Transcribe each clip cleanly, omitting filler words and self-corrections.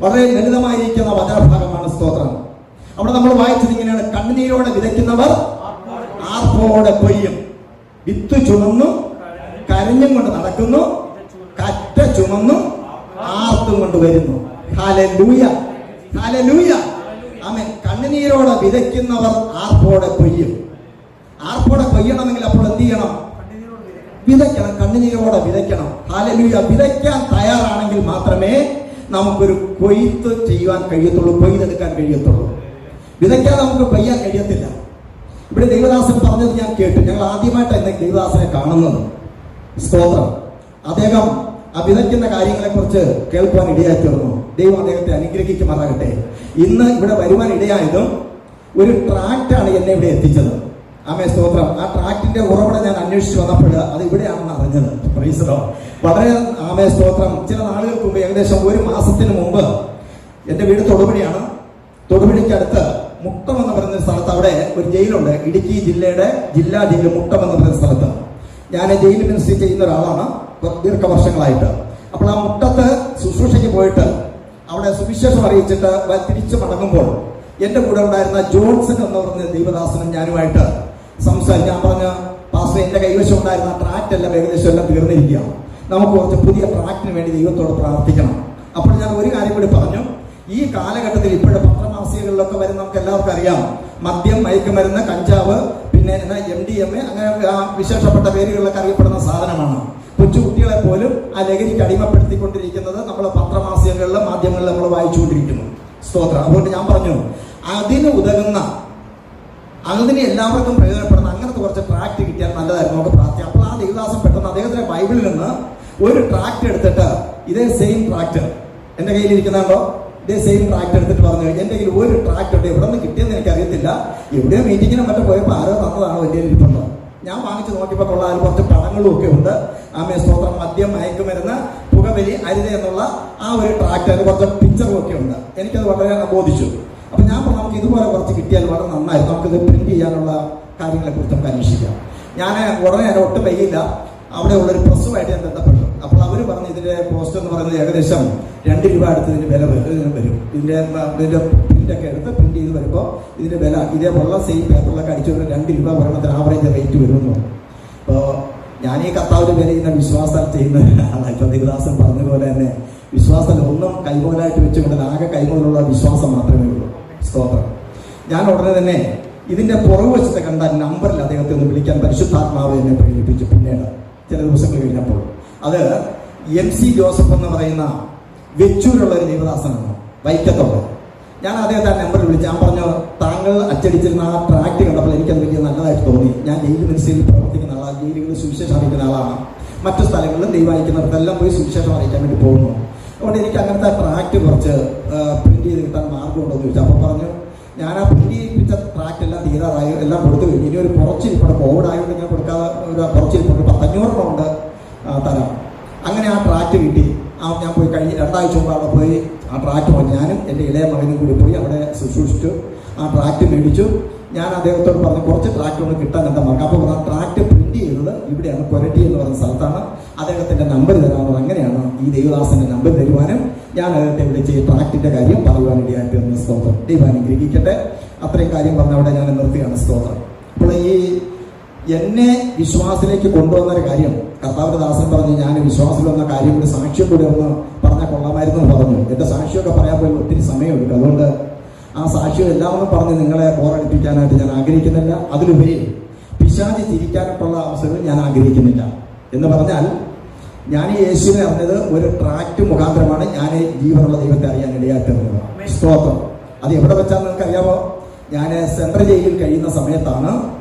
വളരെ ലളിതമായിരിക്കുന്ന വചനഭാഗമാണ്. സ്തോത്രം. അവിടെ നമ്മൾ വായിച്ചത് ഇങ്ങനെയാണ്: കണ്ണുനീരോടെ വിതയ്ക്കുന്നവർ ആർപ്പോടെ കൊയ്യും. വിത്ത് ചുമന്നു കരഞ്ഞും കൊണ്ട് നടക്കുന്നു, കറ്റ ചുമന്നു ആർത്തും കൊണ്ട് വരുന്നു. ഹല്ലേലൂയ, ഹല്ലേലൂയ, ആമേൻ. കണ്ണുനീരോടെ വിതയ്ക്കുന്നവർ ആർപ്പോടെ കൊയ്യും. ആർപ്പോടെ കൊയ്യണമെങ്കിൽ അപ്പോൾ എന്ത് ചെയ്യണം? വിതയ്ക്കണം. കണ്ണുനീരോടെ വിതയ്ക്കണം. ഹല്ലേലൂയ. വിതയ്ക്കാൻ തയ്യാറാണെങ്കിൽ മാത്രമേ നമുക്കൊരു കൊയ്ത്ത് ചെയ്യുവാൻ കഴിയത്തുള്ളൂ, കൊയ്തെടുക്കാൻ കഴിയത്തുള്ളൂ. വിതയ്ക്കാതെ നമുക്ക് കൊയ്യാൻ കഴിയത്തില്ല. ഇവിടെ ദൈവദാസൻ പറഞ്ഞത് ഞാൻ കേട്ടു. ഞങ്ങൾ ആദ്യമായിട്ടാണ് ഇന്ന് ദൈവദാസനെ കാണുന്നത്. സ്തോത്രം. അദ്ദേഹം ആ വിതയ്ക്കുന്ന കാര്യങ്ങളെ കുറിച്ച് കേൾക്കുവാൻ ഇടയായി തീർന്നു. ദൈവം അദ്ദേഹത്തെ അനുഗ്രഹിക്കുമാറാകട്ടെ. ഇന്ന് ഇവിടെ വരുവാൻ ഇടയായതും ഒരു ട്രാക്റ്റാണ് എന്നെ ഇവിടെ എത്തിച്ചത്. ആമേ, സ്തോത്രം. ആ ട്രാക്റ്റിന്റെ ഉറവിടം ഞാൻ അന്വേഷിച്ച് വന്നപ്പോൾ അത് ഇവിടെയാണെന്ന് അറിഞ്ഞത്. Price the Lord. വളരെ ആമേ, സ്തോത്രം. ചില നാളുകൾക്ക് മുമ്പ്, ഏകദേശം ഒരു മാസത്തിന് മുമ്പ്, എൻ്റെ വീട് തൊടുപുഴയാണ്. തൊടുപുഴയ്ക്കടുത്ത് മുട്ടം എന്ന് പറയുന്ന സ്ഥലത്ത് അവിടെ ഒരു ജയിലുണ്ട്. ഇടുക്കി ജില്ലയുടെ ജില്ലാ ജയിൽ മുട്ടം എന്ന് പറയുന്ന സ്ഥലത്ത് ഞാൻ ജയിൽ മിനിസ്ട്രി ചെയ്യുന്ന ഒരാളാണ് ദീർഘവർഷങ്ങളായിട്ട്. അപ്പോൾ ആ മുട്ടത്ത് ശുശ്രൂഷയ്ക്ക് പോയിട്ട് അവിടെ സുവിശേഷം അറിയിച്ചിട്ട് തിരിച്ചു മടങ്ങുമ്പോൾ എൻ്റെ കൂടെ ഉണ്ടായിരുന്ന ജോൺസൺ എന്ന് പറഞ്ഞ ദൈവദാസനും ഞാനുമായിട്ട് സംസാരിച്ചു. ഞാൻ പറഞ്ഞ പാസ്റ്റർ, എൻ്റെ കൈവശം ഉണ്ടായിരുന്ന ട്രാക്റ്റ് എല്ലാം ഏകദേശം എല്ലാം തീർന്നിരിക്കുക, നമുക്ക് കുറച്ച് പുതിയ ട്രാക്റ്റിന് വേണ്ടി ദൈവത്തോട് പ്രാർത്ഥിക്കണം. അപ്പോൾ ഞാൻ ഒരു കാര്യം കൂടി പറഞ്ഞു. ഈ കാലഘട്ടത്തിൽ ഇപ്പോഴും പത്രമാസികകളിലൊക്കെ വരുന്ന നമുക്ക് എല്ലാവർക്കും അറിയാം, മദ്യം, മയക്കുമരുന്ന്, കഞ്ചാവ്, പിന്നെ MDMA, അങ്ങനെ വിശേഷപ്പെട്ട പേരുകളിലൊക്കെ അറിയപ്പെടുന്ന സാധനമാണ്. കൊച്ചുകുട്ടികളെ പോലും ആ ലഹരിക്ക് അടിമപ്പെടുത്തിക്കൊണ്ടിരിക്കുന്നത് നമ്മൾ പത്രമാസികകളിലും മാധ്യമങ്ങളിലും നമ്മൾ വായിച്ചുകൊണ്ടിരിക്കുന്നു. സ്തോത്രം. അതുകൊണ്ട് ഞാൻ പറഞ്ഞു, അതിന് ഉതകുന്ന, അതിന് എല്ലാവർക്കും പ്രയോജനപ്പെടുന്ന അങ്ങനത്തെ കുറച്ച് ട്രാക്റ്റ് കിട്ടിയാൽ നല്ലതായിരുന്നു, നമുക്ക് പ്രാർത്ഥിക്കാം. അപ്പോൾ ആ ദേവദാസൻ പെട്ടെന്ന് അദ്ദേഹത്തിന്റെ ബൈബിളിൽ നിന്ന് ഒരു ട്രാക്റ്റ് എടുത്തിട്ട്, ഇതേ സെയിം ട്രാക്റ്റ് എൻ്റെ കയ്യിലിരിക്കുന്നുണ്ടോ, ഇതേ സെയിം ട്രാക്റ്റ് എടുത്തിട്ട് പറഞ്ഞു, എൻ്റെ കയ്യിൽ ഒരു ട്രാക്റ്റ് ഉണ്ട്, എവിടെ നിന്ന് കിട്ടിയെന്ന് എനിക്കറിയത്തില്ല, എവിടെയോ മീറ്റിങ്ങിനും മറ്റോ പോയപ്പോൾ ആരോ തന്നതാണോ എൻ്റെ ഇരിപ്പുണ്ടോ. ഞാൻ വാങ്ങിച്ച് നോക്കിയപ്പോൾ കൊള്ളാം, അതിൽ കുറച്ച് പടങ്ങളും ഒക്കെ ഉണ്ട്. ആമേ, സ്തോത്രം. മദ്യം, മയക്കുമരുന്ന്, പുകവലി, അരുത എന്നുള്ള ആ ഒരു ട്രാക്റ്റ്, അതിന് കുറച്ച് പിക്ചറും ഒക്കെ ഉണ്ട്. എനിക്കത് വളരെ ബോധിച്ചു. അപ്പം ഞാൻ പറഞ്ഞു, നമുക്ക് ഇതുപോലെ കുറച്ച് കിട്ടിയാൽ വളരെ നന്നായിരുന്നു, നമുക്കിത് പ്രിന്റ് ചെയ്യാനുള്ള കാര്യങ്ങളെ കുറിച്ച് നമുക്ക് അന്വേഷിക്കാം. ഞാൻ ഉടനെ ഒട്ടും വൈകില്ല, അവിടെ ഉള്ളൊരു പ്രസ്സുമായിട്ട് ഞാൻ ബന്ധപ്പെട്ടു. അപ്പോൾ അവർ പറഞ്ഞു, ഇതിന്റെ പോസ്റ്റ് എന്ന് പറയുന്നത് ഏകദേശം 2 രൂപ അടുത്ത് ഇതിന്റെ വില വരും. ഇതിന്റെ പ്രിന്റൊക്കെ എടുത്ത് പ്രിന്റ് ചെയ്ത് വരുമ്പോൾ ഇതിന്റെ വില ഇതേപോലുള്ള സെയിം പേപ്പറിലൊക്കെ അടിച്ചുകൊണ്ട് 2 രൂപ പറയണത്തിന് ആവറേജ് റേറ്റ് വരുന്നു. അപ്പോൾ ഞാൻ ഈ കർത്താവിന്റെ വില ചെയ്യുന്ന വിശ്വാസം ചെയ്യുന്ന ആളാണ്. ഇപ്പൊ ദേവദാസൻ പറഞ്ഞതുപോലെ തന്നെ വിശ്വാസം ഒന്നും കൈമോലായിട്ട് വെച്ചുകൊണ്ട് ആകെ കൈമോലുള്ള വിശ്വാസം മാത്രമേ ഉള്ളൂ. സ്തോത്രം. ഞാൻ ഉടനെ തന്നെ ഇതിന്റെ പുറകു വശത്തെ കണ്ട നമ്പറിൽ അദ്ദേഹത്തെ ഒന്ന് വിളിക്കാൻ പരിശുദ്ധാത്മാവ് എന്നെ പ്രേരിപ്പിച്ചു. പിന്നീട് ചില ദിവസങ്ങൾ കഴിഞ്ഞപ്പോൾ അത് MC ജോസഫ് എന്ന് പറയുന്ന വെച്ചൂരുള്ള ഒരു ദൈവദാസനാണ്, വൈക്കത്തുള്ള. ഞാൻ അദ്ദേഹത്തെ ആ നമ്പറിൽ വിളിച്ചു. ഞാൻ പറഞ്ഞു, താങ്കൾ അച്ചടിച്ചിരുന്ന ആ ട്രാക്റ്റ് കണ്ടപ്പോൾ എനിക്കത് വലിയ നല്ലതായിട്ട് തോന്നി. ഞാൻ ജയിൽ മിനിസ്ട്രിയിൽ പ്രവർത്തിക്കുന്ന ആളാണ്, ജയിലുകളിൽ സുവിശേഷം അറിയിക്കുന്ന ആളാണ്, മറ്റു സ്ഥലങ്ങളിലും ദൈവമായിരിക്കുന്നിടത്തെല്ലാം പോയി സുവിശേഷം അറിയിക്കാൻ വേണ്ടി പോകുന്നു. അതുകൊണ്ട് എനിക്ക് അങ്ങനത്തെ ട്രാക്റ്റ് കുറച്ച് പ്രിന്റ് ചെയ്ത് കിട്ടാൻ മാർഗമുണ്ടോ എന്ന് ചോദിച്ചു. അപ്പോൾ പറഞ്ഞു, ഞാൻ ആ പ്രിന്റ് ചെയ്യിപ്പിച്ച ട്രാക്റ്റ് എല്ലാം തീരാറായി, എല്ലാം കൊടുത്തു കഴിഞ്ഞു. ഇനി ഒരു കുറച്ചിരിപ്പുണ്ട്, കോവിഡ് ആയതുകൊണ്ട് ഞാൻ കൊടുക്കാതെ ഒരു കുറച്ചിരിപ്പുണ്ട്, 500 ഉണ്ട് തരാം. അങ്ങനെ ആ ട്രാക്റ്റ് കിട്ടി. ഞാൻ പോയി കഴിഞ്ഞ് 2 ആഴ്ച മുമ്പ് അവിടെ പോയി ആ ട്രാക്റ്റ് വാങ്ങി. ഞാനും എൻ്റെ ഇളയ മകനും കൂടി പോയി അവിടെ ശുശ്രൂഷിച്ചു. ആ ട്രാക്റ്റ് മേടിച്ചു. ഞാൻ അദ്ദേഹത്തോട് പറഞ്ഞു, കുറച്ച് ട്രാക്റ്റ് കൊണ്ട് കിട്ടാൻ എന്താ മാർഗം. അപ്പോൾ ആ ട്രാക്റ്റ് പ്രിന്റ് ചെയ്തത് ഇവിടെയാണ്, കൊരട്ടി എന്ന് പറയുന്ന സ്ഥലത്താണ്. അദ്ദേഹത്തിന്റെ നമ്പർ തരാമെന്നത്. അങ്ങനെയാണ് ഈ ദൈവദാസന്റെ നമ്പർ തരുവാനും ഞാൻ അദ്ദേഹത്തെ വിളിച്ച് ഈ ട്രാക്റ്റിന്റെ കാര്യം പറയുവാനിടയായിട്ട് എന്ന സ്തോത്രം. ദൈവം അനുഗ്രഹിക്കട്ടെ. അത്രയും കാര്യം പറഞ്ഞ അവിടെ ഞാൻ നിർത്തുകയാണ്. സ്തോത്രം. അപ്പോൾ ഈ എന്നെ വിശ്വാസത്തിലേക്ക് കൊണ്ടുവന്നൊരു കാര്യം കർത്താവിന്റെ ദാസൻ പറഞ്ഞു, ഞാൻ വിശ്വാസത്തിൽ വന്ന കാര്യം കൂടി സാക്ഷ്യം കൂടി ഒന്ന് പറഞ്ഞാൽ കൊള്ളാമായിരുന്നു എന്ന് പറഞ്ഞു. എന്റെ സാക്ഷിയൊക്കെ പറയാൻ പോയി ഒത്തിരി സമയമെടുക്കും. അതുകൊണ്ട് ആ സാക്ഷ്യം എല്ലാവരും പറഞ്ഞ് നിങ്ങളെ ബോറടിപ്പിക്കാനായിട്ട് ഞാൻ ആഗ്രഹിക്കുന്നില്ല. അതിലുപരി പിശാചി ചിരിക്കാനായിട്ടുള്ള അവസരങ്ങൾ ഞാൻ ആഗ്രഹിക്കുന്നില്ല. എന്ന് പറഞ്ഞാൽ, ഞാൻ യേശുവിനെ അറിഞ്ഞത് ഒരു ട്രാക്റ്റ് മുഖാന്തരമാണ്. ഞാൻ ജീവനുള്ള ദൈവത്തെ അറിയാൻ ഇടയാക്കുന്നത്. സ്തോത്രം. അത് എവിടെ വെച്ചാൽ നിങ്ങൾക്ക് അറിയാമോ? ഞാൻ സെൻട്രൽ ജയിലിൽ കഴിയുന്ന സമയത്താണ്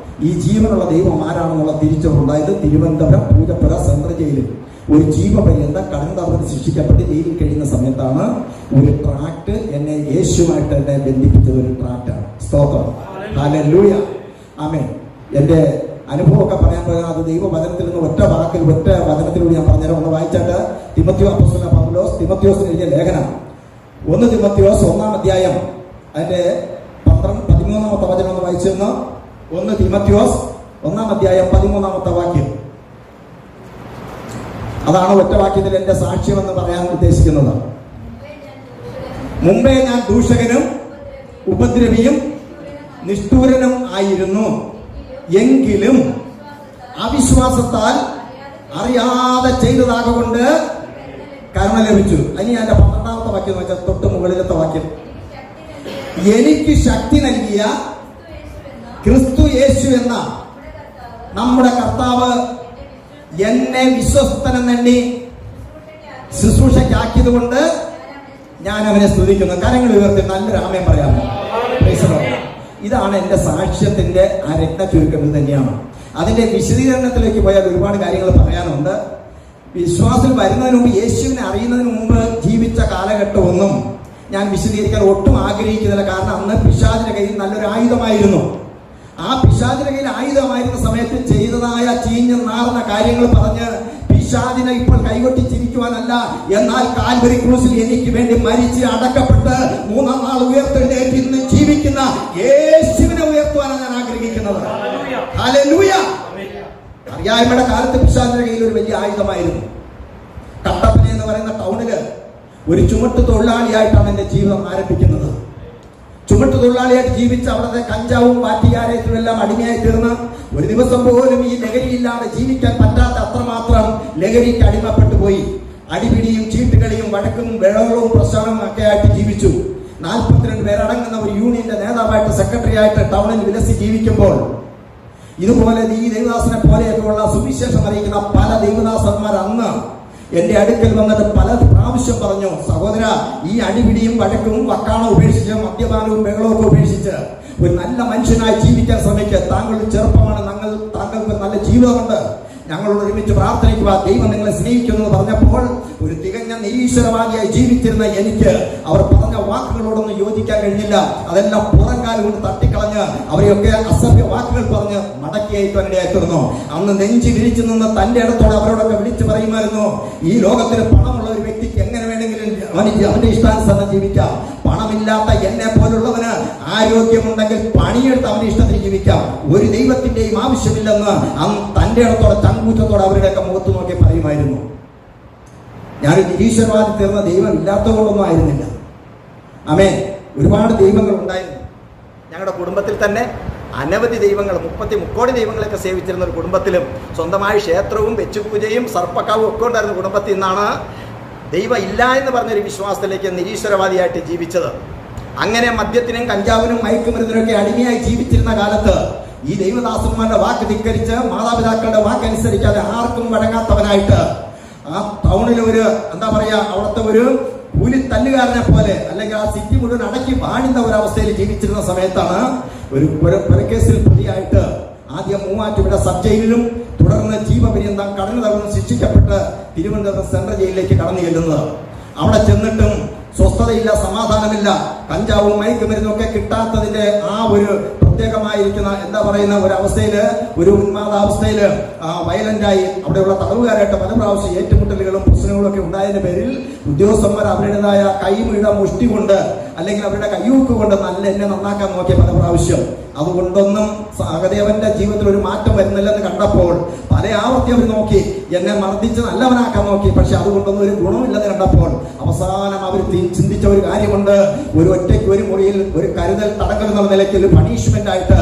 ഈ ജീവനുള്ള ദൈവം ആരാണെന്നുള്ള തിരിച്ചറിവുണ്ടായത്. തിരുവനന്തപുരം പൂജപ്പുര സെൻട്രൽ ജയിലിൽ ഒരു ജീവപര്യന്തം കടന്തവർക്ക് ശിക്ഷിക്കപ്പെട്ട് ജയിലിൽ കഴിയുന്ന സമയത്താണ് ഒരു ട്രാക്റ്റ് എന്നെ യേശുവായിട്ട് എന്നെ ബന്ധിപ്പിച്ചത്. ഒരു ട്രാക്റ്റാണ്. സ്തോത്രം. ഹല്ലേലൂയ. ആമേൻ. എൻ്റെ അനുഭവമൊക്കെ പറയാൻ പോയാൽ അത് ദൈവവചനത്തിൽ നിന്ന് ഒറ്റ വചനത്തിലൂടെ ഞാൻ പറഞ്ഞുതരാം. ഒന്ന് വായിച്ചാട്ട് അപ്പോസ്തലനായ പൗലോസ് തിമോത്തിയോസിന് എഴുതിയ ലേഖനം 1 തിമോത്തിയോസ് 1-ാം അധ്യായം അതിന്റെ 13-ാമത്തെ വചനം ഒന്ന് വായിച്ചിരുന്നു. 1 തിമോത്തിയോസ് 1-ാം അധ്യായം 13-ാമത്തെ വാക്യം. അതാണ് ഒറ്റ വാക്യത്തിൽ എന്റെ സാക്ഷ്യം എന്ന് പറയാൻ ഉദ്ദേശിക്കുന്നത്. മുമ്പേ ഞാൻ ദൂഷകനും ഉപദ്രവിയും നിഷ്ഠൂരനും ആയിരുന്നു. എങ്കിലും അവിശ്വാസത്താൽ അറിയാതെ ചെയ്തതാകൊണ്ട് കരുണ ലഭിച്ചു. അതിന് എന്റെ 12ാമത്തെ വാക്യം വെച്ചാൽ തൊട്ട് മുകളിലത്തെ വാക്യം, എനിക്ക് ശക്തി നൽകിയ ക്രിസ്തു യേശു എന്ന നമ്മുടെ കർത്താവ് എന്നെ വിശ്വസ്തനെണ്ണി ശുശ്രൂഷയ്ക്കാക്കിയത് കൊണ്ട് ഞാൻ അവനെ സ്തുതിക്കുന്നു. കരങ്ങൾ ഉയർത്തി നല്ലൊരു ആമേൻ പറയാമോ? ഇതാണ് എന്റെ സാക്ഷ്യത്തിന്റെ ആ രത്ന ചുരുക്കം. ഇത് തന്നെയാണ്. അതിന്റെ വിശദീകരണത്തിലേക്ക് പോയാൽ ഒരുപാട് കാര്യങ്ങൾ പറയാനുണ്ട്. വിശ്വാസത്തിൽ വരുന്നതിന് മുമ്പ്, യേശുവിനെ അറിയുന്നതിന് മുമ്പ് ജീവിച്ച കാലഘട്ടമൊന്നും ഞാൻ വിശദീകരിക്കാൻ ഒട്ടും ആഗ്രഹിക്കുന്നില്ല. കാരണം അന്ന് പിശാചിന്റെ കയ്യിൽ നല്ലൊരു ആയുധമായിരുന്നു. ആ പിശാചിന്റെ കയ്യിൽ ആയുധമായിരുന്ന സമയത്ത് ചെയ്തതായ ചീഞ്ഞ് നാറുന്ന കാര്യങ്ങൾ പറഞ്ഞ് പിശാചിനെ ഇപ്പോൾ കൈകൊട്ടിച്ചിരിക്കുവാനല്ല, എന്നാൽ കാൽവരി ക്രൂസിൽ എനിക്ക് വേണ്ടി മരിച്ച് അടക്കപ്പെട്ട് 3-ാം നാൾ ഉയർത്തെഴുന്നേറ്റ് ഇന്ന് ജീവിക്കുന്ന യേശുവിനെ ഉയർത്തുവാനാണ് ഞാൻ ആഗ്രഹിക്കുന്നത്. ഹല്ലേലൂയ. അറിയായ്മയുടെ കാലത്ത് പിശാചിന്റെ കയ്യിൽ ഒരു വലിയ ആയുധമായിരുന്നു. കട്ടപ്പന എന്ന് പറയുന്ന ടൗണില് ഒരു ചുമട്ട് തൊഴിലാളിയായിട്ടാണ് എന്റെ ജീവിതം ആരംഭിക്കുന്നത്. ചുമട്ട് തൊഴിലാളിയായിട്ട് ജീവിച്ച് അവിടുത്തെ കഞ്ചാവും പാറ്റിയാരയത്തിലും എല്ലാം അടിമയായി തീർന്ന് ഒരു ദിവസം പോലും ഈ ലഹരിയില്ലാതെ ജീവിക്കാൻ പറ്റാത്ത അത്രമാത്രം ലഹരിക്ക് അടിമപ്പെട്ടു പോയി. അടിപിടിയും ചീട്ടുകളിയും വഴക്കും ബഹളവും പ്രശ്നവും ഒക്കെ ആയിട്ട് ജീവിച്ചു. 42 പേരടങ്ങുന്ന ഒരു യൂണിയന്റെ നേതാവായിട്ട്, സെക്രട്ടറി ആയിട്ട് ടൗണിൽ വിലസി ജീവിക്കുമ്പോൾ ഇതുപോലെ ഈ ദൈവദാസനെ പോലെയൊക്കെയുള്ള സുവിശേഷം അറിയിക്കുന്ന പല ദൈവദാസന്മാർ അന്ന് എന്റെ അടുക്കൽ വന്നിട്ട് പല പ്രാവശ്യം പറഞ്ഞു, സഹോദര, ഈ അടിപിടിയും വഴക്കും വക്കാണോ ഉപേക്ഷിച്ച്, മദ്യപാനവും ബഹളവും ഒക്കെ ഉപേക്ഷിച്ച് ഒരു നല്ല മനുഷ്യനായി ജീവിക്കാൻ ശ്രമിക്കുക. താങ്കളുടെ ചെറുപ്പമാണ്, താങ്കൾക്ക് നല്ല ജീവിതമുണ്ട്, ഞങ്ങളോട് ഒരുമിച്ച് പ്രാർത്ഥിക്കുക, ദൈവം നിങ്ങളെ സ്നേഹിക്കുന്നു പറഞ്ഞപ്പോൾ ഒരു തികഞ്ഞ നിരീശ്വരവാദിയായി ജീവിച്ചിരുന്ന എനിക്ക് അവർ പറഞ്ഞ വാക്കുകളോടൊന്നും യോജിക്കാൻ കഴിഞ്ഞില്ല. അതെല്ലാം പുറംകാലം കൊണ്ട് തട്ടിക്കളഞ്ഞ് അവരെയൊക്കെ അസഭ്യ വാക്കുകൾ പറഞ്ഞ് മടക്കി അയക്കുവാൻ ഇടയായിത്തീർന്നു. അന്ന് നെഞ്ചി വിരിച്ചു നിന്ന് തന്റെ ഇടത്തോടെ അവരോടൊക്കെ വിളിച്ചു പറയുമായിരുന്നു, ഈ ലോകത്തിന് പണമുള്ള ഒരു വ്യക്തിക്ക് എങ്ങനെ വേണമെങ്കിലും അവന്റെ ഇഷ്ടാനുസരണം ജീവിക്കാം. പണമില്ലാത്ത എന്നെ പോലുള്ളവന് ആരോഗ്യമുണ്ടെങ്കിൽ പണിയെടുത്ത് അവന്റെ ഇഷ്ടത്തിന് ജീവിക്കാം. ഒരു ദൈവത്തിന്റെയും ആവശ്യമില്ലെന്ന് അന്ന് തന്റെ ഇടത്തോടെ ചങ്കൂറ്റത്തോടെ അവരുടെയൊക്കെ മുഖത്ത് നോക്കി പറയുമായിരുന്നു. ഞാനൊരു നിരീശ്വരവാദി തീർന്ന ദൈവം ഇല്ലാത്തതുകൊണ്ടൊന്നും ആയിരുന്നില്ല. ആമേൻ. ഒരുപാട് ദൈവങ്ങൾ ഉണ്ടായിരുന്നു. ഞങ്ങളുടെ കുടുംബത്തിൽ തന്നെ അനവധി ദൈവങ്ങൾ, 33 ദൈവങ്ങളൊക്കെ സേവിച്ചിരുന്ന ഒരു കുടുംബത്തിലും സ്വന്തമായ ക്ഷേത്രവും വെച്ചുപൂജയും സർപ്പക്കാവും ഒക്കെ ഉണ്ടായിരുന്ന കുടുംബത്തിൽ നിന്നാണ് ദൈവം ഇല്ല എന്ന് പറഞ്ഞൊരു വിശ്വാസത്തിലേക്ക് നിരീശ്വരവാദിയായിട്ട് ജീവിച്ചത്. അങ്ങനെ മദ്യത്തിനും കഞ്ചാവിനും മയക്കുമരുന്നിനൊക്കെ അടിമയായി ജീവിച്ചിരുന്ന കാലത്ത് ഈ ദൈവദാസന്മാരുടെ വാക്ക് ധിക്കരിച്ച്, മാതാപിതാക്കളുടെ വാക്കനുസരിക്കാതെ ആർക്കും വഴങ്ങാത്തവനായിട്ട് ആ ടൗണിൽ ഒരു എന്താ പറയാ, അവിടുത്തെ ഒരു കൂലി തല്ലുകാരനെ പോലെ, അല്ലെങ്കിൽ ആ സിറ്റി മുഴുവൻ അടക്കി വാഴുന്ന ഒരവസ്ഥയിൽ ജീവിച്ചിരുന്ന സമയത്താണ് ഒരു കൊലക്കേസിൽ പ്രതിയായിട്ട് ആദ്യം മൂവാറ്റുപുഴ സബ് ജയിലിലും തുടർന്ന് ജീവപര്യന്തം കടന്നു തകർന്ന് ശിക്ഷിക്കപ്പെട്ട് തിരുവനന്തപുരം സെൻട്രൽ ജയിലിലേക്ക് കടന്നു ചെല്ലുന്നത്. അവിടെ ചെന്നിട്ടും സ്വസ്ഥതയില്ല, സമാധാനമില്ല. കഞ്ചാവും മയക്കുമരുന്നൊക്കെ കിട്ടാത്തതിന്റെ ആ ഒരു പ്രത്യേകമായിരിക്കുന്ന എന്താ പറയുന്ന ഒരവസ്ഥയില്, ഒരു ഉന്മാദാവസ്ഥയില് വയലന്റായി അവിടെയുള്ള തടവുകാരായിട്ട് പല പ്രാവശ്യം ഏറ്റുമുട്ടലുകളും പ്രശ്നങ്ങളും ഒക്കെ ഉണ്ടായതിന്റെ പേരിൽ ഉദ്യോഗസ്ഥന്മാർ അവരുടേതായ കൈമുഴ മുഷ്ടി കൊണ്ട് അല്ലെങ്കിൽ അവരുടെ കയ്യൂക്ക് കൊണ്ട് എന്നെ നന്നാക്കാൻ നോക്കിയ പല പ്രാവശ്യം. അതുകൊണ്ടൊന്നും സഹദേവന്റെ ജീവിതത്തിൽ ഒരു മാറ്റം വരുന്നില്ലെന്ന് കണ്ടപ്പോൾ പല ആവർത്തി അവർ നോക്കി, എന്നെ മർദ്ദിച്ച് നല്ലവനാക്കാൻ നോക്കി. പക്ഷെ അതുകൊണ്ടൊന്നും ഒരു ഗുണമില്ലെന്ന് കണ്ടപ്പോൾ അവസാനം അവർ ചിന്തിച്ച ഒരു കാര്യമുണ്ട്. ഒരു ഒറ്റയ്ക്ക് ഒരു മുറിയിൽ ഒരു കരുതൽ തടങ്കൽ എന്ന നിലയ്ക്ക് ഒരു പണിഷ്മെന്റ് ആയിട്ട്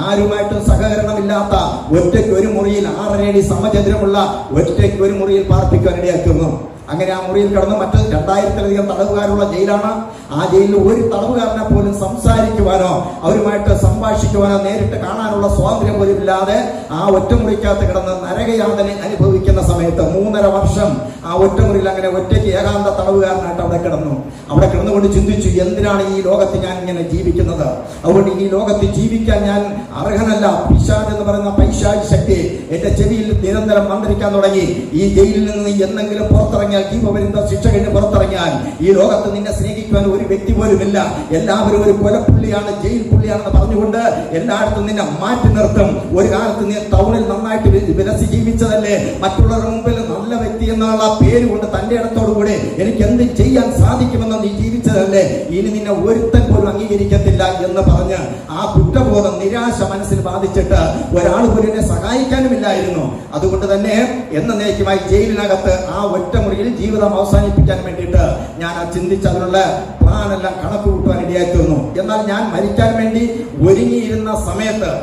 ആരുമായിട്ടും സഹകരണമില്ലാത്ത ഒറ്റയ്ക്ക് ഒരു മുറിയിൽ 6 അടി സമചതുരമുള്ള ഒറ്റയ്ക്ക് ഒരു മുറിയിൽ പാർപ്പിക്കാൻ ഇടയാക്കുന്നു. അങ്ങനെ ആ മുറിയിൽ കിടന്ന് മറ്റ് 2000-ലധികം തടവുകാരുള്ള ജയിലാണ്. ആ ജയിലിൽ ഒരു തടവുകാരനെ പോലും സംസാരിക്കുവാനോ അവരുമായിട്ട് സംഭാഷിക്കുവാനോ നേരിട്ട് കാണാനുള്ള സ്വാതന്ത്ര്യം പോലും ഇല്ലാതെ ആ ഒറ്റമുറിക്കകത്ത് കിടന്ന് നരകയാതന അനുഭവിക്കുന്ന സമയത്ത് 3.5 വർഷം ആ ഒറ്റമുറിയിൽ അങ്ങനെ ഒറ്റയ്ക്ക് ഏകാന്ത തടവുകാരനായിട്ട് അവിടെ കിടന്നു. അവിടെ കിടന്നുകൊണ്ട് ചിന്തിച്ചു, എന്തിനാണ് ഈ ലോകത്ത് ഞാൻ ഇങ്ങനെ ജീവിക്കുന്നത്? അതുകൊണ്ട് ഈ ലോകത്ത് ജീവിക്കാൻ ഞാൻ അർഹനല്ല. പിശാച് എന്ന് പറയുന്ന പൈശാചി ശക്തി എന്റെ ചെവിയിൽ നിരന്തരം മന്ത്രിക്കാൻ തുടങ്ങി. ഈ ജയിലിൽ നിന്ന് എന്നെങ്കിലും പുറത്തിറങ്ങിയാൽ, ജീവപര്യന്തം ശിക്ഷ കഴിഞ്ഞ് പുറത്തിറങ്ങിയാൽ ഈ ലോകത്ത് നിന്നെ സ്നേഹിക്കുവാൻ ഒരു വ്യക്തി പോലും ഇല്ല. എല്ലാവരും ഒരു കൊലപ്പുള്ളിയാണ്, ജയിൽ പുള്ളിയാണെന്ന് പറഞ്ഞുകൊണ്ട് എല്ലായിടത്തും നിന്നെ മാറ്റി നിർത്തും. ഒരു കാലത്ത് നീ ടൗണിൽ നന്നായിട്ട് വിലസി ജീവിച്ചതല്ലേ, മറ്റുള്ള മറ്റുള്ളവരുടെ മുമ്പിൽ നല്ല വ്യക്തി എന്നുള്ള പേര് കൊണ്ട് തന്റെ ഇടത്തോടുകൂടി എനിക്ക് എന്ത് ചെയ്യാൻ സാധിക്കുമെന്ന് നീ ജീവിച്ചതല്ലേ, ഇനി നിന്നെ ഒരുത്തൻ പോലും അംഗീകരിക്കത്തില്ല എന്ന് പറഞ്ഞ് ആ കുറ്റബോധം, നിരാശ മനസ്സിൽ ബാധിച്ചിട്ട് ഒരാൾ പോലും എന്നെ സഹായിക്കാനുമില്ലായിരുന്നു. അതുകൊണ്ട് തന്നെ എന്നേക്കുമായി ജയിലിനകത്ത് ആ ഒറ്റമുറിയിൽ ജീവിതം അവസാനിപ്പിക്കാൻ വേണ്ടിയിട്ട് ഞാൻ ആ ചിന്തിച്ച് അതിനുള്ള പ്ലാനെല്ലാം കണക്ക് കൂട്ടുവാൻ ഇടയായി തീർന്നു. എന്നാൽ ഞാൻ മരിക്കാൻ വേണ്ടി ഒരുങ്ങിയിരുന്ന സമയത്ത്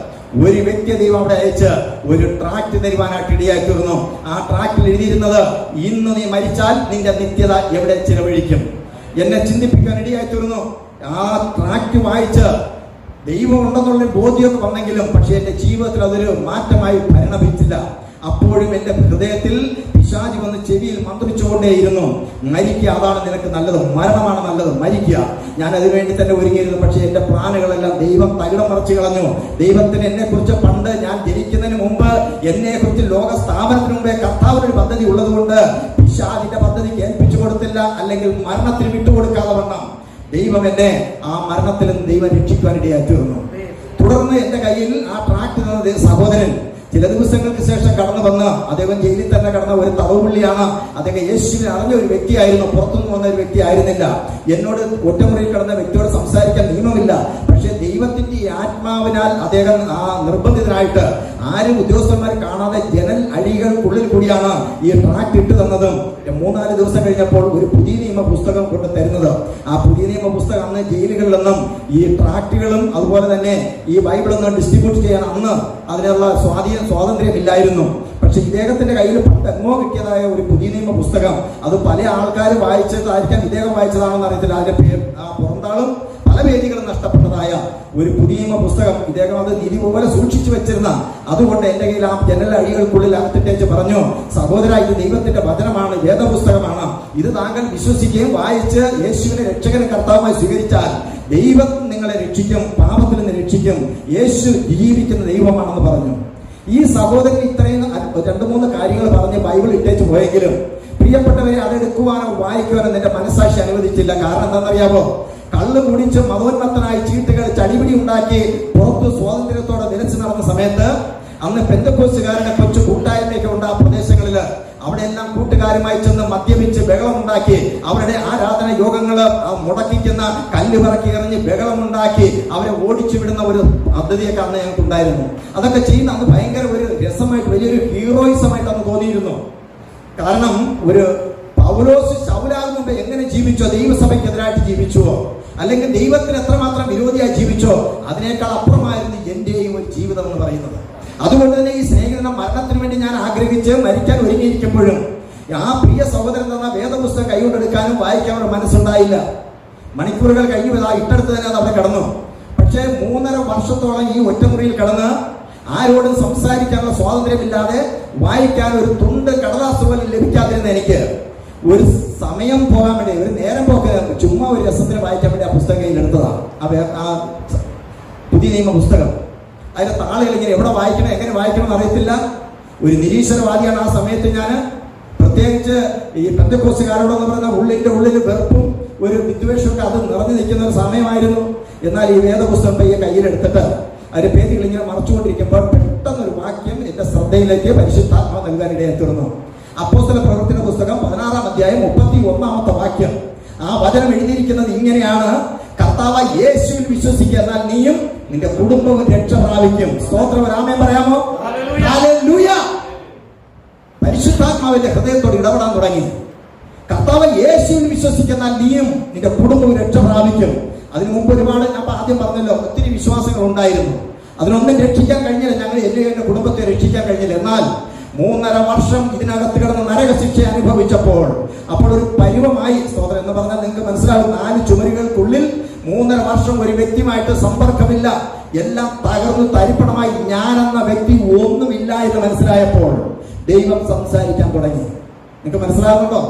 ഒരു വ്യക്തി ദൈവം അവിടെ അയച്ച് ഒരു ട്രാക്ട് തരുവാനായിട്ട് ഇടയായി തീർന്നു. ആ ട്രാക്റ്റിൽ എഴുതിയിരുന്നത്, ഇന്ന് നീ മരിച്ചാൽ നിന്റെ നിത്യത എവിടെ ചിലവഴിക്കും. എന്നെ ചിന്തിപ്പിക്കാൻ ഇടയായി തീർന്നു. ആ ട്രാക്ട് വായിച്ച് ദൈവം ഉണ്ടെന്നുള്ള ബോധ്യം വന്നെങ്കിലും പക്ഷെ എന്റെ ജീവിതത്തിൽ അതൊരു മാറ്റമായി പരിണമിച്ചില്ല. അപ്പോഴും എന്റെ ഹൃദയത്തിൽ പിശാചി വന്ന് ചെവിയിൽ മന്ത്രിച്ചുകൊണ്ടേയിരുന്നു, മരിക്കുക, അതാണ് നിനക്ക് നല്ലത്, മരണമാണ് നല്ലത്, മരിക്കുക. ഞാൻ അതിനുവേണ്ടി തന്നെ ഒരുങ്ങിയിരുന്നു. പക്ഷെ എന്റെ പ്ലാനുകളെല്ലാം ദൈവം തകിടം മറിച്ചു കളഞ്ഞു. ദൈവത്തിന് എന്നെ കുറിച്ച് പണ്ട് ഞാൻ ജനിക്കുന്നതിന് മുമ്പ് എന്നെ കുറിച്ച് ലോക സ്ഥാപനത്തിന് മുമ്പേ കർത്താവിനൊരു പദ്ധതി ഉള്ളതുകൊണ്ട് പിശാചിന്റെ പദ്ധതി കേൾപ്പിച്ചു കൊടുത്തില്ല, അല്ലെങ്കിൽ മരണത്തിന് വിട്ടുകൊടുക്കാതെ വണ്ണം ദൈവം എന്നെ ആ മരണത്തിൽ നിന്ന് ദൈവം രക്ഷിക്കുവാനിടയായി തീർന്നു. തുടർന്ന് എന്റെ കയ്യിൽ ആ ട്രാക്ട് തന്നത് സഹോദരൻ ചില ദിവസങ്ങൾക്ക് ശേഷം കടന്നു വന്ന്, അദ്ദേഹം ജയിലിൽ തന്നെ കടന്ന ഒരു തടവുപുള്ളിയാണ്. അദ്ദേഹം യേശുവിനെ അറിഞ്ഞ ഒരു വ്യക്തിയായിരുന്നു, പുറത്തുനിന്ന് വന്ന ഒരു വ്യക്തി ആയിരുന്നില്ല. എന്നോട് ഒറ്റമുറിയിൽ കിടന്ന വ്യക്തിയോട് സംസാരിക്കാൻ നിയമമില്ല. പക്ഷെ ദൈവത്തിന്റെ ആത്മാവിനാൽ അദ്ദേഹം ആ നിർബന്ധിതനായിട്ട് ആരും ഉദ്യോഗസ്ഥന്മാരെ കാണാതെ ജനൽ അഴികൾക്കുള്ളിൽ കൂടിയാണ് ഈ ട്രാക്ട് ഇട്ട് തന്നതും 3-4 ദിവസം കഴിഞ്ഞപ്പോൾ ഒരു പുതിയ നിയമ പുസ്തകം കൊണ്ട് തരുന്നത്. ആ പുതിയ നിയമ പുസ്തകം അന്ന് ജയിലുകളിൽ നിന്നും ഈ ട്രാക്റ്റുകളും അതുപോലെ തന്നെ ഈ ബൈബിളൊന്നും ഡിസ്ട്രിബ്യൂട്ട് ചെയ്യാൻ അന്ന് അതിനുള്ള സ്വാതന്ത്ര്യമില്ലായിരുന്നു. പക്ഷെ ഇദ്ദേഹത്തിന്റെ കയ്യിൽ എങ്ങോ കിട്ടിയതായ ഒരു പുതിയ നിയമ പുസ്തകം, അത് പല ആൾക്കാർ വായിച്ചതായിരിക്കാം, ഇദ്ദേഹം വായിച്ചതാണെന്ന് അറിയത്തില്ല. അതിന്റെ പേര് പുറന്താളും പല വേദികളും നഷ്ടപ്പെട്ടതായ ഒരു പുതിയ നിയമ പുസ്തകം ഇദ്ദേഹം അത് നിധി പോലെ സൂക്ഷിച്ചു വെച്ചിരുന്ന. അതുകൊണ്ട് എന്റെ കയ്യിൽ ആ ജനൽ അഴികൾക്കുള്ളിൽ അകത്തിട്ടേച്ച് പറഞ്ഞു, സഹോദര, ഇത് ദൈവത്തിന്റെ വചനമാണ്, വേദപുസ്തകമാണ്. ഇത് താങ്കൾ വിശ്വസിക്കുകയും വായിച്ച് യേശുവിനെ രക്ഷകനും കർത്താവുമായി സ്വീകരിച്ചാൽ ദൈവം നിങ്ങളെ രക്ഷിക്കും, പാപത്തിൽ നിന്ന് രക്ഷിക്കും. യേശു ജീവിക്കുന്ന ദൈവമാണെന്ന് പറഞ്ഞു. ഈ സഹോദരൻ ഇത്രയും 2-3 കാര്യങ്ങൾ പറഞ്ഞ് ബൈബിൾ ഇട്ടേച്ച് പോയെങ്കിലും പ്രിയപ്പെട്ടവരെ അതെടുക്കുവാനോ വായിക്കുവാനോ എന്റെ മനസ്സാക്ഷി അനുവദിച്ചില്ല. കാരണം എന്താണെന്നറിയാമോ? കള്ള് കുടിച്ച് മതോന്മത്തനായി ചീട്ടുകൾ ചടിപിടി ഉണ്ടാക്കി പുറത്ത് സ്വാതന്ത്ര്യത്തോടെ നിലച്ചു നടന്ന സമയത്ത് അന്ന് പെന്തക്കോസ്തുകാരുടെ കൊച്ചു കൂട്ടായ്മയൊക്കെ ഉണ്ട് ആ പ്രദേശങ്ങളിൽ. അവിടെ എല്ലാം കൂട്ടുകാരുമായി ചെന്ന് മദ്യപിച്ച് ബഹളമുണ്ടാക്കി അവരുടെ ആരാധന യോഗങ്ങള് മുടക്കിക്കുന്ന കല്ല് പറക്കി എറിഞ്ഞ് ബഹളമുണ്ടാക്കി അവരെ ഓടിച്ചു വിടുന്ന ഒരു പദ്ധതിയൊക്കെ അന്ന് ഞങ്ങൾക്ക് ഉണ്ടായിരുന്നു. അതൊക്കെ ചെയ്യുന്ന അന്ന് ഭയങ്കര ഒരു രസമായിട്ട്, വലിയൊരു ഹീറോയിസമായിട്ട് അന്ന് തോന്നിയിരുന്നു. കാരണം ഒരു പൗലോസ് ശൗലാകുന്ന മുമ്പ് എങ്ങനെ ജീവിച്ചോ, ദൈവസഭയ്ക്കെതിരായിട്ട് ജീവിച്ചുവോ, അല്ലെങ്കിൽ ദൈവത്തിന് എത്രമാത്രം വിരോധിയായി ജീവിച്ചോ, അതിനേക്കാൾ അപ്പുറമായിരുന്നു എന്റെയും ഒരു ജീവിതം എന്ന് പറയുന്നത്. അതുകൊണ്ട് തന്നെ ഈ സ്നേഹിതന്റെ മരണത്തിന് വേണ്ടി ഞാൻ ആഗ്രഹിച്ച് മരിക്കാൻ ഒരുങ്ങിയിരിക്കുമ്പോഴും ആ പ്രിയ സഹോദരൻ തന്ന വേദപുസ്തകം കൈകൊണ്ടെടുക്കാനും വായിക്കാനുള്ള മനസ്സുണ്ടായില്ല. മണിക്കൂറുകൾ കഴിഞ്ഞു ഇട്ടടുത്ത് തന്നെ അത് അവിടെ കിടന്നു. പക്ഷേ 3.5 വർഷത്തോളം ഈ ഒറ്റമുറിയിൽ കിടന്ന് ആരോടും സംസാരിക്കാനുള്ള സ്വാതന്ത്ര്യമില്ലാതെ വായിക്കാൻ ഒരു തുണ്ട് കടലാസ് പോലും ലഭിക്കാതിരുന്ന എനിക്ക് ഒരു സമയം പോകാൻ വേണ്ടി, ഒരു നേരം പോക്ക്, ചുമ്മാ ഒരു രസത്തിന് വായിക്കാൻ വേണ്ടി ആ പുസ്തകം കയ്യിലെടുത്തതാണ്. ആ പുതിയ നിയമ പുസ്തകം. അതിന്റെ താളുകൾ ഇങ്ങനെ എവിടെ വായിക്കണം, എങ്ങനെ വായിക്കണം എന്ന് അറിയത്തില്ല. ഒരു നിരീശ്വരവാദിയാണ് ആ സമയത്ത് ഞാൻ. പ്രത്യേകിച്ച് ഈ പെന്തക്കോസ്തുകാരോടെന്ന് പറഞ്ഞാൽ ഉള്ളിന്റെ ഉള്ളിൽ വെറുപ്പും ഒരു വിദ്വേഷമൊക്കെ അത് നിറഞ്ഞു നിൽക്കുന്ന ഒരു സമയമായിരുന്നു. എന്നാൽ ഈ വേദപുസ്തകം പയ്യെ കയ്യിലെടുത്തിട്ട് അതിന്റെ പേരുകൾ ഇങ്ങനെ മറച്ചുകൊണ്ടിരിക്കുമ്പോൾ പെട്ടെന്നൊരു വാക്യം എന്റെ ശ്രദ്ധയിലേക്ക് പരിശുദ്ധാത്മാവ് നൽകാനിടയായി തീർന്നു. അപ്പോസ്തല പ്രവർത്തന പുസ്തകം 16-ാം അധ്യായം 31-ാമത്തെ വാക്യം. ആ വചനം എഴുതിയിരിക്കുന്നത് ഇങ്ങനെയാണ്: കർത്താവായ യേശുവിൽ വിശ്വസിക്കുക, എന്നാൽ നീയും നിന്റെ കുടുംബവും രക്ഷ പ്രാപിക്കും. സ്തോത്രം, ആമേൻ പറയാമോ? ഹല്ലേലൂയ. പരിശുദ്ധാത്മാവിന്റെ ഹൃദയത്തോട് ഇടപെടാൻ തുടങ്ങി. കർത്താവ് യേശുവിൽ വിശ്വസിക്കുന്ന നീയും നിന്റെ കുടുംബവും രക്ഷ പ്രാപിക്കും. അതിനു മുമ്പ് ഒരുപാട്, ഞാൻ ആദ്യം പറഞ്ഞല്ലോ, ഒത്തിരി വിശ്വാസങ്ങൾ ഉണ്ടായിരുന്നു. അതിനൊന്നും രക്ഷിക്കാൻ കഴിഞ്ഞില്ല. ഞങ്ങൾ എന്റെ കുടുംബത്തെ രക്ഷിക്കാൻ കഴിഞ്ഞില്ല. എന്നാൽ 3.5 വർഷം ഇതിനകത്ത് കിടന്ന് നരകശിക്ഷ അനുഭവിച്ചപ്പോൾ അപ്പോൾ ഒരു പരുവമായി, സ്തോത്രം എന്ന് പറഞ്ഞാൽ നിങ്ങൾക്ക് മനസ്സിലാവും, 4 ചുമരുകൾക്കുള്ളിൽ 3.5 വർഷം ഒരു വ്യക്തിയുമായിട്ട് സമ്പർക്കമില്ല, എല്ലാം തകർന്ന് തരിപ്പണമായി, ഞാനെന്ന വ്യക്തി ഒന്നുമില്ല എന്ന് മനസ്സിലായപ്പോൾ ദൈവം സംസാരിക്കാൻ തുടങ്ങി. നിങ്ങൾക്ക് മനസ്സിലാകുന്നുണ്ടോ?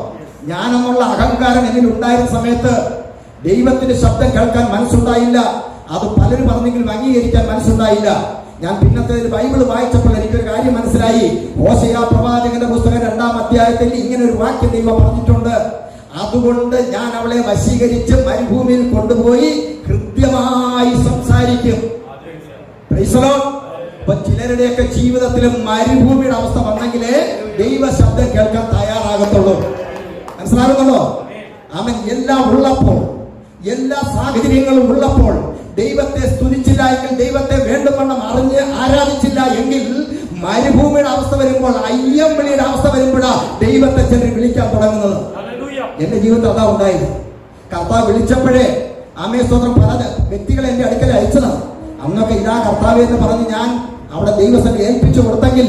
ഞാനെന്നുള്ള അഹങ്കാരം എന്നിൽ ഉണ്ടായിരുന്ന സമയത്ത് ദൈവത്തിന്റെ ശബ്ദം കേൾക്കാൻ മനസ്സുണ്ടായില്ല. അത് പലരും പറഞ്ഞെങ്കിലും അംഗീകരിക്കാൻ മനസ്സുണ്ടായില്ല. ഞാൻ പിന്നത്തെ ബൈബിൾ വായിച്ചപ്പോൾ എനിക്കൊരു കാര്യം മനസ്സിലായി. ഹോശേയ പ്രവാചകന്റെ പുസ്തകം 2-ാം അധ്യായത്തിൽ ഇങ്ങനെ ഒരു വാക്യം ദൈവം പറഞ്ഞിട്ടുണ്ട്: അതുകൊണ്ട് ഞാൻ അവളെ വശീകരിച്ച് മരുഭൂമിയിൽ കൊണ്ടുപോയി കൃത്യമായി സംസാരിക്കും. അപ്പൊ ചിലരുടെയൊക്കെ ജീവിതത്തിൽ മരുഭൂമിയുടെ അവസ്ഥ വന്നെങ്കിലേ ദൈവ ശബ്ദം കേൾക്കാൻ തയ്യാറാകത്തുള്ളൂ. മനസ്സിലാകുന്നുണ്ടോ? അവൻ എല്ലാം ഉള്ളപ്പോൾ, എല്ലാ സാഹചര്യങ്ങളും ഉള്ളപ്പോൾ ദൈവത്തെ സ്തുതിച്ചില്ല എങ്കിൽ, ദൈവത്തെ വേണ്ടുവണ്ണം അറിഞ്ഞ് ആരാധിച്ചില്ല എങ്കിൽ, മരുഭൂമിയുടെ അവസ്ഥ വരുമ്പോൾ, അയ്യമ്പളിയുടെ അവസ്ഥ വരുമ്പോഴാണ് ദൈവത്തെ ചെന്ന് വിളിക്കാൻ തുടങ്ങുന്നത്. എന്റെ ജീവിതത്തിൽ അതാ ഉണ്ടായത്. കർത്താവ് വിളിച്ചപ്പോഴേ സ്തോത്രം പല വ്യക്തികളെ എന്റെ അടുക്കൽ അയച്ചതാണ്. അന്നൊക്കെ ഇതാ കർത്താവ് എന്ന് പറഞ്ഞ് ഞാൻ അവിടെ ദൈവസഭ ഏൽപ്പിച്ചു കൊടുത്തെങ്കിൽ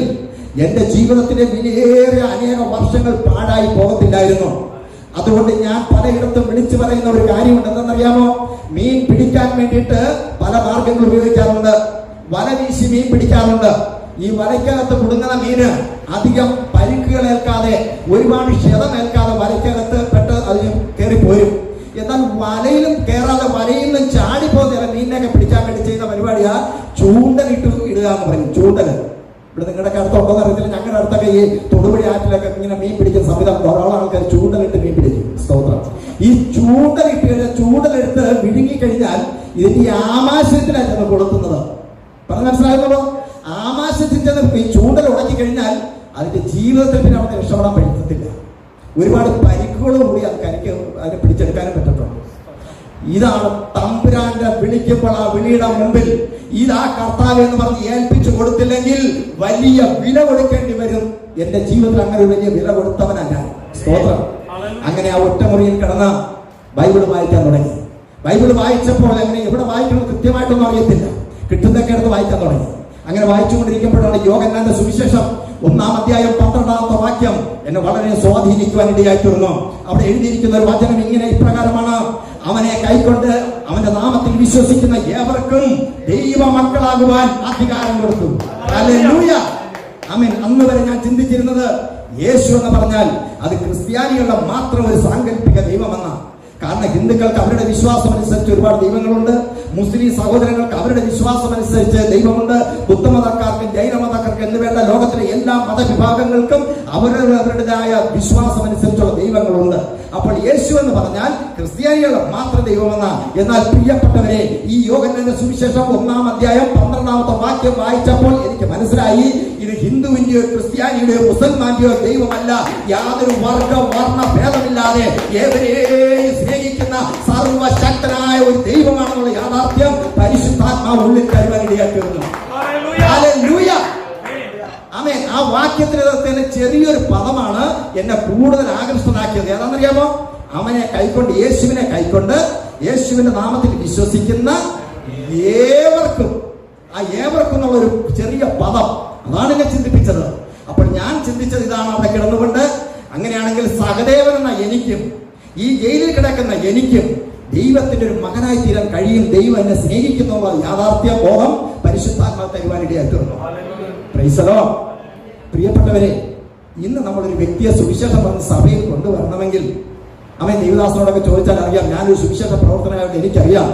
എന്റെ ജീവിതത്തിലെ വിലയേറിയ അനേക വർഷങ്ങൾ പാഴായി പോകത്തില്ലായിരുന്നു. അതുകൊണ്ട് ഞാൻ പലയിടത്തും വിളിച്ചു പറയുന്ന ഒരു കാര്യമുണ്ട്. എന്തെന്നറിയാമോ? മീൻ പിടിക്കാൻ വേണ്ടിയിട്ട് പല മാർഗങ്ങൾ ഉപയോഗിക്കാറുണ്ട്. വല വീശി മീൻ പിടിക്കാറുണ്ട്. ഈ വലയ്ക്കകത്ത് കുടുങ്ങുന്ന മീന് അധികം പരിക്കുകൾ ഏൽക്കാതെ, ഒരുപാട് ക്ഷതമേൽക്കാതെ വലയ്ക്കകത്ത് പെട്ട് അതിന് കയറിപ്പോരും. എന്നാൽ വലയിലും കയറാതെ വലയിൽ നിന്നും ചാടിപ്പോകുന്ന മീനിനെയൊക്കെ പിടിക്കാൻ വേണ്ടി ചെയ്യുന്ന പരിപാടിയാ ചൂണ്ടലിട്ട് ഇടുക എന്ന് പറയും. ചൂണ്ടല് ഇവിടെ നിങ്ങളുടെ അടുത്തുണ്ടോന്ന് അറിയത്തില്ല. ഞങ്ങളുടെ അടുത്തൊക്കെ ഈ തൊടുപുഴ ആറ്റിലൊക്കെ ഇങ്ങനെ മീൻ പിടിക്കുന്ന സംവിധാനം ധാരാളം ആൾക്കാർ ചൂണ്ടലിട്ട് മീൻ പിടിക്കും. സ്തോത്രം. ഈ ചൂണ്ടലെടുത്ത് വിഴുങ്ങി കഴിഞ്ഞാൽ ഇതിന്റെ ഈ ആമാശയത്തിലാണ് ചെന്ന് കൊളുത്തുന്നത്. പറഞ്ഞ മനസ്സിലാകുന്നുണ്ടോ? ആമാശയത്തിൽ ചെന്ന് ഈ ചൂണ്ടൽ ഉടക്കി കഴിഞ്ഞാൽ അതിന്റെ ജീവിതത്തിൽ പിന്നെ അവർക്ക് രക്ഷപ്പെടാൻ പറ്റത്തില്ല. ഒരുപാട് പരിക്കുകളും കൂടി അതിനെ പിടിച്ചെടുക്കാനും പറ്റത്തുള്ളൂ. ഇതാണ് തമ്പുരാന്റെ വിളിക്കുമ്പോൾ ആ വിളിയുടെ മുമ്പിൽ ഇതാ കർത്താവ് എന്ന് പറഞ്ഞ് ഏൽപ്പിച്ചു കൊടുത്തില്ലെങ്കിൽ വലിയ വില കൊടുക്കേണ്ടി വരും. എന്റെ ജീവിതത്തിൽ അങ്ങനെ വലിയ വില കൊടുത്തവനാ ഞാൻ. സ്തോത്രം. അങ്ങനെ ആ ഒറ്റമുറിയിൽ കിടന്ന് ബൈബിൾ വായിക്കാൻ തുടങ്ങി. ബൈബിൾ വായിച്ചപ്പോൾ അങ്ങനെ എവിടെ വായിക്കണം കൃത്യമായിട്ടൊന്നും അറിയത്തില്ല. കിട്ടുന്നതൊക്കെ എടുത്ത് വായിക്കാൻ തുടങ്ങി. അങ്ങനെ വായിച്ചുകൊണ്ടിരിക്കുമ്പോഴാണ് യോഹന്നാന്റെ സുവിശേഷം 1-ാം അധ്യായം 12-ാമത്തെ വാക്യം എന്നെ വളരെ സ്വാധീനിക്കുവാൻ ഇടയായി തീർന്നു. അവിടെ എഴുതിയിരിക്കുന്ന ഒരു വചനം ഇങ്ങനെ ഇപ്രകാരമാണ്: അവനെ കൈക്കൊണ്ട് അവന്റെ നാമത്തിൽ വിശ്വസിക്കുന്ന ഏവർക്കും ദൈവ മക്കളാകുവാൻ അധികാരം കൊടുത്തു. ഹല്ലേലൂയ. ആമേൻ. അന്ന് വരെ ഞാൻ ചിന്തിച്ചിരുന്നത് യേശു എന്ന് പറഞ്ഞാൽ അത് ക്രിസ്ത്യാനികളുടെ മാത്രം ഒരു സാങ്കല്പിക ദൈവമെന്നാണ്. കാരണം ഹിന്ദുക്കൾക്ക് അവരുടെ വിശ്വാസം അനുസരിച്ച് ഒരുപാട് ദൈവങ്ങളുണ്ട്. മുസ്ലിം സഹോദരങ്ങൾക്ക് അവരുടെ വിശ്വാസം അനുസരിച്ച് ദൈവമുണ്ട്. ബുദ്ധമതക്കാർക്കും ജൈനമതക്കാർക്കും എന്ന് വേണ്ട ലോകത്തിലെ എല്ലാ മതവിഭാഗങ്ങൾക്കും അവരുടേതായ വിശ്വാസം അനുസരിച്ചുള്ള ദൈവങ്ങളുണ്ട്. അപ്പോൾ യേശു എന്ന് പറഞ്ഞാൽ ക്രിസ്ത്യാനികളുടെ മാത്രം ദൈവമെന്നാണ്. എന്നാൽ പ്രിയപ്പെട്ടവരെ, ഈ യോഹന്നാന്റെ സുവിശേഷം 1-ാം അധ്യായം 12-ാമത്തെ വാക്യം വായിച്ചപ്പോൾ എനിക്ക് മനസ്സിലായി, ഇത് ഹിന്ദുവിന്റെയോ ക്രിസ്ത്യാനിയുടെയോ മുസൽമാന്റെയോ ദൈവമല്ല. യാതൊരു വർഗ വർണ്ണ ഭേദമില്ലാതെ ഏവരെയും സ്നേഹിക്കുന്ന സർവശക്തനായ ഒരു ദൈവമാണെന്നുള്ള യാഥാർത്ഥ്യം പരിശുദ്ധാത്മാവ് ഉള്ളിൽ കരുവാനിടയാക്കുന്നു. ഹല്ലേലൂയ. ആമേൻ. ആ വാക്യത്തിന് ചെറിയൊരു പദമാണ് എന്നെ കൂടുതൽ ആകർഷണനാക്കിയത്. ഏതാണെന്നറിയാമോ? അവനെ കൈക്കൊണ്ട്, യേശുവിനെ കൈക്കൊണ്ട് യേശുവിന്റെ നാമത്തിൽ വിശ്വസിക്കുന്ന ഏവർക്കും. ആ ഏവർക്കും എന്നുള്ള ഒരു ചെറിയ പദം, അതാണ് എന്നെ ചിന്തിപ്പിച്ചത്. അപ്പോൾ ഞാൻ ചിന്തിച്ചത് ഇതാണ്, അവിടെ കിടന്നുകൊണ്ട് അങ്ങനെയാണെങ്കിൽ സഹദേവൻ എന്ന എനിക്കും ഈ ജയിലിൽ കിടക്കുന്ന എനിക്കും ദൈവത്തിന്റെ ഒരു മകനായി തീരാൻ കഴിയും. ദൈവം എന്നെ സ്നേഹിക്കുന്ന യാഥാർത്ഥ്യ ബോധം പരിശുദ്ധാത്മാവ് തരുവാനിടയായി തീർന്നു. Price the Lord. പ്രിയപ്പെട്ടവരെ, ഇന്ന് നമ്മളൊരു വ്യക്തിയെ സുവിശേഷം പറഞ്ഞ് സഭയിൽ കൊണ്ടുവരണമെങ്കിൽ അവൻ ദൈവദാസനോടൊക്കെ ചോദിച്ചാൽ അറിയാം. ഞാനൊരു സുവിശേഷ പ്രവർത്തനമായിട്ട് എനിക്കറിയാം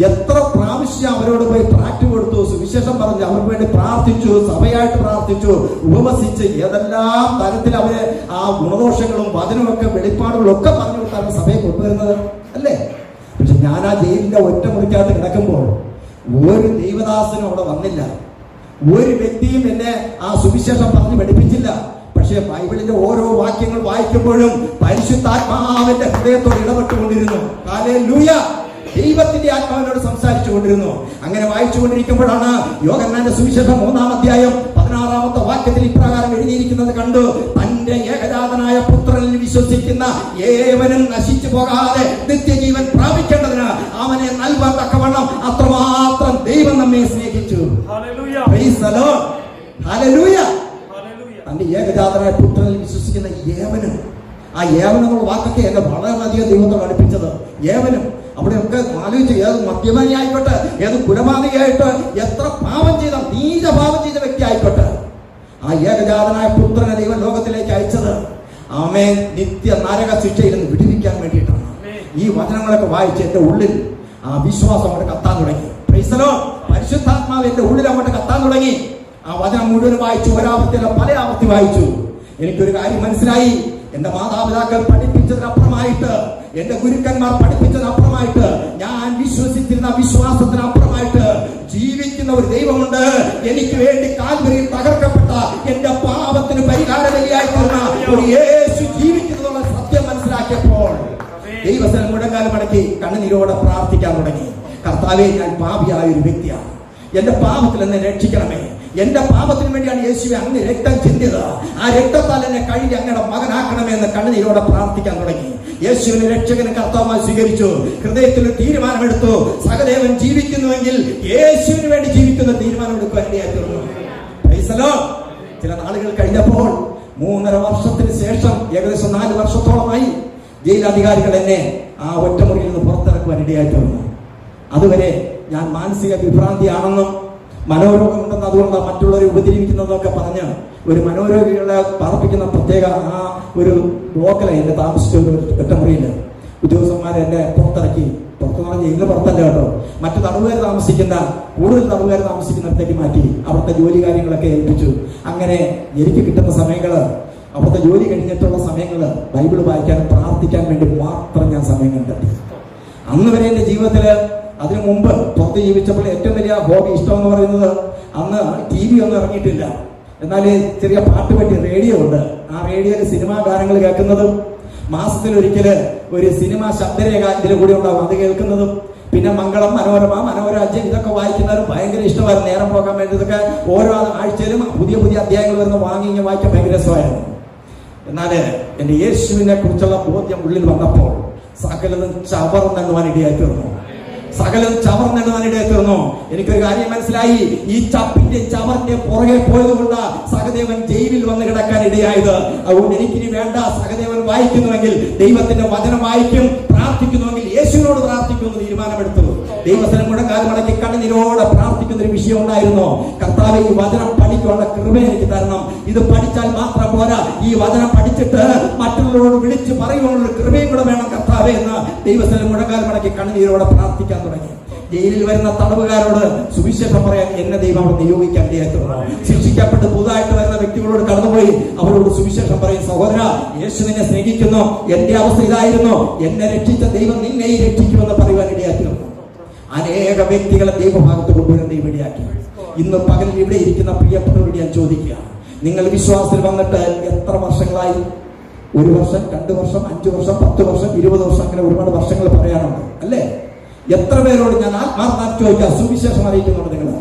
എത്ര പ്രാവശ്യം അവരോട് പോയി പ്രാക്ടീസ് കൊടുത്തു, സുവിശേഷം പറഞ്ഞ് അവർക്ക് വേണ്ടി പ്രാർത്ഥിച്ചു, സഭയായിട്ട് പ്രാർത്ഥിച്ചു, ഉപവസിച്ച് ഏതെല്ലാം തരത്തിൽ അവരെ ആ ഗുണദോഷങ്ങളും വചനമൊക്കെ വെളിപ്പാടുകളും ഒക്കെ പറഞ്ഞു കൊടുത്താണ് സഭയെ കൊണ്ടുവരുന്നത്, അല്ലേ? പക്ഷെ ഞാൻ ആ ജയിലിന്റെ ഒറ്റമുറിക്കകത്ത് കിടക്കുമ്പോൾ ഒരു ദൈവദാസനും അവിടെ വന്നില്ല. ഒരു വ്യക്തിയും എന്നെ ആ സുവിശേഷം പറഞ്ഞ് പഠിപ്പിച്ചില്ല. പക്ഷെ ബൈബിളിന്റെ ഓരോ വാക്യങ്ങൾ വായിക്കുമ്പോഴും പരിശുദ്ധാത്മാവിന്റെ ഹൃദയത്തോട് ഇടപെട്ടുകൊണ്ടിരുന്നു. ഹല്ലേലൂയ. ദൈവത്തിന്റെ ആത്മാവിനോട് സംസാരിച്ചു കൊണ്ടിരുന്നു. അങ്ങനെ വായിച്ചു കൊണ്ടിരിക്കുമ്പോഴാണ് യോഹന്നാന്റെ സുവിശേഷം 3-ാം അധ്യായം 16-ാമത്തെ വാക്യത്തിൽ ഇപ്രകാരം എഴുതിയിരിക്കുന്നത് കണ്ടു: തന്റെ ഏകജാതനായ പുത്രനിൽ വിശ്വസിക്കുന്ന ഏവനും നശിച്ചു പോകാതെ നിത്യജീവൻ പ്രാപിക്കേണ്ടതിന് അവനെ നൽകാൻ തക്കവണ്ണം അത്രമാത്രം ദൈവം നമ്മെ സ്നേഹിച്ചു. Price the Lord. ഹല്ലേലൂയ. തന്റെ ഏകജാതനായ പുത്രനിൽ വിശ്വസിക്കുന്ന ഏവനും, ആ ഏവനും എന്നുള്ള വാക്കൊക്കെ എന്നെ വളരെയധികം ദൈവത്തോട് അടുപ്പിച്ചത്. ഏവനും അവിടെയൊക്കെ ആലോചിച്ച്, ഏത് മദ്യപാനി ആയിക്കോട്ടെ, ഏത് കുലപാതകയായിട്ട്, എത്ര പാപം ചെയ്ത നീചപാപം ചെയ്ത വ്യക്തി ആയിക്കോട്ടെ, ആ ഏകജാതനായ പുത്രനെ ദൈവം ലോകത്തിലേക്ക് അയച്ചത് ആമേൻ നിത്യ നരക ശിക്ഷയിൽ നിന്ന് വിടുവിക്കാൻ വേണ്ടിയിട്ടാണ്. ഈ വചനങ്ങളൊക്കെ വായിച്ച് എന്റെ ഉള്ളിൽ ആ വിശ്വാസം അങ്ങോട്ട് കത്താൻ തുടങ്ങി. Price the Lord. പരിശുദ്ധാത്മാവ് എന്റെ ഉള്ളിൽ അങ്ങോട്ട് കത്താൻ തുടങ്ങി. ആ വചനം മുഴുവൻ വായിച്ചു, ഒരാവർത്തിയല്ല പല ആവർത്തി വായിച്ചു. എനിക്കൊരു കാര്യം മനസ്സിലായി. എന്റെ മാതാപിതാക്കൾ പഠിപ്പിച്ചതിനപ്പുറമായിട്ട്, എന്റെ ഗുരുക്കന്മാർ പഠിപ്പിച്ചതിനപ്പുറമായിട്ട്, ഞാൻ വിശ്വസിച്ചിരുന്ന വിശ്വാസത്തിനപ്പുറമായിട്ട് ജീവിക്കുന്ന ജീവിക്കുന്ന ഒരു ദൈവമുണ്ട്. എനിക്ക് വേണ്ടി കാൽവരിയിൽ തകർക്കപ്പെട്ട എന്റെ പാപത്തിന് പരിഹാര ബലിയായി തീർന്ന ഒരു യേശു ജീവിക്കുന്നതുള്ള സത്യം മനസ്സിലാക്കിയപ്പോൾ ദൈവസ്ഥലം മുഴങ്കാലം മടക്കി കണ്ണുനീരോടെ പ്രാർത്ഥിക്കാൻ തുടങ്ങി. കർത്താവേ, ഞാൻ പാപിയായ ഒരു വ്യക്തിയാണ്, എന്റെ പാപത്തിൽ എന്നെ രക്ഷിക്കണമേ. എന്റെ പാപത്തിന് വേണ്ടിയാണ് യേശുവെ അങ്ങ് രക്തം ചിന്തിയത്. ആ രക്തത്താൽ എന്നെ കഴുകി അങ്ങയുടെ മകനാക്കണമേ എന്ന് കണ്ണുനീരോടെ പ്രാർത്ഥിക്കാൻ തുടങ്ങി. യേശുവിനെ രക്ഷകന് കർത്താവായി സ്വീകരിച്ചു. ഹൃദയത്തിൽ ഒരു തീരുമാനമെടുത്തു. സഹദേവൻ ജീവിക്കുന്നുവെങ്കിൽ യേശുവിന് വേണ്ടി ജീവിക്കുന്ന തീരുമാനമെടുക്കുവാൻ ഇടയായി തീർന്നു. ചില നാളുകൾ കഴിഞ്ഞപ്പോൾ 3.5 വർഷത്തിന് ശേഷം ഏകദേശം 4 വർഷത്തോളമായി ജയിലധികാരികൾ എന്നെ ആ ഒറ്റമുറിയിൽ നിന്ന് പുറത്തിറക്കുവാൻ ഇടയായി തീർന്നു. അതുവരെ ഞാൻ മാനസിക വിഭ്രാന്തിയാണെന്നും മനോരോഗമുണ്ടെന്ന് അതുകൊണ്ട് മറ്റുള്ളവരെ ഉപദ്രവിക്കുന്നതൊക്കെ പറഞ്ഞ് ഒരു മനോരോഗികളെ പാർപ്പിക്കുന്ന പ്രത്യേക ആ ഒരു ബ്ലോക്കിലാണ് എന്നെ താമസിച്ച ഒരു ഒറ്റമുറിയിൽ ഉദ്യോഗസ്ഥന്മാരെ എന്നെ പുറത്തിറക്കി. പുറത്തെന്ന് പറഞ്ഞാൽ ഇന്ന് പുറത്തല്ല കേട്ടോ, മറ്റു തടവുകാർ താമസിക്കുന്ന കൂടുതൽ തടവുകാർ താമസിക്കുന്നിടത്തേക്ക് മാറ്റി അവിടുത്തെ ജോലി കാര്യങ്ങളൊക്കെ ഏൽപ്പിച്ചു. അങ്ങനെ എനിക്ക് കിട്ടുന്ന സമയങ്ങള്, അവിടുത്തെ ജോലി കഴിഞ്ഞിട്ടുള്ള സമയങ്ങള് ബൈബിൾ വായിക്കാൻ പ്രാർത്ഥിക്കാൻ വേണ്ടി മാത്രം ഞാൻ സമയം കണ്ടെത്തി. അന്ന് വരെ എന്റെ ജീവിതത്തില്, അതിനു മുമ്പ് പുറത്ത് ജീവിച്ചപ്പോൾ ഏറ്റവും വലിയ ഹോബി ഇഷ്ടം എന്ന് പറയുന്നത്, അന്ന് TV ഒന്നും ഇറങ്ങിയിട്ടില്ല, എന്നാൽ ചെറിയ പാട്ട് പറ്റി റേഡിയോ ഉണ്ട്. ആ റേഡിയോയിൽ സിനിമാ ഗാനങ്ങൾ കേൾക്കുന്നതും മാസത്തിലൊരിക്കല് ഒരു സിനിമ ശബ്ദരേഖ ഇതിൽ കൂടി ഉണ്ടാവും, അത് കേൾക്കുന്നതും പിന്നെ മംഗളം, മനോരമ, മനോരാജ്യം ഇതൊക്കെ വായിക്കുന്നവരും ഭയങ്കര ഇഷ്ടമായിരുന്നു. നേരം പോകാൻ വേണ്ടി ഇതൊക്കെ ഓരോ ആഴ്ചയിലും പുതിയ പുതിയ അധ്യായങ്ങൾ വരുന്ന വാങ്ങി വായിക്കാൻ ഭയങ്കര രസമായിരുന്നു. എന്നാല് എന്റെ യേശുവിനെ കുറിച്ചുള്ള ബോധ്യം ഉള്ളിൽ വന്നപ്പോൾ സകലതും ചവർന്നെണ്ണുവാൻ ഇടയായി തീർന്നു. സകലതും ചവർന്നെണ്ണുവാൻ ഇടയായി തീർന്നു. എനിക്കൊരു കാര്യം മനസ്സിലായി, ഈ ചപ്പിന്റെ ചവറിന്റെ പുറകെ പോയതുകൊണ്ട് സഹദേവൻ ജയിലിൽ വന്ന് കിടക്കാൻ ഇടയായത്. അതുകൊണ്ട് എനിക്കിനി വേണ്ട, സഹദേവൻ വായിക്കുന്നുവെങ്കിൽ ദൈവത്തിന്റെ വചനം വായിക്കും, പ്രാർത്ഥിക്കുന്നുവെങ്കിൽ യേശുവിനോട് പ്രാർത്ഥിക്കുമെന്ന് തീരുമാനമെടുത്തു. ദൈവസ്ഥലം മുഴങ്കാലം മടക്കി കണ്ണുനീരോടെ പ്രാർത്ഥിക്കുന്ന ഒരു വിഷയം ഉണ്ടായിരുന്നു. കർത്താവേ, ഈ വചനം പഠിക്കാനുള്ള കൃപ എനിക്ക് തരണം. ഇത് പഠിച്ചാൽ മാത്രം പോരാ, ഈ വചനം പഠിച്ചിട്ട് മറ്റുള്ളവരോട് വിളിച്ച് പറയുവാനുള്ള കൃപയും കൂടെ വേണം കർത്താവേ എന്ന് ദൈവസ്ഥലം മുഴങ്കാലം മടക്കി കണ്ണുനീരോടെ പ്രാർത്ഥിക്കാൻ തുടങ്ങി. ജയിലിൽ വരുന്ന തടവുകാരോട് സുവിശേഷം പറയാൻ എന്നെ ദൈവം അവിടെ നിയോഗിക്കാൻ ഇടയായിട്ടുണ്ട്. ശിക്ഷിക്കപ്പെട്ട് പുതുതായിട്ട് വരുന്ന വ്യക്തികളോട് കടന്നുപോയി അവരോട് സുവിശേഷം പറയും, സഹോദര, യേശു നിന്നെ സ്നേഹിക്കുന്നു, എന്റെ അവസ്ഥ ഇതായിരുന്നു, എന്നെ രക്ഷിച്ച ദൈവം നിന്നെയും രക്ഷിക്കുമെന്ന് പറയുവാൻ ഇടയാക്കിയിരുന്നു. അനേക വ്യക്തികളെ ദൈവഭാഗത്ത് കൊണ്ടുവരാൻ ദൈവം ഇടയാക്കി. ഇന്ന് പകലിൽ ഇവിടെ ഇരിക്കുന്ന പ്രിയപ്പെട്ടവരോട് ഞാൻ ചോദിക്കുക, നിങ്ങൾ വിശ്വാസത്തിൽ വന്നിട്ട് എത്ര വർഷങ്ങളായി? 1 വർഷം, 2 വർഷം, 5 വർഷം, 10 വർഷം, 20 വർഷം, അങ്ങനെ ഒരുപാട് വർഷങ്ങൾ പറയാനുണ്ട് അല്ലേ? എത്ര പേരോട് ഞാൻ ആത്മാർത്ഥം ചോദിക്കാം, സുവിശേഷം അറിയിക്കുന്നുണ്ട് നിങ്ങൾ?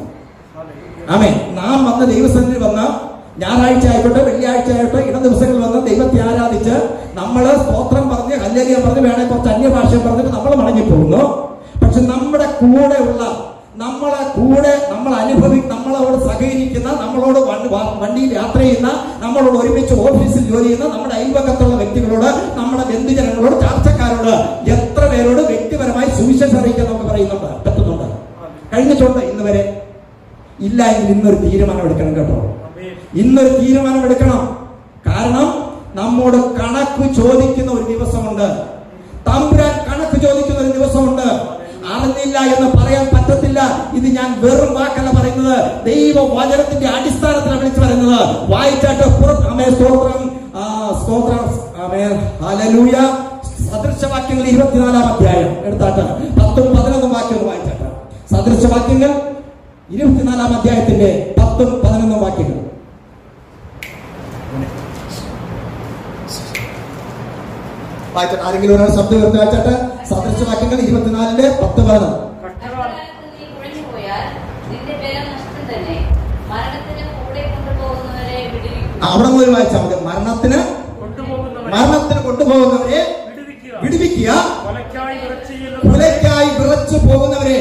ആമേ. നാം വന്ന് ദൈവസന്നിധിയിൽ വന്ന് ഞായറാഴ്ച ആയിക്കോട്ടെ, വെള്ളിയാഴ്ച ആയിക്കോട്ടെ, ഇട ദിവസങ്ങളിൽ വന്ന് ദൈവത്തെ ആരാധിച്ച് നമ്മള് സ്തോത്രം പറഞ്ഞ് ഹല്ലേലൂയ പറഞ്ഞ് വേണേ കുറച്ച് അന്യഭാഷ പറഞ്ഞിട്ട് നമ്മൾ മടങ്ങിപ്പോകുന്നു. പക്ഷെ നമ്മുടെ കൂടെയുള്ള, നമ്മൾ നമ്മളോട് സഹകരിക്കുന്ന, നമ്മളോട് വണ്ടിയിൽ യാത്ര ചെയ്യുന്ന, നമ്മളോട് ഒരുമിച്ച് ഓഫീസിൽ ജോലി ചെയ്യുന്ന, നമ്മുടെ അയൽപക്കത്തുള്ള വ്യക്തികളോട്, നമ്മുടെ ബന്ധുജനങ്ങളോട്, ചാർച്ചക്കാരോട്, എത്ര പേരോട് വ്യക്തിപരമായി സുവിശേഷം അറിയിക്കാൻ നമുക്ക് പറ്റുന്നുണ്ട്? കഴിഞ്ഞിട്ടുണ്ട് ഇന്ന് വരെ? ഇല്ല എങ്കിൽ ഇന്നൊരു തീരുമാനം എടുക്കണം കേട്ടോ. ഇന്നൊരു തീരുമാനം എടുക്കണം. കാരണം നമ്മോട് കണക്ക് ചോദിക്കുന്ന ഒരു ദിവസമുണ്ട്. തമ്പുരാൻ കണക്ക് ചോദിക്കുന്ന ഒരു ദിവസമുണ്ട്. അറിഞ്ഞില്ല എന്ന് പറയാൻ പറ്റത്തില്ല. ഇത് ഞാൻ വെറും വാക്കല്ല പറയുന്നത്, ദൈവവചനത്തിന്റെ അടിസ്ഥാനത്തിലാണ് വിളിച്ചു പറയുന്നത്. വായിച്ചാട്ട് ഹല്ലേലൂയ. സദൃശവാക്യങ്ങൾ 24-ാം അധ്യായം എടുത്താട്ട് 10ഉം 11ഉം വാക്യം വായിച്ചാട്ട്. സദൃശവാക്യങ്ങൾ 24-ാം അധ്യായത്തിന്റെ 10ഉം 11ഉം വാക്യങ്ങൾ വായിച്ചാട്ട്. ആരെങ്കിലും ഒരാൾ ശബ്ദം ഉയർത്തി വായിച്ചാട്ട്. സദൃശവാക്യങ്ങൾ 24-ന്റെ 10-11. അവിടെ മുതൽ വായിച്ചാൽ മതി. മരണത്തിന് കൊണ്ടുപോകുന്നവരെ വിടുവിക്കുക, കൊലയ്ക്കായി വിറച്ചു പോകുന്നവരെ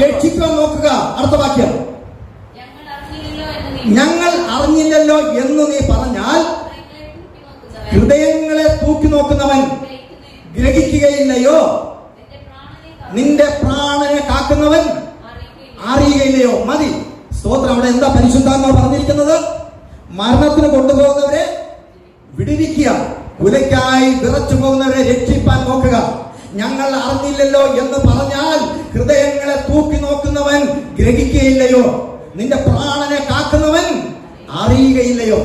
രക്ഷിക്കുവാൻ നോക്കുക. അടുത്ത വാക്യം, ഞങ്ങൾ അറിഞ്ഞില്ലല്ലോ എന്ന് നീ പറഞ്ഞാൽ ഹൃദയങ്ങളെ തൂക്കി നോക്കുന്നവൻ ഗ്രഹിക്കുകയില്ലയോ? നിന്റെ പ്രാണനെ കാക്കുന്നവൻ അറിയുകയില്ലയോ? മതി. സ്തോത്രം. അവിടെ എന്താ പരിശുദ്ധാത്മാവ് പറഞ്ഞിരിക്കുന്നത്? മരണത്തിന് കൊണ്ടുപോകുന്നവരെ വിടുവിക്കുക, കുലയ്ക്കായി വിറച്ചു പോകുന്നവരെ രക്ഷിപ്പാൻ നോക്കുക. ഞങ്ങൾ അറിഞ്ഞില്ലല്ലോ എന്ന് പറഞ്ഞാൽ ഹൃദയങ്ങളെ തൂക്കി നോക്കുന്നവൻ ഗ്രഹിക്കുകയില്ലയോ? നിന്റെ പ്രാണനെ കാക്കുന്നവൻ അറിയുകയില്ലയോ?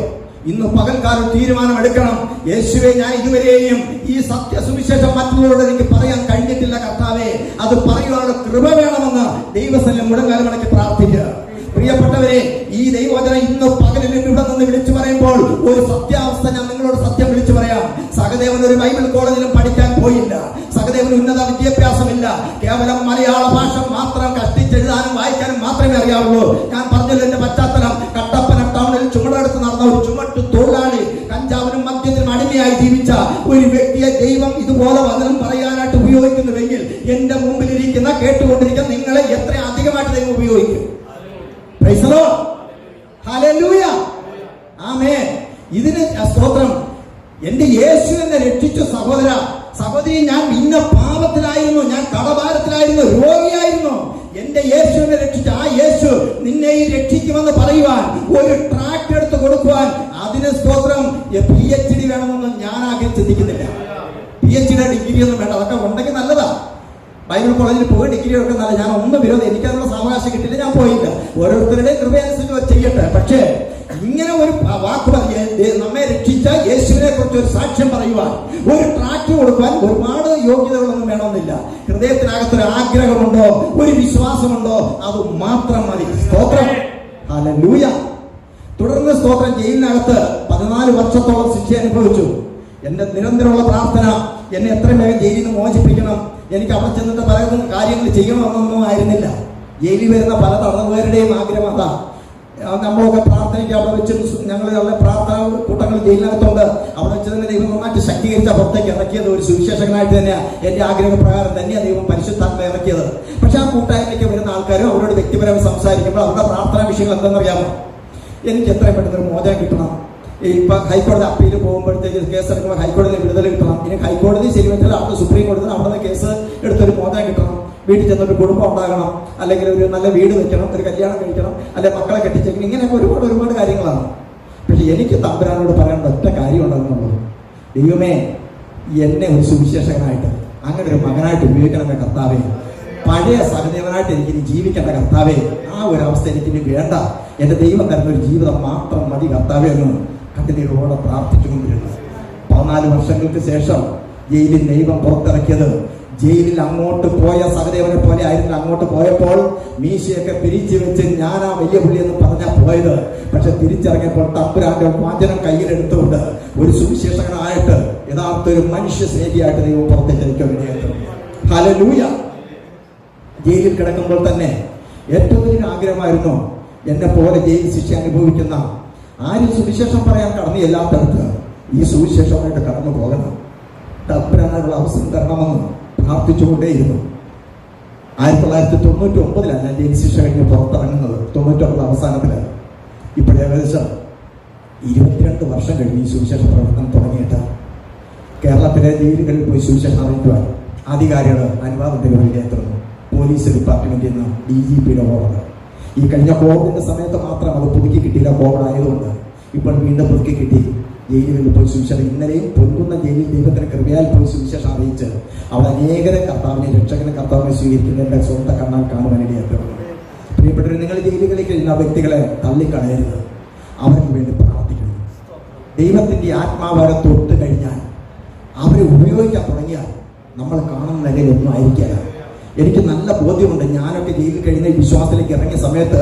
ഇന്ന് പകൽക്കാലം തീരുമാനം എടുക്കണം. യേശുവേ, ഞാൻ ഇതുവരെയും ഈ സത്യസുവിശേഷം മറ്റുള്ളവരോട് എനിക്ക് പറയാൻ കഴിഞ്ഞിട്ടില്ല കർത്താവേ, അത് പറയുവാനുള്ള കൃപ വേണമെന്ന് ദൈവസന്നിധിയിൽ മുഴങ്കാൽ മടക്കി പ്രാർത്ഥിക്കുക. പ്രിയപ്പെട്ടവരെ, ഈ ദൈവവചനം ഇന്ന് പകലിൽ ഇവിടെ നിന്ന് വിളിച്ചു പറയുമ്പോൾ ഒരു സത്യാവസ്ഥ ഞാൻ നിങ്ങളോട് സത്യം വിളിച്ചു പറയാം. സഹദേവൻ ഒരു ബൈബിൾ കോളേജിലും പഠിക്കാൻ പോയില്ല. സഹദേവന് ഉന്നത വിദ്യാഭ്യാസമില്ല. കേവലം മലയാള ഭാഷ മാത്രം കഷ്ടിച്ചെഴുതാനും വായിക്കാനും മാത്രമേ അറിയാവുള്ളൂ. ഞാൻ പറഞ്ഞല്ലോ എന്റെ പശ്ചാത്തലം. കട്ടപ്പന ടൗണിൽ ചുമടെടുത്ത് നടന്ന ഒരു ചുമട്ടു തൊഴിലാളി, കഞ്ചാവിനും മദ്യത്തിനും അടിമയായി ജീവിച്ച ഒരു വ്യക്തിയെ ദൈവം ഇതുപോലെ വചനം പറയാനായിട്ട് ഉപയോഗിക്കുന്നുവെങ്കിൽ എന്റെ മുമ്പിലിരിക്കുന്ന കേട്ടുകൊണ്ടിരിക്കുന്ന നിങ്ങളെ എത്ര അധികമായിട്ട് ദൈവം ഉപയോഗിക്കും. Price the Lord. ഹല്ലേലൂയ. ആമേൻ. ഇതിന് സ്തോത്രം. എന്റെ യേശു എന്നെ രക്ഷിച്ചു. സഹോദര സഹോദരി, ഞാൻ ഇന്ന പാപത്തിലായിരുന്നു, ഞാൻ കടഭാരത്തിലായിരുന്നു, രോഗിയായിരുന്നു. എന്റെ യേശു എന്നെ രക്ഷിച്ചു. ആ യേശു നിന്നെയും രക്ഷിക്കുമെന്ന് പറയുവാൻ, ഒരു ട്രാക്ട് എടുത്ത് കൊടുക്കുവാൻ, അതിന് സ്തോത്രം PhD വേണമെന്ന് ഞാൻ ആകെ ചിന്തിക്കുന്നില്ല. PhD ഡിഗ്രി ഒന്നും വേണ്ട. അതൊക്കെ ഉണ്ടെങ്കിൽ നല്ലതാ. ബൈബിൾ കോളേജിൽ പോയി ഡിഗ്രി ഒക്കെ നല്ല. ഞാൻ ഒന്നും വിരോധം, എനിക്കതിനുള്ള സാവകാശം കിട്ടില്ല, ഞാൻ പോയില്ല. ഓരോരുത്തരുടെയും കൃപയനുസരിച്ച് ചെയ്യട്ടെ. പക്ഷേ ഇങ്ങനെ ഒരു വാക്ക് നമ്മെ രക്ഷിച്ച യേശുവിനെ കുറിച്ച് ഒരു സാക്ഷ്യം പറയുവാൻ, ഒരു ട്രാക്ട് കൊടുക്കുവാൻ ഒരുപാട് യോഗ്യതകളൊന്നും വേണമെന്നില്ല. ഹൃദയത്തിനകത്തൊരു ആഗ്രഹമുണ്ടോ, ഒരു വിശ്വാസമുണ്ടോ, അത് മാത്രം മതി. സ്തോത്രം. ഹല്ലേലൂയ. തുടർന്ന് സ്തോത്രം, ജയിലിനകത്ത് 14 വർഷത്തോളം ശിക്ഷ അനുഭവിച്ചു. എന്റെ നിരന്തരമുള്ള പ്രാർത്ഥന എന്നെ എത്രയും വേഗം ജയിലിൽ നിന്ന് മോചിപ്പിക്കണം, എനിക്ക് അവിടെ ചെന്നിട്ട് പല കാര്യങ്ങൾ ചെയ്യണമെന്നൊന്നും ആയിരുന്നില്ല. ജയിലിൽ വരുന്ന പല തടവുകാരുടെയും ആഗ്രഹം അതാ. നമ്മളൊക്കെ പ്രാർത്ഥനയ്ക്ക് അവിടെ വെച്ച് ഞങ്ങൾ നല്ല പ്രാർത്ഥന കൂട്ടങ്ങൾ ജയിലിനകത്തുണ്ട്. അവിടെ വെച്ച് തന്നെ ദൈവം നന്നായിട്ട് ശക്തീകരിച്ച പുറത്തേക്ക് ഇറക്കിയത് ഒരു സുവിശേഷകനായിട്ട് തന്നെയാണ്. എന്റെ ആഗ്രഹപ്രകാരം തന്നെയാണ് ദൈവം പരിശുദ്ധാത്മ ഇറക്കിയത്. പക്ഷെ ആ കൂട്ടായ്മയ്ക്ക് വരുന്ന ആൾക്കാരും അവരോട് വ്യക്തിപരമായി സംസാരിക്കുമ്പോൾ അവരുടെ പ്രാർത്ഥനാ വിഷയങ്ങൾ എന്തെന്നറിയാമോ? എനിക്ക് എത്രയും പെട്ടെന്ന് മോചനം കിട്ടണം. ഇപ്പൊ ഹൈക്കോടതി അപ്പീൽ പോകുമ്പോഴത്തേക്ക് കേസെടുക്കുമ്പോൾ ഹൈക്കോടതി വിടുതൽ കിട്ടണം. ഇനി ഹൈക്കോടതി ശരിവെച്ചാൽ അവിടെ സുപ്രീം കോടതി അവിടെ കേസ് എടുത്തൊരു മോചനം കിട്ടണം. വീട്ടിൽ ചെന്നൊരു കുടുംബം ഉണ്ടാകണം, അല്ലെങ്കിൽ ഒരു നല്ല വീട് വെക്കണം, ഒരു കല്യാണം കഴിക്കണം, അല്ലെങ്കിൽ മക്കളെ കെട്ടിച്ചേക്കണം. ഇങ്ങനെയൊക്കെ ഒരുപാട് കാര്യങ്ങളാണ്. പക്ഷെ എനിക്ക് തമ്പുരാനോട് പറയേണ്ട ഒറ്റ കാര്യം ഉണ്ടെന്നുള്ളൂ. ദൈവമേ, എന്നെ ഒരു സുവിശേഷകനായിട്ട്, അങ്ങനെ ഒരു മകനായിട്ട് ഉപയോഗിക്കണമേ കർത്താവേ. പഴയ സഹദേവനായിട്ട് എനിക്കിനി ജീവിക്കേണ്ട കർത്താവേ. ആ ഒരു അവസ്ഥ എനിക്കിനി വേണ്ട. എന്റെ ദൈവം തരുന്ന ഒരു ജീവിതം മാത്രം മതി കർത്താവേ എന്ന് കണ്ണീരോടെ പ്രാർത്ഥിച്ചുകൊണ്ടിരുന്നു. 14 വർഷങ്ങൾക്ക് ശേഷം ജയിലിൽ ദൈവം പുറത്തിറക്കിയത്, ജയിലിൽ അങ്ങോട്ട് പോയ സഹദേവനെ പോലെ ആയിരുന്നു. അങ്ങോട്ട് പോയപ്പോൾ മീശയൊക്കെ പിരിച്ചു വെച്ച് ഞാനാ വലിയ പുള്ളി എന്ന് പറഞ്ഞാ പോയത്. പക്ഷെ തിരിച്ചിറങ്ങിയപ്പോൾ തമ്പുരാന്റെ വചനം കയ്യിലെടുത്തുകൊണ്ട് ഒരു സുവിശേഷകനായിട്ട്, യഥാർത്ഥ ഒരു മനുഷ്യ സ്നേഹിയായിട്ട് ദൈവം പുറത്തേക്ക് എനിക്ക് വേണ്ടിയായിരുന്നു. ഹല്ലേലൂയ. ജയിലിൽ കിടക്കുമ്പോൾ തന്നെ ഏറ്റവും വലിയ ആഗ്രഹമായിരുന്നു എന്നെ പോലെ ജയിൽ ശിക്ഷ അനുഭവിക്കുന്ന ആരും സുവിശേഷം പറയാൻ കടന്നു എല്ലാത്തടത്ത് ഈ സുവിശേഷമായിട്ട് കടന്നു പോകണം, തമ്പുരാനുള്ള അവസരം തരണമെന്ന് പ്രാർത്ഥിച്ചുകൊണ്ടേയിരുന്നു. 1999 ഞാൻ ജയിൽ ശിക്ഷ കഴിഞ്ഞ് പുറത്തിറങ്ങുന്നത്. 99 അവസാനത്തില്. ഇപ്പോൾ ഏകദേശം 22 വർഷം കഴിഞ്ഞ് ഈ സുവിശേഷ പ്രവർത്തനം തുടങ്ങിയിട്ട് കേരളത്തിലെ ജയിലുകളിൽ പോയി സുവിശേഷം അറിയിക്കുവാൻ അധികാരികൾ അനുവാദത്തിന് വേണ്ടി എത്തുന്നു. പോലീസ് ഡിപ്പാർട്ട്മെന്റിൽ നിന്ന് DGPയുടെ ഓർഡർ. ഈ കഴിഞ്ഞ കോവിഡിന്റെ സമയത്ത് മാത്രം അത് പുതുക്കി കിട്ടിയില്ല. കോവിഡ് ആയതുകൊണ്ട് ഇപ്പോൾ വീണ്ടും പുതുക്കി കിട്ടി. ജയിലുകളിൽ പോയി സുവിശേഷം, ഇന്നലെയും പൊൻകുന്ന ജയിലിൽ ദൈവത്തിന് കൃപയാൽ പോയി സുവിശേഷം അറിയിച്ച് അവിടെ അനേകരെ കർത്താവിനെ, രക്ഷകനെ കർത്താവിനെ സ്വീകരിക്കുന്നതിന്റെ സ്വന്തം കണ്ണാൽ കാണുവാനിടയായിട്ട്. പ്രിയപ്പെട്ടവർ, നിങ്ങൾ ജയിലുകളിൽ കഴിയുന്ന വ്യക്തികളെ തള്ളിക്കളയരുത്. അവർക്ക് വേണ്ടി പ്രാർത്ഥിക്കണം. ദൈവത്തിന്റെ ആത്മാവരെ തൊട്ട് കഴിഞ്ഞാൽ, അവരെ ഉപയോഗിക്കാൻ തുടങ്ങിയാൽ നമ്മൾ കാണുന്ന നിലയിലൊന്നും ആയിരിക്കില്ല. എനിക്ക് നല്ല ബോധ്യമുണ്ട്. ഞാനൊക്കെ ജയിലിൽ കഴിയുന്ന വിശ്വാസത്തിലേക്ക് ഇറങ്ങിയ സമയത്ത്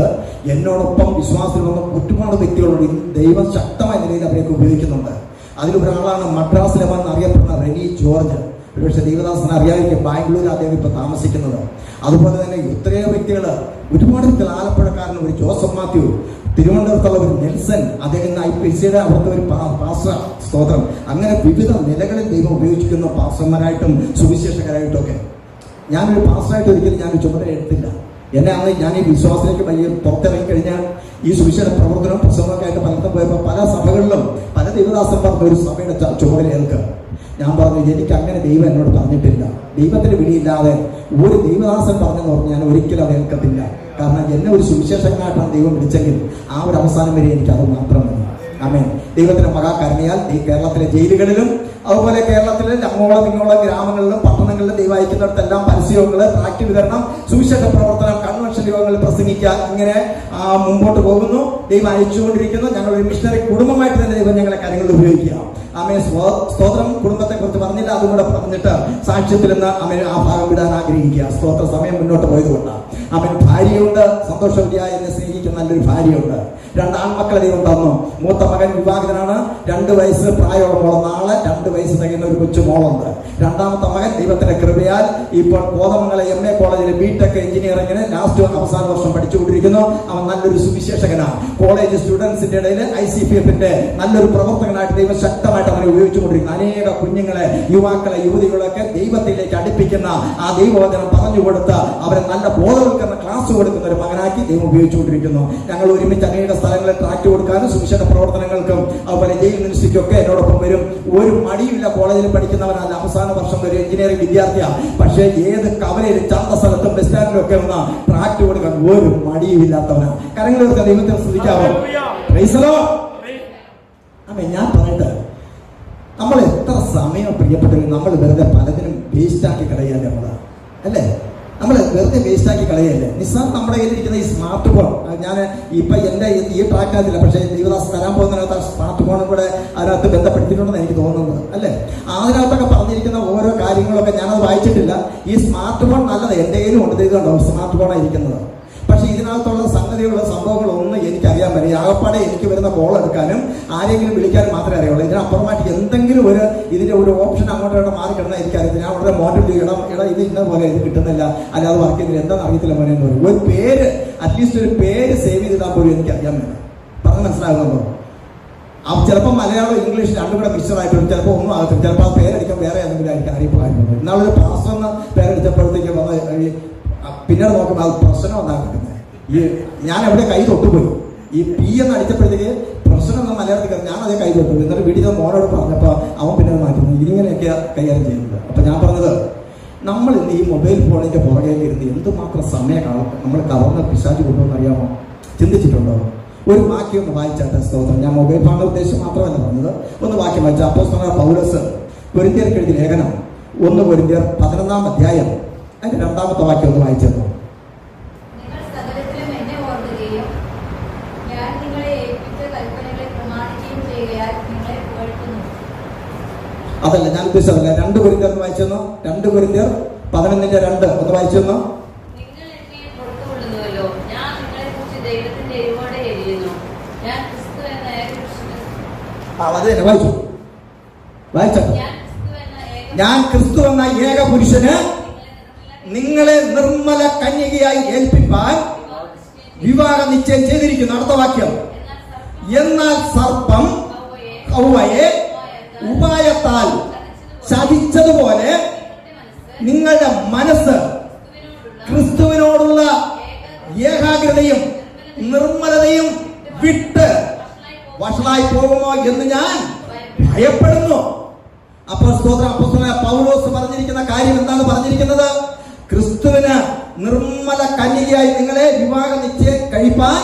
എന്നോടൊപ്പം വിശ്വാസത്തിൽ വന്ന ഒരുപാട് വ്യക്തികളുണ്ട്. ദൈവം ശക്തമായ നിലയിൽ അവരെയൊക്കെ ഉപയോഗിക്കുന്നുണ്ട്. അതിലൊരാളാണ് മദ്രാസിലെന്ന് അറിയപ്പെടുന്ന റെനി ജോർജ്. ഒരുപക്ഷെ ദൈവദാസനെ അറിയാതിരിക്കും, ബാംഗ്ലൂരിൽ അദ്ദേഹം ഇപ്പൊ താമസിക്കുന്നത്. അതുപോലെ തന്നെ എത്രയോ വ്യക്തികൾ, ഒരുപാട് വ്യക്തികൾ, ആലപ്പുഴക്കാരൻ ഒരു ജോസഫ് മാത്യു, തിരുവനന്തപുരത്തുള്ള ഒരു നെൽസൺ, അദ്ദേഹം IPCയുടെ അവിടുത്തെ ഒരു പാസ്റ്റർ. സ്തോത്രം. അങ്ങനെ വിവിധ നിലകളിൽ ദൈവം ഉപയോഗിക്കുന്ന പാസ്റ്റർമാരായിട്ടും സുവിശേഷകരായിട്ടും ഒക്കെ. ഞാനൊരു പാസ്റ്ററായിട്ട് ഒരിക്കലും ഞാനൊരു ചുമതല എടുത്തില്ല. എന്നെ അന്ന് ഞാൻ ഈ വിശ്വാസത്തിലേക്ക് വലിയ പുറത്തിറങ്ങി കഴിഞ്ഞാൽ ഈ സുവിശേഷ പ്രവർത്തനവും പ്രസംഗമൊക്കെ ആയിട്ട് പലർക്കും പോയപ്പോൾ പല സഭകളിലും പല ദൈവദാസൻ പറഞ്ഞ ഒരു സഭയുടെ ചുമതല ഏൽക്കുക. ഞാൻ പറഞ്ഞു, എനിക്ക് അങ്ങനെ ദൈവം എന്നോട് പറഞ്ഞിട്ടില്ല. ദൈവത്തിന് വിളിയില്ലാതെ ഒരു ദൈവദാസൻ പറഞ്ഞെന്ന് പറഞ്ഞ് ഞാൻ ഒരിക്കലും അത് ഏൽക്കത്തില്ല. കാരണം എന്നെ ഒരു സുവിശേഷകനായിട്ടാണ് ദൈവം വിളിച്ചെങ്കിൽ ആ ഒരു അവസാനം വരെ എനിക്ക് അത് മാത്രം മതി. ആമേൻ. ദൈവത്തിന്റെ മഹാകരുണയാൽ ഈ കേരളത്തിലെ ജയിലുകളിലും അതുപോലെ കേരളത്തിലെ അങ്ങോളം ഇങ്ങോളം ഗ്രാമങ്ങളിലും പട്ടണങ്ങളിലും ദൈവം അയക്കുന്നിടത്തെല്ലാം പരസ്യയോഗങ്ങള്, ട്രാക്ട് വിതരണം, സുവിശേഷ പ്രവർത്തനം, കൺവെൻഷൻ യോഗങ്ങളിൽ പ്രസംഗിക്കുക, ഇങ്ങനെ മുമ്പോട്ട് പോകുന്നു. ദൈവം അയച്ചുകൊണ്ടിരിക്കുന്നു. ഞങ്ങൾ ഒരു മിഷണറി കുടുംബമായിട്ട് തന്നെ ദൈവം ഞങ്ങളെ കാര്യങ്ങളിൽ ഉപയോഗിക്കുക. ആമേൻ. സ്തോത്രം. കുടുംബത്തെ കുറിച്ച് പറഞ്ഞില്ല, അതും കൂടെ പറഞ്ഞിട്ട് സാക്ഷ്യത്തിൽ നിന്ന് ആമേൻ ആ ഭാഗം വിടാൻ ആഗ്രഹിക്കുക. സ്തോത്ര. സമയം മുന്നോട്ട് പോയതുകൊണ്ടാണ്. ആമേൻ. ഭാര്യയുണ്ട്, സന്തോഷവതിയായ എന്നെ സ്നേഹിക്കുന്ന നല്ലൊരു ഭാര്യയുണ്ട്. 2 ആൺമക്കളെ ദൈവം തന്നു. മൂത്ത മകൻ വിവാഹിതനാണ്, 2 വയസ്സ് പ്രായമുള്ള മോള്, നാളെ 2 വയസ്സ് തികയുന്ന ഒരു കൊച്ചു മോളുണ്ട്. 2ാമത്തെ മകൻ ദൈവത്തിന്റെ കൃപയാൽ ഇപ്പോൾ കോതമംഗലം MA കോളേജിലെ BTech എഞ്ചിനീയറിംഗിന് അവസാന വർഷം പഠിച്ചുകൊണ്ടിരിക്കുന്നു. അവൻ നല്ലൊരു സുവിശേഷകനാണ്. കോളേജ് സ്റ്റുഡൻസിന്റെ ഇടയിൽ ICPFന്റെ നല്ലൊരു പ്രവർത്തകനായിട്ട് ദൈവം ശക്തമായിട്ട് അവനെ ഉപയോഗിച്ചുകൊണ്ടിരിക്കുന്നു. അനേക കുഞ്ഞുങ്ങളെ, യുവാക്കളെ, യുവതികളൊക്കെ ദൈവത്തിലേക്ക് അടുപ്പിക്കുന്ന ആ ദൈവവചനം പറഞ്ഞു കൊടുത്ത് അവരെ നല്ല ബോധവൽക്കരണ ക്ലാസ് കൊടുക്കുന്ന ഒരു മകനാക്കി ദൈവം ഉപയോഗിച്ചുകൊണ്ടിരിക്കുന്നു. ഞങ്ങൾ ഒരുമിച്ച് അനേക സ്ഥലങ്ങളിൽ ട്രാക്ട് കൊടുക്കാനും സുവിശേഷ പ്രവർത്തനങ്ങൾക്കും അതുപോലെ ജയിൽ മിനിസ്ട്രിക്കും ഒക്കെ എന്നോടൊപ്പം വരും. ഒരു മടിയില്ല. കോളേജിൽ പഠിക്കുന്നവനല്ല, അവസാന വർഷം ഒരു എഞ്ചിനീയറിംഗ് വിദ്യാർത്ഥിയാണ്. പക്ഷേ ഏത് കവലയിലും ചന്ത സ്ഥലത്തും ബസ് സ്റ്റാൻഡിലും ഒക്കെ വന്ന ട്രാക്ട് കൊടുക്കാൻ ഒരു മടിയുമില്ലാത്തവനാണ്. കരങ്ങളെടുക്കാൻ ദൈവത്തെ ശ്രദ്ധിക്കാവോ? ഞാൻ പറയട്ടെ, നമ്മൾ എത്ര സമയം പ്രിയപ്പെട്ടെങ്കിൽ നമ്മൾ വെറുതെ പലതിനും വേസ്റ്റാക്കി കളയാൻ അല്ലേ? നമ്മൾ വെറുതെ വേസ്റ്റാക്കി കളയല്ലേ? നിസ്സാർ നമ്മുടെ കയ്യിലിരിക്കുന്ന ഈ സ്മാർട്ട് ഫോൺ, ഞാൻ ഇപ്പൊ എന്റെ ഈ ട്രാക്കിനകത്തില്ല, പക്ഷേ ദേവദാസ് തരാൻ പോകുന്നതിനകത്ത് സ്മാർട്ട് ഫോണും കൂടെ അതിനകത്ത് ബന്ധപ്പെടുത്തിയിട്ടുണ്ടെന്ന് എനിക്ക് തോന്നുന്നത് അല്ലേ? അതിനകത്തൊക്കെ പറഞ്ഞിരിക്കുന്ന ഓരോ കാര്യങ്ങളൊക്കെ ഞാനത് വായിച്ചിട്ടില്ല. ഈ സ്മാർട്ട് ഫോൺ നല്ലത്, എൻ്റെ കയ്യിലും ഉണ്ട്, ഇതുണ്ടോ സ്മാർട്ട് ഫോണാണ് ഇരിക്കുന്നത്. പക്ഷെ ഇതിനകത്തുള്ള സംഗതികളുടെ സംഭവങ്ങളൊന്നും എനിക്കറിയാൻ പറ്റില്ല. ആകപ്പാടെ എനിക്ക് വരുന്ന കോൾ എടുക്കാനും ആരെങ്കിലും വിളിക്കാനും മാത്രമേ അറിയുള്ളൂ. ഇതിനപ്പുറമായിട്ട് എന്തെങ്കിലും ഇതിന്റെ ഒരു ഓപ്ഷൻ അങ്ങോട്ട് മാറിക്കിടന്നാൽ എനിക്കറിയത്തില്ല. ഞാൻ വളരെ മോഡൽ ഇടാം, ഇത് ഇന്ന പോലെ ഇത് കിട്ടുന്നില്ല, അല്ലാതെ വർക്ക് ചെയ്തില്ല, എന്താണെന്ന് അറിയത്തില്ല മോനെ എന്ന് പറയും. ഒരു പേര്, അറ്റ്ലീസ്റ്റ് ഒരു പേര് സേവ് ചെയ്തിടാൻ പോലും എനിക്കറിയാൻ വേണം. പറഞ്ഞ് മനസ്സിലാകുന്നുണ്ടോ? ചിലപ്പോൾ മലയാളം ഇംഗ്ലീഷ് രണ്ടും കൂടെ മിക്സറായിട്ട് വരും. ചിലപ്പോൾ ഒന്നും ആകത്തില്ല. ചിലപ്പോൾ ആ പേരടിക്കാൻ വേറെ എന്തെങ്കിലും ആയിരിക്കും അറിയിപ്പായിരുന്നു. ഇന്നാളൊരു പാസ്റ്റർ എന്ന പേരടിച്ചപ്പോഴത്തേക്ക് വന്ന് പിന്നീട് നോക്കുമ്പോൾ അത് പ്രശ്നം ഉണ്ടാക്കുന്നത്. ഞാൻ എവിടെ കൈ തൊട്ടുപോയി. ഈ P എന്ന് അടിച്ചപ്പോഴത്തേക്ക് പ്രശ്നം എന്ന മലയാളത്തിൽ ഞാൻ അതേ കൈ തൊട്ടു. എന്നിട്ട് വീട്ടിൽ മോനോട് പറഞ്ഞപ്പോൾ അവൻ പിന്നെ മാറ്റുന്നു. ഇതിങ്ങനെയൊക്കെ കൈകാര്യം ചെയ്യുന്നത്. അപ്പൊ ഞാൻ പറഞ്ഞത്, നമ്മൾ ഇന്ന് ഈ മൊബൈൽ ഫോണിന്റെ പുറകേക്ക് ഇരുന്ന് എന്തുമാത്രം സമയം നമ്മൾ കവർന്ന് പിശാച് കൊണ്ടുവന്ന് അറിയാമോ? ചിന്തിച്ചിട്ടുണ്ടോ? ഒരു വാക്യം ഒന്ന് വായിച്ചാട്ടെ. സ്തോത്രം. ഞാൻ മൊബൈൽ ഫോണിന്റെ ഉദ്ദേശം മാത്രമല്ല പറഞ്ഞത്. ഒന്ന് വാക്യം വായിച്ച അപ്പോസ്തലനായ പൗലോസ് കൊരിന്ത്യർക്ക് എഴുതിയ ലേഖനം 1 കൊരിന്ത്യർ 11-ാം അധ്യായം അതിന്റെ 2ാമത്തെ വാക്യം ഒന്ന് വായിച്ചോ. അതല്ല ഞാൻ ഉദ്ദേശിച്ചതല്ല. 2 കൊരിന്ത്യർ ഒന്ന് വായിച്ചെന്നോ. 2 കൊരിന്ത്യർ 11:2 ഒന്ന് വായിച്ചെന്നോ. അത് തന്നെ വായിച്ചു. വായിച്ചോ. ഞാൻ ക്രിസ്തു എന്ന ഏക പുരുഷന് നിങ്ങളെ നിർമ്മല കന്യകയായി ഏൽപ്പിക്കാൻ വിവാഹ നിശ്ചയം ചെയ്തിരിക്കുന്നു. അടുത്ത വാക്യം. എന്നാൽ സർപ്പം ഹവ്വയെ ഉപായത്താൽ ചതിച്ചതുപോലെ നിങ്ങളുടെ മനസ്സ് ക്രിസ്തുവിനോടുള്ള ഏകാഗ്രതയും നിർമ്മലതയും വിട്ട് വഷളായി പോകുമോ എന്ന് ഞാൻ ഭയപ്പെടുന്നു. അപ്പോൾ സ്തോത്രം. അപ്പോസ്തലനായ പൗലോസ് പറഞ്ഞിരിക്കുന്ന കാര്യം എന്താണ് പറഞ്ഞിരിക്കുന്നത്? ക്രിസ്തുവിന് നിർമ്മല കന്യകയായി നിങ്ങളെ വിവാഹ നിശ്ചയം കഴിപ്പാൻ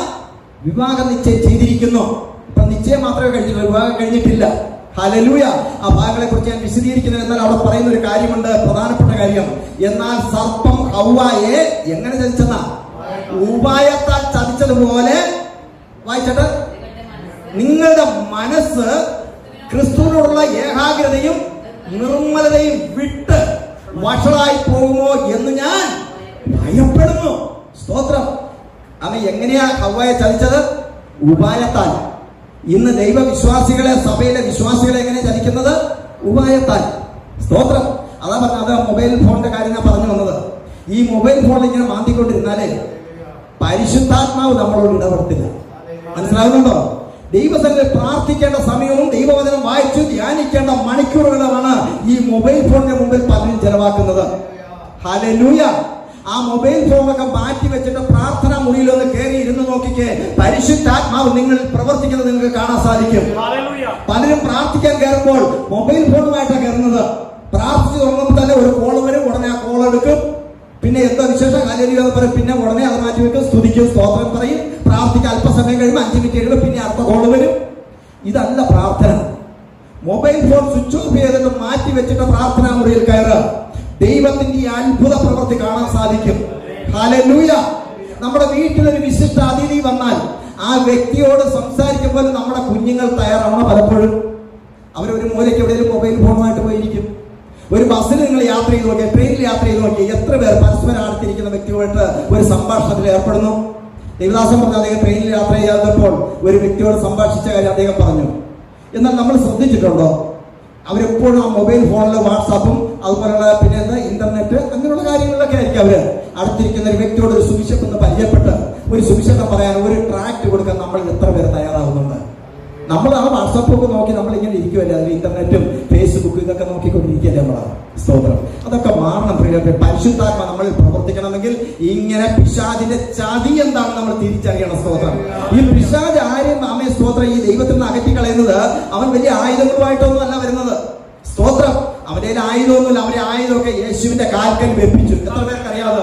വിവാഹ നിശ്ചയം ചെയ്തിരിക്കുന്നു. ഇപ്പൊ നിശ്ചയം മാത്രമേ കഴിഞ്ഞിട്ടുള്ളൂ, വിവാഹം കഴിഞ്ഞിട്ടില്ല. ഹല്ലേലൂയ. ആ ഭാഗങ്ങളെ കുറിച്ച് ഞാൻ വിശദീകരിക്കുന്നത്. എന്നാൽ അവിടെ പറയുന്ന ഒരു കാര്യമുണ്ട്, പ്രധാനപ്പെട്ട കാര്യം. എന്നാൽ സർപ്പം ഹവ്വയെ എങ്ങനെ ചതിച്ചെന്ന? ഉപായത്താൽ ചതിച്ചതുപോലെ വായിച്ചിട്ട് നിങ്ങളുടെ മനസ്സ് ക്രിസ്തുവിനോടുള്ള ഏകാഗ്രതയും നിർമ്മലതയും വിട്ട് വഷളായി പോകുമോ എന്ന് ഞാൻ ഭയപ്പെടുന്നു. സ്തോത്രം. അവൻ എങ്ങനെയാ ഹവ്വയെ ചതിച്ചത്? ഉപായത്താൽ. ഇന്ന് ദൈവവിശ്വാസികളെ, സഭയിലെ വിശ്വാസികളെ എങ്ങനെ ചതിക്കുന്നത്? ഉപായത്താൽ. സ്തോത്രം. അതാ പറഞ്ഞത്. അത് മൊബൈൽ ഫോണിന്റെ കാര്യം ഞാൻ പറഞ്ഞു വന്നത്. ഈ മൊബൈൽ ഫോണിൽ ഇങ്ങനെ മാന്തിക്കൊണ്ടിരുന്നാലേ പരിശുദ്ധാത്മാവ് നമ്മളോട് ഇടപെടത്തില്ല. മനസ്സിലാകുന്നുണ്ടോ? ദൈവസന്നിധിയിൽ പ്രാർത്ഥിക്കേണ്ട സമയവും ദൈവവചനം വായിച്ചു ധ്യാനിക്കേണ്ട മണിക്കൂറുകളുമാണ് ഈ മൊബൈൽ ഫോണിന്റെ മുമ്പിൽ പലരും ചെലവാക്കുന്നത്. ഹല്ലേലൂയ. ആ മൊബൈൽ ഫോണൊക്കെ മാറ്റി വെച്ചിട്ട് പ്രാർത്ഥനാ മുറിയിലൊന്ന് കയറി ഇരുന്ന് നോക്കിക്കേ, പരിശുദ്ധാത്മാവ് നിങ്ങളിൽ പ്രവർത്തിക്കുന്നത് നിങ്ങൾക്ക് കാണാൻ സാധിക്കും. പലരും പ്രാർത്ഥിക്കാൻ കയറുമ്പോൾ മൊബൈൽ ഫോണുമായിട്ടാണ് കയറുന്നത്. പ്രാർത്ഥിച്ചു തുടങ്ങുമ്പോൾ തന്നെ ഒരു കോൾ വരും, ഉടനെ ആ കോൾ എടുക്കും. പിന്നെ എന്താ വിശേഷം ഹല്ലേലൂയ പറയും, പിന്നെ ഉടനെ അത് മാറ്റി വെക്കും, സ്തുതിക്കും, സ്തോത്രം പറയും. പ്രാർത്ഥിക്കാൻ അല്പസമയം കഴിയുമ്പോൾ 5 മിനിറ്റ് കഴിയുമ്പോൾ പിന്നെ അടുത്ത കോൾ വരും. ഇതല്ല പ്രാർത്ഥന. മൊബൈൽ ഫോൺ സ്വിച്ച് ഓഫ് ചെയ്തിട്ട് മാറ്റി വെച്ചിട്ട് പ്രാർത്ഥനാ മുറിയിൽ കയറുക. ദൈവത്തിന്റെ ഈ അത്ഭുത പ്രവൃത്തി കാണാൻ സാധിക്കും. ഹല്ലേലൂയ. നമ്മുടെ വീട്ടിലൊരു വിശിഷ്ട അതിഥി വന്നാൽ ആ വ്യക്തിയോട് സംസാരിക്കുമ്പോൾ നമ്മുടെ കുഞ്ഞുങ്ങൾ തയ്യാറാവണം. പലപ്പോഴും അവരൊരു മൂലയ്ക്ക് എവിടെയെങ്കിലും മൊബൈൽ ഫോണുമായിട്ട് പോയിരിക്കും. ഒരു ബസ്സിൽ നിങ്ങൾ യാത്ര ചെയ്ത് നോക്കിയാൽ, ട്രെയിനിൽ യാത്ര ചെയ്ത് നോക്കിയാൽ എത്ര പേർ പരസ്പരം അടുത്തിരിക്കുന്ന വ്യക്തിയുമായിട്ട് ഒരു സംഭാഷണത്തിൽ ഏർപ്പെടുന്നു? ദേവദാസൻ പറഞ്ഞു, അദ്ദേഹം ട്രെയിനിൽ യാത്ര ചെയ്യാത്തപ്പോൾ ഒരു വ്യക്തിയോട് സംഭാഷിച്ച കാര്യം അദ്ദേഹം പറഞ്ഞു. എന്നാൽ നമ്മൾ ശ്രദ്ധിച്ചിട്ടുണ്ടോ? അവരെപ്പോഴും ആ മൊബൈൽ ഫോണിൽ വാട്സാപ്പും അതുപോലുള്ള പിന്നെ ഇന്റർനെറ്റ് അങ്ങനെയുള്ള കാര്യങ്ങളിലൊക്കെ ആയിരിക്കും അവര് അടുത്തിരിക്കുന്ന ഒരു വ്യക്തിയോട് ഒരു സുവിശേഷം ഒന്ന് പരിചയപ്പെട്ട് ഒരു സുവിശേഷം പറയാൻ ഒരു ട്രാക്ട് കൊടുക്കാൻ നമ്മൾ എത്ര പേര് തയ്യാറാവുന്നുണ്ട്? നമ്മൾ ആ വാട്സാപ്പൊക്കെ നോക്കി നമ്മളിങ്ങനെ ഇരിക്കുമല്ലേ, അതിൽ ഇന്റർനെറ്റും ഫേസ്ബുക്കും ഇതൊക്കെ നോക്കിക്കൊണ്ടിരിക്കുകയല്ലേ നമ്മളാണ്. സ്തോത്രം. അതൊക്കെ മാറണം പ്രിയപ്പെട്ട. പരിശുദ്ധാത്മ നമ്മളിൽ പ്രവർത്തിക്കണമെങ്കിൽ ഇങ്ങനെ പിശാചിന്റെ ചതി എന്താണെന്ന് നമ്മൾ തിരിച്ചറിയണം. സ്തോത്രം. ഈ പിശാച് ആരെയും ആമേ സ്തോത്രം ഈ ദൈവത്തിൽ നിന്ന് അകറ്റി കളയുന്നത് അവൻ വലിയ ആയുധങ്ങളുമായിട്ടൊന്നും അല്ല വരുന്നത്. സ്തോത്രം. അവന്റെ ആയുധമൊന്നുമില്ല. അവന്റെ ആയുധമൊക്കെ യേശുവിന്റെ കാൽക്കൽ വെപ്പിച്ചു. എത്ര പേർക്ക് അറിയാതെ?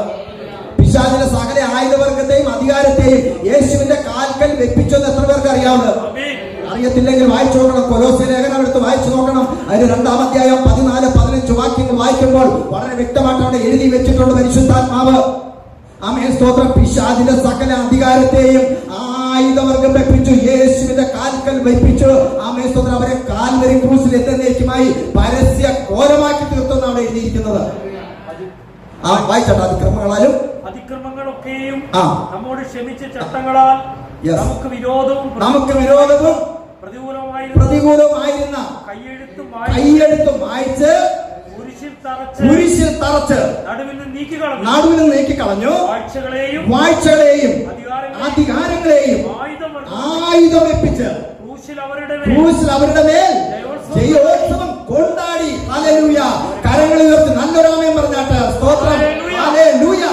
പിശാചിന്റെ സകല ആയുധവർഗത്തെയും അധികാരത്തെയും യേശുവിന്റെ കാൽക്കൽ വെപ്പിച്ചു എന്ന് എത്ര പേർക്ക് അറിയാവുന്നത്? അറിയത്തില്ലെങ്കിൽ വായിച്ചു നോക്കണം. കൊലോസ്യ ലേഖനം എടുത്ത് വായിച്ചു നോക്കണം. അതിന് 2-ാം അധ്യായം 14-15 വാക്യങ്ങൾ വായിക്കുമ്പോൾ വളരെ വ്യക്തമായിട്ട് അവിടെ എഴുതി വെച്ചിട്ടുണ്ട് പരിശുദ്ധാത്മാവ്. ആമേൻ സ്തോത്രം. പിശാചിന്റെ സകല അധികാരത്തെയും ആയുധവർഗം വെപ്പിച്ചു, യേശുവിന്റെ കാൽക്കൽ വെപ്പിച്ചു. ആമേൻ സ്തോത്രം. അവരെ കാൽവരി ക്രൂസിൽ എന്നേക്കുമായി പരസ്യ കോലമാക്കി തീർത്തെന്ന് അവിടെ എഴുതിയിരിക്കുന്നത്. വായിച്ചോട്ടെ. അതിക്രമങ്ങളൊക്കെയും നമ്മോട് ക്ഷമിച്ച ചട്ടങ്ങളാൽ നമുക്ക് വിരോധവും പ്രതികൂലമായിരുന്ന കൈയെഴുത്തും വായിച്ച് കുരിശിൽ തറച്ച് നടുവിൽ നിന്ന് നീക്കിക്കളഞ്ഞു. വാഴ്ചകളെയും അധികാരങ്ങളെയും ആയുധം വെപ്പിച്ച് ക്രൂശിൽ അവരുടെ മേൽ ജയോത്സവം കൊണ്ടാടി. ഹല്ലേലൂയ. കരങ്ങൾ ഉയർത്തി നല്ലൊരാമയം പറഞ്ഞാട്ട്. സ്തോത്രം. ഹല്ലേലൂയ.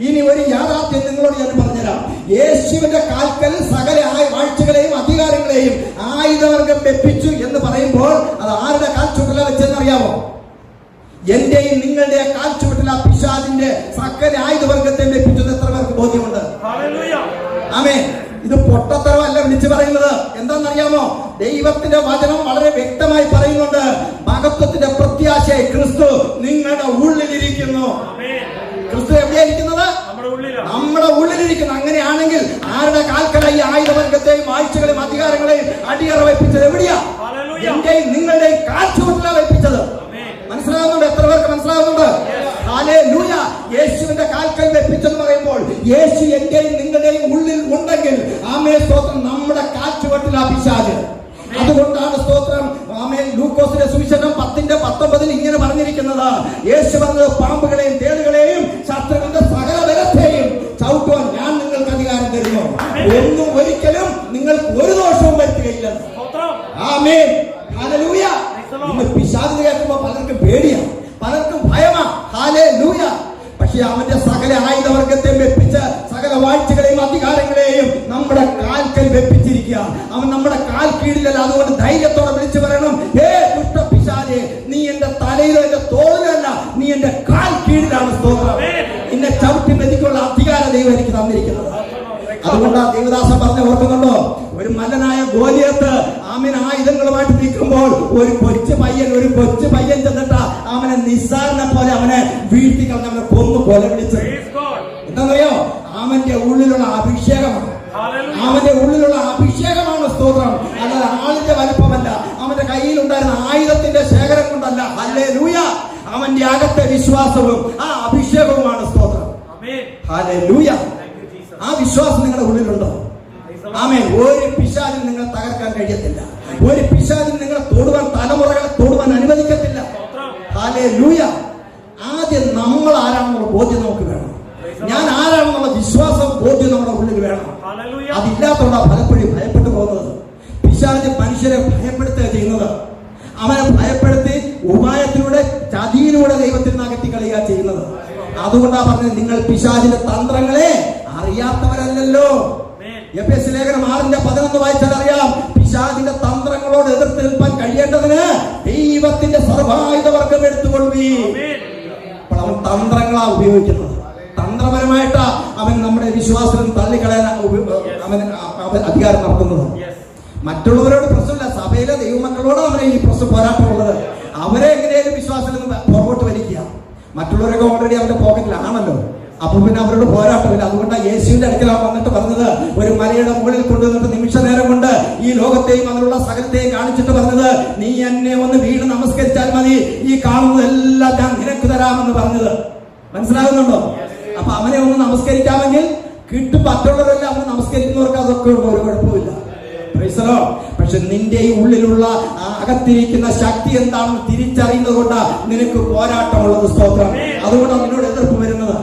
ഇനി ഒരു യാഥാർത്ഥ്യം നിങ്ങളോട് ഞാൻ പറഞ്ഞുതരാം. യേശുവിന്റെ കാൽക്കൽ സകല വാഴ്ചകളെയും അധികാരങ്ങളെയും ആയുധവർഗം വെപ്പിച്ചു എന്ന് പറയുമ്പോൾ അത് ആരുടെ കാൽച്ചുവട്ടില വെച്ചെന്നറിയാമോ? എന്റെയും നിങ്ങളുടെ കാൽച്ചുവട്ടില പിശാചിന്റെ സകല ആയുധവർഗത്തെ വെപ്പിച്ചത് എത്ര പേർക്ക് ബോധ്യമുണ്ട്? ആമേൻ. ഇത് പൊട്ടത്തരമല്ല വിളിച്ചു പറയുന്നത്. എന്താണെന്നറിയാമോ? ദൈവത്തിന്റെ വചനം വളരെ വ്യക്തമായി പറയുന്നുണ്ട്. മഹത്വത്തിന്റെ പ്രത്യാശയായി ക്രിസ്തു നിങ്ങളുടെ ഉള്ളിലിരിക്കുന്നു. ക്രിസ്തു എവിടെയായിരിക്കുന്നത്? നമ്മുടെ ഉള്ളിലിരിക്കുന്നു. അങ്ങനെയാണെങ്കിൽ ആരുടെ കാൽക്കലായി ആയുധവർഗത്തെയും ആഴ്ചകളെയും അധികാരങ്ങളെയും അടിയറ വെപ്പിച്ചത് എവിടെയാ? എന്റെയും നിങ്ങളുടെയും കാൽച്ചുവട്ടില വെപ്പിച്ചത്. മനസ്സിലാകുന്നുണ്ട്? എത്ര പേർക്ക് മനസ്സിലാകുന്നുണ്ട്? ഹല്ലേലൂയ. യേശുവിന്റെ കാൽക്കൽ വെപ്പിച്ചെന്ന് പറയുമ്പോൾ യേശു എന്റെയും നിങ്ങളുടെയും ഉള്ളിൽ ഉണ്ടെങ്കിൽ ആമേൻ സ്തോത്രം നമ്മുടെ കാൽച്ചുവട്ടില പിശാച്. അതുകൊണ്ടാണ് സ്തോത്രം ആമേൻ ലൂക്കോസിന്റെ സുവിശേഷം 10:19 ഇങ്ങനെ പറഞ്ഞിരിക്കുന്നത്. യേശു പറഞ്ഞത് പാമ്പുകളെയും തേളുകളെയും ശത്രുവിന്റെ സകല ബലത്തെയും ചവിട്ടുവാൻ ഞാൻ നിങ്ങൾക്ക് അധികാരം തരുന്നു. ഒന്നും ഒരിക്കലും നിങ്ങൾക്ക് ഒരു ദോഷവും വരുത്തുകയില്ല. ആമേൻ. ഹല്ലേലൂയ. ഇന്ന് പിശാചിനെ കേൾക്കുമ്പോൾ പലർക്കും പേടിയാണ്, പലർക്കും ഭയമാണ്. ഹല്ലേലൂയ. പക്ഷെ അവന്റെ സകല ആയുധവർഗത്തെ വെപ്പിച്ച് സകല വാഴ്ചകളെയും അധികാരങ്ങളെയും നമ്മുടെ കാൽക്കൽ വെപ്പിച്ചിരിക്കുക. അവൻ നമ്മുടെ കാൽ കീഴിലല്ല. അതുകൊണ്ട് ധൈര്യത്തോടെ വിളിച്ചു പറയണം, ഹേ ദുഷ്ട പിശാചേ, നീ എന്റെ തലയിലോ എന്റെ തോളിലല്ല, നീ എന്റെ കാൽ കീഴിലാണ്. സ്തോത്രം. എന്നെ ചവിട്ടി മെതിക്കുള്ള അധികാരം ദൈവം എനിക്ക് തന്നിരിക്കുന്നത്. അതുകൊണ്ട് ആ ദേവദാസൻ പറഞ്ഞ ഓർക്കുന്നുണ്ടോ? ഒരു മല്ലനായ ഗോലിയത്ത് ആമൻ ആയുധങ്ങളുമായിട്ട് നിൽക്കുമ്പോൾ ഒരു കൊച്ചു പയ്യൻ ചെന്നിട്ട് അവനെ നിസ്സാരനെ പോലെ അവനെ വീഴ്ത്തി കളഞ്ഞ് അവനെ കൊന്നു പോലെ വിളിച്ചത്. എന്താണെന്നറിയോ? അവന്റെ ഉള്ളിലുള്ള അഭിഷേകമാണ്. അവന്റെ ഉള്ളിലുള്ള അഭിഷേകമാണ്. സ്തോത്രം. അല്ലാതെ ആളിന്റെ വലുപ്പമല്ല. അവന്റെ കയ്യിലുണ്ടായിരുന്ന ആയുധത്തിന്റെ ശേഖരം കൊണ്ടല്ല. ഹല്ലേലൂയ. അവന്റെ അകത്തെ വിശ്വാസവും ആ അഭിഷേകവുമാണ്. സ്തോത്രം. ഹല്ലേലൂയ. ആ വിശ്വാസം നിങ്ങളുടെ ഉള്ളിലുണ്ടോ? ആമേൻ. ഒരു പിശാചിന് നിങ്ങളെ തകർക്കാൻ കഴിയത്തില്ല. ഒരു പിശാചിന് നിങ്ങളെ തൊടുവാൻ, തലമുറകളെ തൊടുവാൻ അനുവദിക്കത്തില്ല. ഹല്ലേലൂയ. ആദ്യം നമ്മൾ ആരാണെന്നുള്ള ബോധ്യം നമുക്ക് വേണം. ഞാൻ ആരാണെന്നുള്ള വിശ്വാസം ബോധ്യം നമ്മുടെ ഉള്ളിൽ വേണം. അതില്ലാത്തതുകൊണ്ടാണ് പലപ്പോഴും ഭയപ്പെട്ടു പോകുന്നത്. പിശാച് മനുഷ്യരെ ഭയപ്പെടുത്തുക ചെയ്യുന്നത്. അവനെ ഭയപ്പെടുത്തി ഉപായത്തിലൂടെ ചതിയിലൂടെ ദൈവത്തിൽ നിന്ന് അകറ്റി കളയുക ചെയ്യുന്നത്. അതുകൊണ്ടാണ് പറഞ്ഞത്, നിങ്ങൾ പിശാചിന്റെ തന്ത്രങ്ങളെ അറിയാത്തവരല്ലല്ലോ. എഫേസ്യ ലേഖനം 6:11 വായിച്ചാൽ അറിയാം. പിശാചിന്റെ തന്ത്രങ്ങളോട് എതിർത്ത് നിൽപ്പാൻ കഴിയേണ്ടതിന് ദൈവത്തിന്റെ സർവായുധവർഗം എടുത്തുകൊള്ളുവീൻ. അപ്പോൾ അവൻ തന്ത്രങ്ങളാ ഉപയോഗിക്കുന്നത്. തന്ത്രപരമായിട്ടാ അവൻ നമ്മുടെ വിശ്വാസം തള്ളിക്കളയാൻ അവൻ അധികാരം നടത്തുന്നത്. മറ്റുള്ളവരോട് പ്രശ്നമില്ല, സഭയിലെ ദൈവമക്കളോട് അവരെ ഈ പ്രശ്നം പോരാട്ടമുള്ളത്. അവരെ എങ്ങനെയാലും വിശ്വാസത്തിൽ നിന്ന് പുറകോട്ട് വലിക്കുക. മറ്റുള്ളവരൊക്കെ ഓൾറെഡി അവരുടെ പോക്കറ്റിലാണല്ലോ, അപ്പൊ പിന്നെ അവരോട് പോരാട്ടമില്ല. അതുകൊണ്ടാണ് യേശുവിന്റെ അടുക്കലാണ് വന്നിട്ട് പറഞ്ഞത്, ഒരു മലയുടെ മുകളിൽ കൊണ്ടുവന്നിട്ട് നിമിഷ നേരം കൊണ്ട് ഈ ലോകത്തെയും അതിലുള്ള സകലത്തെയും കാണിച്ചിട്ട് പറഞ്ഞത്, നീ എന്നെ ഒന്ന് വീട് നമസ്കരിച്ചാൽ മതി, ഈ കാണുന്നതെല്ലാം ഞാൻ നിനക്ക് തരാമെന്ന് പറഞ്ഞത്. മനസ്സിലാകുന്നുണ്ടോ? അപ്പൊ അവനെ ഒന്ന് നമസ്കരിക്കാമെങ്കിൽ കിട്ടും. മറ്റുള്ളവരെല്ലാം അവന് നമസ്കരിക്കുന്നവർക്ക് അതൊക്കെ ഒരു കുഴപ്പമില്ല. പക്ഷെ നിന്റെ ഈ ഉള്ളിലുള്ള അകത്തിരിക്കുന്ന ശക്തി എന്താണെന്ന് തിരിച്ചറിയുന്നത് കൊണ്ട് നിനക്ക് പോരാട്ടമുള്ളത്. സ്തോത്രം. അതുകൊണ്ടാണ് നിന്നോട് എതിർപ്പ് വരുന്നത്.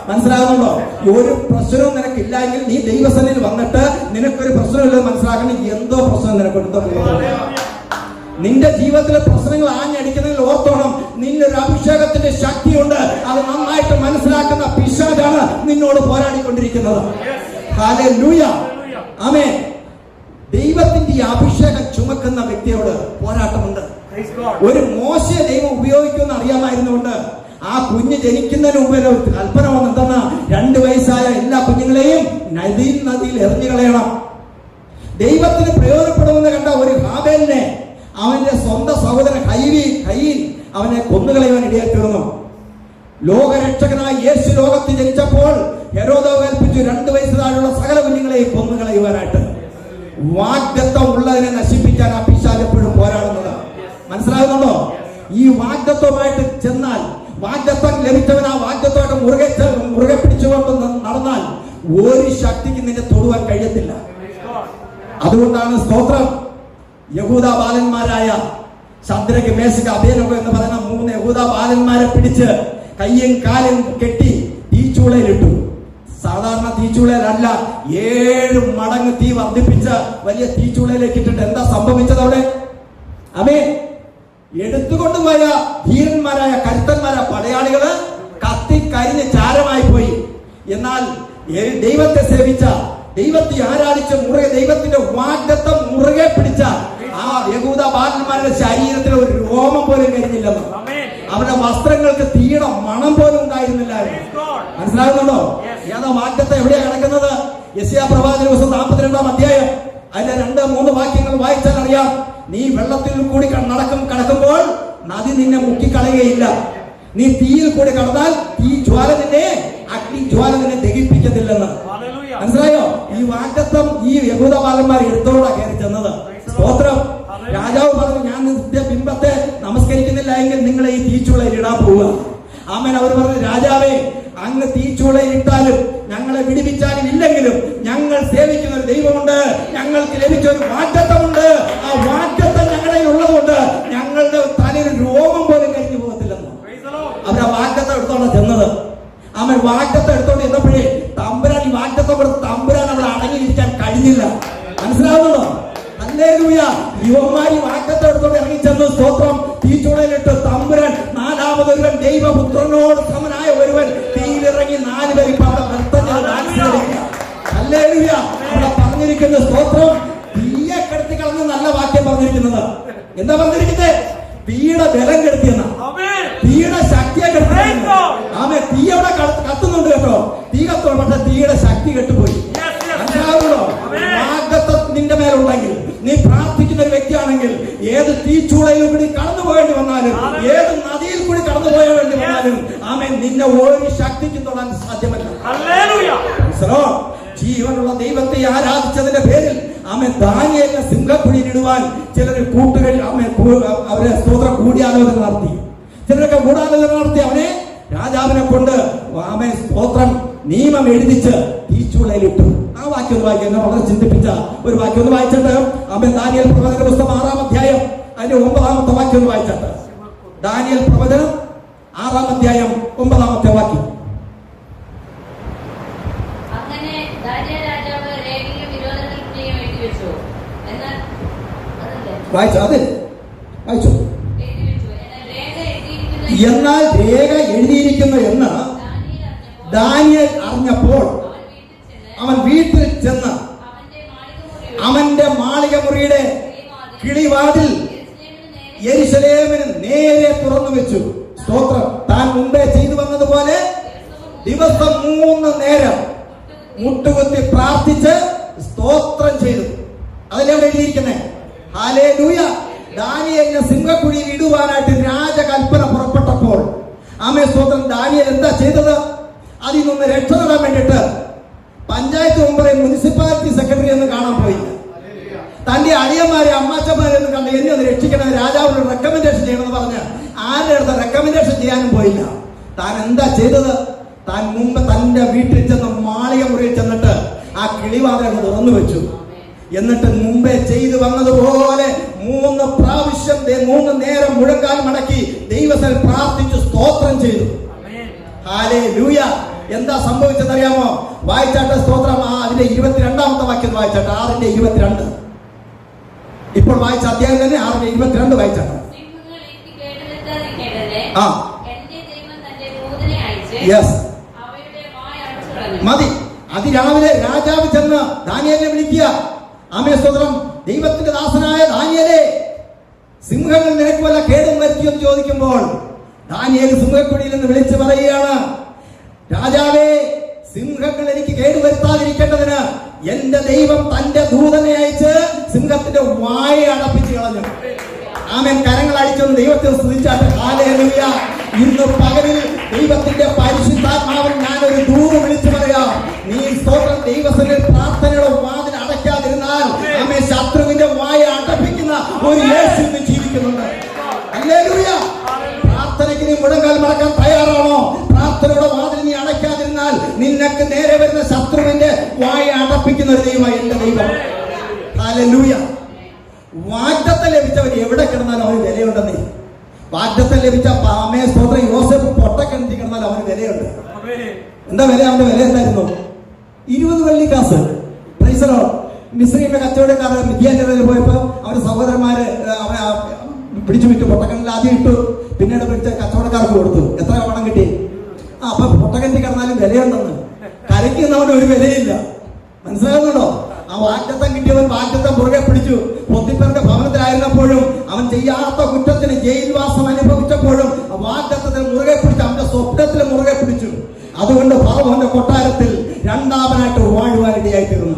മനസ്സിലാകുന്നുണ്ടോ? ഒരു പ്രശ്നവും നിനക്കില്ല എങ്കിൽ നീ ദൈവസന്നിധിയിൽ വന്നിട്ട് നിനക്കൊരു പ്രശ്നമില്ലെന്ന് മനസ്സിലാക്കണം. എന്തോ പ്രശ്നം നിനക്കുണ്ടോ? നിന്റെ ജീവിതത്തിലെ പ്രശ്നങ്ങൾ ആഞ്ഞടിക്കുന്നതിൽ ഓർത്തോണം, നിന്നൊരു അഭിഷേകത്തിന്റെ ശക്തിയുണ്ട്. അത് നന്നായിട്ട് മനസ്സിലാക്കുന്ന പിശാചാണ് നിന്നോട് പോരാടിക്കൊണ്ടിരിക്കുന്നത്. ഹല്ലേലൂയ, ആമേൻ. ദൈവത്തിന്റെ ഈ അഭിഷേകം ചുമക്കുന്ന വ്യക്തിയോട് പോരാട്ടമുണ്ട്. ഒരു മോശയെ ദൈവം ഉപയോഗിക്കുമെന്ന് അറിയാമായിരുന്നുകൊണ്ട് ആ കുഞ്ഞ് ജനിക്കുന്നതിന് മുമ്പ് കൽപ്പന വന്നെന്തെന്ന 2 വയസ്സായ എല്ലാ കുഞ്ഞുങ്ങളെയും നദിയിൽ എറിഞ്ഞു കളയണം. ദൈവത്തിന് പ്രയോജനപ്പെടുമെന്ന് കണ്ട ഒരു ഹാബേലിനെ അവന്റെ സ്വന്തം സഹോദരൻ കയ്യിൽ അവനെ കൊന്നുകളയുവാൻ ഇടയായി തീർന്നു. ലോകരക്ഷകനായ യേശു ലോകത്തിൽ ജനിച്ചപ്പോൾ ഹെരോദാവ് കൽപ്പിച്ചു 2 വയസ്സുള്ള സകല കുഞ്ഞുങ്ങളെയും കൊന്നുകളയുവാനായിട്ട്. വാഗ്ദത്തം ഉള്ളതിനെ നശിപ്പിക്കാൻ ആ പിശാച് എപ്പോഴും പോരാടുന്നത്. മനസ്സിലാകുന്നുണ്ടോ? ഈ വാഗ്ദത്വമായിട്ട് ചെന്നാൽ, വാഗ്ദത്തം ലഭിച്ചവൻ ആ വാഗ്ദത്വമായിട്ട് മുറുകെ പിടിച്ചുകൊണ്ട് നടന്നാൽ ഒരു ശക്തിക്ക് നിന്നെ തൊടുവാൻ കഴിയത്തില്ല. അതുകൊണ്ടാണ് സ്തോത്രം, യഹൂദ ബാലന്മാരായ ശദ്രക്ക്, മേശക്ക്, അബേദ്നെഗോ എന്ന് പറയുന്ന 3 യഹൂദ ബാലന്മാരെ പിടിച്ച് കയ്യും കാലും കെട്ടി തീച്ചൂളയിലിട്ടു. സാധാരണ തീച്ചൂളയിലല്ല, 7 മടങ്ങ് തീ വർദ്ധിപ്പിച്ച് വലിയ തീച്ചൂളയിലേക്ക് ഇട്ടിട്ട് എന്താ സംഭവിച്ചത് അവിടെ? ആമേൻ. എടുത്തുകൊണ്ടുപോയ ധീരന്മാരായ കരുത്തന്മാരായ പടയാളികള് കത്തിക്കരിഞ്ഞ് ചാരമായി പോയി. എന്നാൽ ദൈവത്തെ സേവിച്ച, ദൈവത്തെ ആരാധിച്ച, ദൈവത്തിന്റെ വാഗ്ദത്തം മുറുകെ പിടിച്ച ആ യഹൂദ ബാലന്മാരുടെ ശരീരത്തിൽ ഒരു രോമം പോലും കരിഞ്ഞില്ലെന്ന്. അവരുടെ വസ്ത്രങ്ങൾക്ക് തീയുടെ മണം പോലും ഉണ്ടായിരുന്നില്ലായിരുന്നു. മനസ്സിലാകുന്നുണ്ടോ? ഏതാ വാഗ്ദത്തം എവിടെയാ കിടക്കുന്നത്? യെശയ്യാ പ്രവാചന പുസ്തകം 42-ാം അധ്യായം അതിന്റെ 2-3 വാക്യങ്ങൾ വായിച്ചാൽ അറിയാം. നീ വെള്ളത്തിൽ കൂടി കടക്കുമ്പോൾ നദി നിന്നെ മുക്കിക്കളയുകയില്ല. നീ തീയിൽ കൂടി കടന്നാൽ അഗ്നി ജ്വാല നിന്നെ ദഹിപ്പിക്കത്തില്ലെന്ന്. മനസ്സിലായോ? ഈ വാഗ്ദത്തം ഈ യഹൂദ ബാലന്മാർ എടുത്തോടാ കയറി ചെന്നത്. സ്തോത്രം. രാജാവ് പറഞ്ഞു, ഞാൻ നിന്റെ ബിംബത്തെ നമസ്കരിക്കുന്നില്ല എങ്കിൽ നിങ്ങളെ ഈ തീച്ചൂളയിൽ ഇടാൻ പോവുക. ആമേൻ. അവർ പറഞ്ഞു, രാജാവേ, അങ്ങ് തീച്ചൂളയിൽ ഇട്ടാലും ഞങ്ങളെ വിടിവിച്ചാലും ഇല്ലെങ്കിലും ഞങ്ങൾ സേവിക്കുന്ന ഒരു ദൈവമുണ്ട്, ഞങ്ങൾക്ക് ലഭിച്ച ഒരു വാഗ്ദത്തമുണ്ട്. ആ വാഗ്ദത്തം ഞങ്ങളുടെ ഉള്ളതുകൊണ്ട് ഞങ്ങളുടെ തലയിൽ രോമം പോലും കരിഞ്ഞു പോകത്തില്ലെന്ന്. അവരാ വാഗ്ദത്തം എടുത്തോണ്ടാ ചെന്നത്. ആമേൻ. വാഗ്ദത്തം എടുത്തോണ്ട് ചെന്നപ്പോഴേ തമ്പുരാൻ ഈ വാഗ്ദത്തം കൊടുത്ത് തമ്പുരാൻ അവിടെ അടങ്ങിയിരിക്കാൻ കഴിഞ്ഞില്ല. മനസ്സിലാവുന്നുണ്ടോ? ഹല്ലേലൂയ. യുവമാരി വാഗ്ദത്തം എടുത്തോണ്ട് ഇറങ്ങി ചെന്നു. സ്തോത്രം. തീച്ചൂളയിലിട്ട് തമ്പുരാൻ 4ാമതൊരുവൻ, ദൈവപുത്രനോട് സമനായ ഒരുവൻ തീയിലിറങ്ങി 4 പേര് ഹല്ലേലൂയ. അവിടെ പറഞ്ഞിരിക്കുന്ന സ്തോത്രം, തീയെ കെടുത്തി കളഞ്ഞ നല്ല വാക്യം പറഞ്ഞിരിക്കുന്നത്. എന്താ പറഞ്ഞിരിക്കുന്നത്? തീയുടെ ബലം കെടുത്തിയെന്ന, തീയുടെ ശക്തിയെ കെടുത്തി. ആമേ. തീ അവിടെ കത്തുന്നുണ്ട് കേട്ടോ, തീ കത്തുള്ളൂ, പക്ഷെ തീയുടെ ശക്തി കെട്ടുപോയി. മനസ്സിലാവുന്നോ? വാഗ്ദത്തം നിന്റെ മേലുണ്ടെങ്കിൽ, നീ പ്രാർത്ഥിക്കുന്ന ഒരു വ്യക്തിയാണെങ്കിൽ, ഏത് തീച്ചൂളയിൽ കൂടി കടന്നു പോകേണ്ടി വന്നാലും, ഏത് നദിയിൽ കൂടി കടന്നു പോകേണ്ടി വന്നാലും, ആമേൻ, നിന്നെ ഒരു ശക്തിക്കും തൊടാൻ സാധ്യമല്ല. ജീവനുള്ള ദൈവത്തെ ആരാധിച്ചതിന്റെ പേരിൽ ആമേൻ ദാനിയേലിനെ സിംഹക്കുഴിയിലിടുവാൻ ചിലർ കൂട്ടുകൾ അവരെ സ്തോത്രം കൂടിയാലോചന നടത്തി. ചിലരൊക്കെ ഗൂഢാലോചന നടത്തി അവനെ രാജാവിനെ കൊണ്ട് ആമേൻ സ്തോത്രം നിയമം എഴുതിച്ച് തീച്ചൂളയിലിട്ടു. ആ വാക്യം ഒന്ന് വായിക്കാൻ വളരെ ചിന്തിപ്പിച്ച ഒരു വാക്യം ഒന്ന് വായിച്ചിട്ട് ആമേൻ ദാനിയേൽ പ്രവചന പുസ്തകം 6-ാം അധ്യായം അതിന്റെ 9-ാമത്തെ വാക്യം ഒന്ന് വായിച്ചിട്ട്, ദാനിയേൽ പ്രവചനം 6-ാം അധ്യായം 9-ാമത്തെ വാക്യം. എന്നാൽ രേഖ എഴുതിയിരിക്കുന്നു എന്ന് ദാനിയേൽ അറിഞ്ഞപ്പോൾ അവൻ വീട്ടിൽ ചെന്ന് അവന്റെ മാളിക മുറിയുടെ കിളിവാതിൽ യെരൂശലേമിന് നേരെ തുറന്നു വെച്ചു. സ്തോത്രം. താൻ മുമ്പേ ചെയ്തു വന്നതുപോലെ ദിവസം 3 നേരം മുട്ടുകുത്തി പ്രാർത്ഥിച്ച് സ്തോത്രം ചെയ്തു. അതല്ലേ അവിടെ എഴുതിയിരിക്കുന്നത്. ഹല്ലേലൂയ. ദാനിയേലിനെ സിംഹക്കുഴിയിൽ ഇടുവാനായിട്ട് രാജകൽപ്പന പുറപ്പെട്ടപ്പോൾ ആമേൻ സ്തോത്രം, ദാനിയേൽ എന്താ ചെയ്തത്? അതിൽ നിന്ന് രക്ഷ നേടാൻ വേണ്ടിയിട്ട് പഞ്ചായത്ത് മെമ്പറെ മുനിസിപ്പാലിറ്റി സെക്രട്ടറി എന്ന് കാണാൻ പോയില്ല. തന്റെ അടിയന്മാരെ അമ്മാച്ചന്മാരെ ഒന്ന് കണ്ട് എന്നെ ഒന്ന് രക്ഷിക്കണം, രാജാവിനോട് റെക്കമെൻഡേഷൻ ചെയ്യണമെന്ന് പറഞ്ഞ് ആരുടെ അടുത്ത് റെക്കമെൻഡേഷൻ ചെയ്യാനും പോയില്ല. താൻ എന്താ ചെയ്തത്? താൻ മുമ്പ് തന്റെ വീട്ടിൽ ചെന്ന് മാളിക മുറിയിൽ ചെന്നിട്ട് ആ കിളിവാതിൽ തുറന്നു വെച്ചു. എന്നിട്ട് മുമ്പേ ചെയ്തു വന്നതുപോലെ 3 പ്രാവശ്യം 3 നേരം മുഴങ്കാൽ മടക്കി ദൈവത്തിൽ പ്രാർത്ഥിച്ചു സ്തോത്രം ചെയ്തു. ഹല്ലേലൂയ. എന്താ സംഭവിച്ചെന്നറിയാമോ? വായിച്ചാട്ട് സ്തോത്രം. അതിന്റെ 22ാമത്തെ വാക്യം വായിച്ചാട്ട്, 6:22. ഇപ്പോൾ വായിച്ച അധ്യായം തന്നെ 6:22 വായിച്ചാട്ട്. മതി. അതിരാവിലെ രാജാവ് ചെന്ന് ദാനിയേലിനെ വിളിക്കുക. ആമേൻ സ്തോത്രം. ദൈവത്തിന്റെ ദാസനായ ദാനിയേലേ, സിംഹങ്ങൾ നിനക്ക് വല്ല കേടും വരുത്തിയെന്ന് ചോദിക്കുമ്പോൾ ദാനിയേൽ സിംഹക്കുഴിയിൽ നിന്ന് വിളിച്ചു പറയുകയാണ്, രാജാവേ, സിംഹങ്ങൾ എനിക്ക് കേടുവരുത്താതിരിക്കേണ്ടതിന് എന്റെ ദൈവം തന്റെ ദൂതനെ അയച്ച് സിംഹത്തിന്റെ വായ അടപ്പിച്ചു കളഞ്ഞു. ആമേൻ. കരങ്ങൾ അടിച്ചൊന്ന് ദൈവത്തെ സ്തുതിച്ചാട്ടെ. ഹല്ലേലൂയ. ഇന്ന് പകലിൽ ദൈവത്തിന്റെ പരിശുദ്ധാത്മാവിൽ ഞാനൊരു ദൂത് വിളിച്ചു പറയാം. നീ സ്തോത്രം ദൈവത്തിന്റെ പ്രാർത്ഥനയുടെ വാതിൽ അടയ്ക്കാതിരുന്നാൽ ആമേൻ ശത്രുവിന്റെ വായ അടപ്പിക്കുന്ന ഒരു യേശു ജീവിക്കുന്നുണ്ട്. ഹല്ലേലൂയ. പ്രാർത്ഥനയ്ക്ക് നീ മുഴങ്കാൽ മടക്കാൻ തയ്യാറാണോ? പ്രാർത്ഥനയുടെ വാതിൽ നീ അടയ്ക്കാതിരുന്നാൽ നിനക്ക് നേരെ വരുന്ന ശത്രുവിന്റെ വായ അടപ്പിക്കുന്ന ഒരു ദൈവമായി എന്റെ ദൈവം. ഹല്ലേലൂയ. വാഗ്ദത്തം ലഭിച്ചവൻ എവിടെ കിടന്നാലും അവന് വിലയുണ്ടെന്നേ. വാഗ്ദത്തം ലഭിച്ച ആമേൻ സ്തോത്രം യോസേഫ് പൊട്ടക്കിണറ്റി കിടന്നാൽ അവന് വിലയുണ്ട്. എന്താ വില? അവന്റെ വില എന്തായിരുന്നു? 20 വെള്ളിക്കാസ്. Price the Lord. മിസ്രൈമിലെ കച്ചവടക്കാർ മിദ്യാന്റെ പേരിൽ പോയപ്പോ അവരുടെ സഹോദരന്മാര് അവനെ പിടിച്ചു വിട്ടു. പൊട്ടക്കിണറ്റിൽ ആദ്യം ഇട്ടു, പിന്നീട് പിടിച്ച കച്ചവടക്കാർക്ക് കൊടുത്തു. എത്ര പണം കിട്ടി? അപ്പൊ പൊട്ടക്കിണറ്റി കിടന്നാലും വിലയുണ്ടെന്ന്. കരയ്ക്ക് അവന് ഒരു വിലയില്ല. മനസ്സിലാകുന്നുണ്ടോ? ആ വാഗ്ദത്തം കിട്ടിയവൻ വാഗ്ദത്തം മുറുകെ പിടിച്ചു. പൊത്തിപ്പേരുടെ ഭവനത്തിലായിരുന്നപ്പോഴും അവൻ ചെയ്യാത്ത കുറ്റത്തിന് ജയിൽവാസം അനുഭവിച്ചപ്പോഴും ആ വാഗ്ദത്തത്തിൽ മുറുകെ പിടിച്ചു. അവന്റെ സ്വപ്നത്തിൽ മുറുകെ പിടിച്ചു. അതുകൊണ്ട് ഫറവോന്റെ കൊട്ടാരത്തിൽ രണ്ടാമനായിട്ട് വാഴുവാനിടയായി തീർന്നു.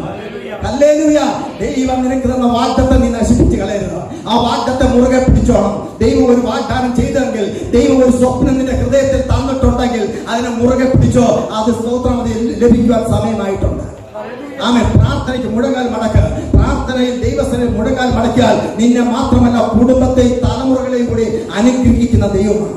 ഹല്ലേലൂയ. ദൈവം നിനക്ക് തന്ന വാഗ്ദത്തം നീ നശിപ്പിച്ച് കളയരുത്. ആ വാഗ്ദത്തം മുറുകെ പിടിച്ചോണം. ദൈവം ഒരു വാഗ്ദാനം ചെയ്തെങ്കിൽ, ദൈവം ഒരു സ്വപ്നം നിന്റെ ഹൃദയത്തിൽ തന്നിട്ടുണ്ടെങ്കിൽ അതിനെ മുറുകെ പിടിച്ചോ. അത് സ്തോത്രം, അത് ലഭിക്കുവാൻ സമയമായിട്ടുണ്ട്. ആമേൻ. പ്രാർത്ഥനയ്ക്ക് മുഴങ്കാൽ മടക്ക്. പ്രാർത്ഥനയിൽ ദൈവസന്നിധിയിൽ മുഴങ്കാൽ മടക്കിയാൽ നിന്നെ മാത്രമല്ല കുടുംബത്തെയും തലമുറകളെയും കൂടി അനുഗ്രഹിക്കുന്ന ദൈവമാണ്.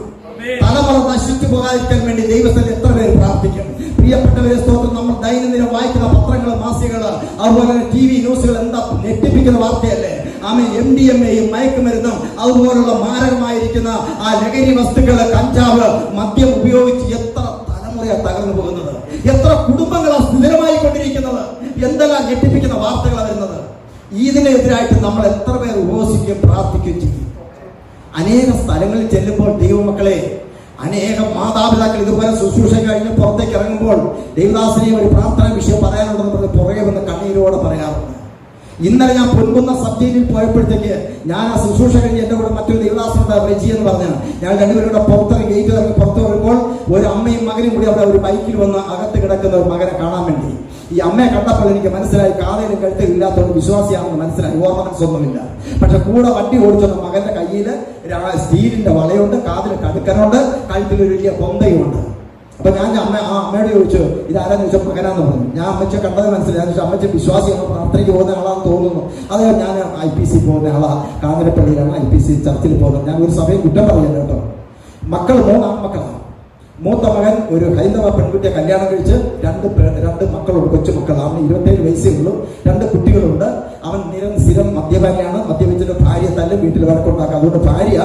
തലമുറ നശിച്ചു പോകാതിരിക്കാൻ വേണ്ടി ദൈവസന്നിധിയിൽ എത്ര പേര് പ്രാർത്ഥിക്കും? പ്രിയപ്പെട്ടവരെ സ്തോത്രം, നമ്മൾ ദൈനംദിനം വായിക്കുന്ന പത്രങ്ങൾ, മാസികകൾ, അതുപോലെ TV ന്യൂസുകൾ എന്താ ഞെട്ടിപ്പിക്കുന്ന വാർത്തയല്ലേ? ആമേൻ. MDMA-യും മയക്കുമരുന്നും അതുപോലുള്ള മാരകമായിരിക്കുന്ന ആ ലഹരി വസ്തുക്കൾ, കഞ്ചാവ്, മദ്യം ഉപയോഗിച്ച് എത്ര തലമുറയാണ് തകർന്നു പോകുന്നത്? എത്ര കുടുംബങ്ങളാണ് സ്ഥിരമായി കൊണ്ടിരിക്കുന്നത്? എന്തെല്ലാം ഞെട്ടിപ്പിക്കുന്ന വാർത്തകളാണ് വരുന്നത്? ഇതിനെതിരായിട്ട് നമ്മൾ എത്ര പേർ ഉപവസിക്കുകയും പ്രാർത്ഥിക്കുകയും ചെയ്യും? അനേക സ്ഥലങ്ങളിൽ ചെല്ലുമ്പോൾ ദൈവമക്കളെ, അനേകം മാതാപിതാക്കൾ ഇതുപോലെ ശുശ്രൂഷ കഴിഞ്ഞ് പുറത്തേക്ക് ഇറങ്ങുമ്പോൾ ദൈവദാസനെ ഒരു പ്രാർത്ഥന വിഷയം പറയാനുണ്ടെന്ന് പറഞ്ഞ് പുറകെ വന്ന് കണ്ണീരോടെ പറയാറുണ്ട്. ഇന്നലെ ഞാൻ പൊൻകുന്ന സബ്ജയിലിൽ പോയപ്പോഴത്തേക്ക് ഞാൻ ആ ശുശ്രൂഷ കഴിഞ്ഞ് എൻ്റെ കൂടെ മറ്റൊരു ദൈവദാസനുണ്ട്, റെജി എന്ന് പറഞ്ഞാണ്. ഞാൻ രണ്ടുപേരും കൂടെ പുറത്തിറങ്ങി ഗേറ്റ് ഇറങ്ങി പുറത്ത് വരുമ്പോൾ ഒരു അമ്മയും മകനും കൂടി അവിടെ ഒരു ബൈക്കിൽ വന്ന് അകത്ത് കിടക്കുന്ന ഒരു മകനെ കാണാൻ വേണ്ടി. ഈ അമ്മയെ കണ്ടപ്പോൾ എനിക്ക് മനസ്സിലായി കാതയിലും കഴുത്തിലും ഇല്ലാത്തവർ വിശ്വാസിയാണെന്ന് മനസ്സിലായി. ഓർമ്മൻസൊന്നുമില്ല. പക്ഷെ കൂടെ വണ്ടി ഓടിച്ചെന്ന മകന്റെ കയ്യിൽ സ്റ്റീലിന്റെ വളയുണ്ട്, കാതിൽ കടുക്കനുണ്ട്, കഴുത്തിൽ ഒരു വലിയ പൊന്തയുണ്ട്. അപ്പൊ ഞാൻ അമ്മയോട് ചോദിച്ചു, ഇതാരാന്ന് ചോദിച്ചാൽ മകനാന്ന് പറഞ്ഞു. ഞാൻ അമ്മച്ചെ കണ്ടത് മനസ്സിലായി. ഞാൻ അമ്മച്ചെ വിശ്വാസിയാണ്, പ്രാർത്ഥനയ്ക്ക് പോകുന്ന ആളാന്ന് തോന്നുന്നു. അതെ, ഞാൻ IPC പോകുന്ന ആളാ, കാഞ്ഞിരപ്പള്ളിയിലാണ് IPC ചർച്ചിൽ പോകുന്നത്. ഞാൻ ഒരു സമയം കുറ്റം പറയുന്നത് കേട്ടോ. മക്കൾ 3 ആൺമക്കളാണ്. മൂത്ത മകൻ ഒരു ഹൈന്ദവ പെൺകുട്ടിയെ കല്യാണം കഴിച്ച് രണ്ട് മക്കളുണ്ട്, കൊച്ചുമക്കൾ. അവന് 27 വയസ്സേ ഉള്ളൂ. 2 കുട്ടികളുണ്ട്. അവൻ സ്ഥിരം മദ്യപാനിയാണ്. മദ്യപിച്ചിട്ട് ഭാര്യ തല്ലും, വീട്ടിൽ വഴക്കുണ്ടാക്കുക. അതുകൊണ്ട് ഭാര്യ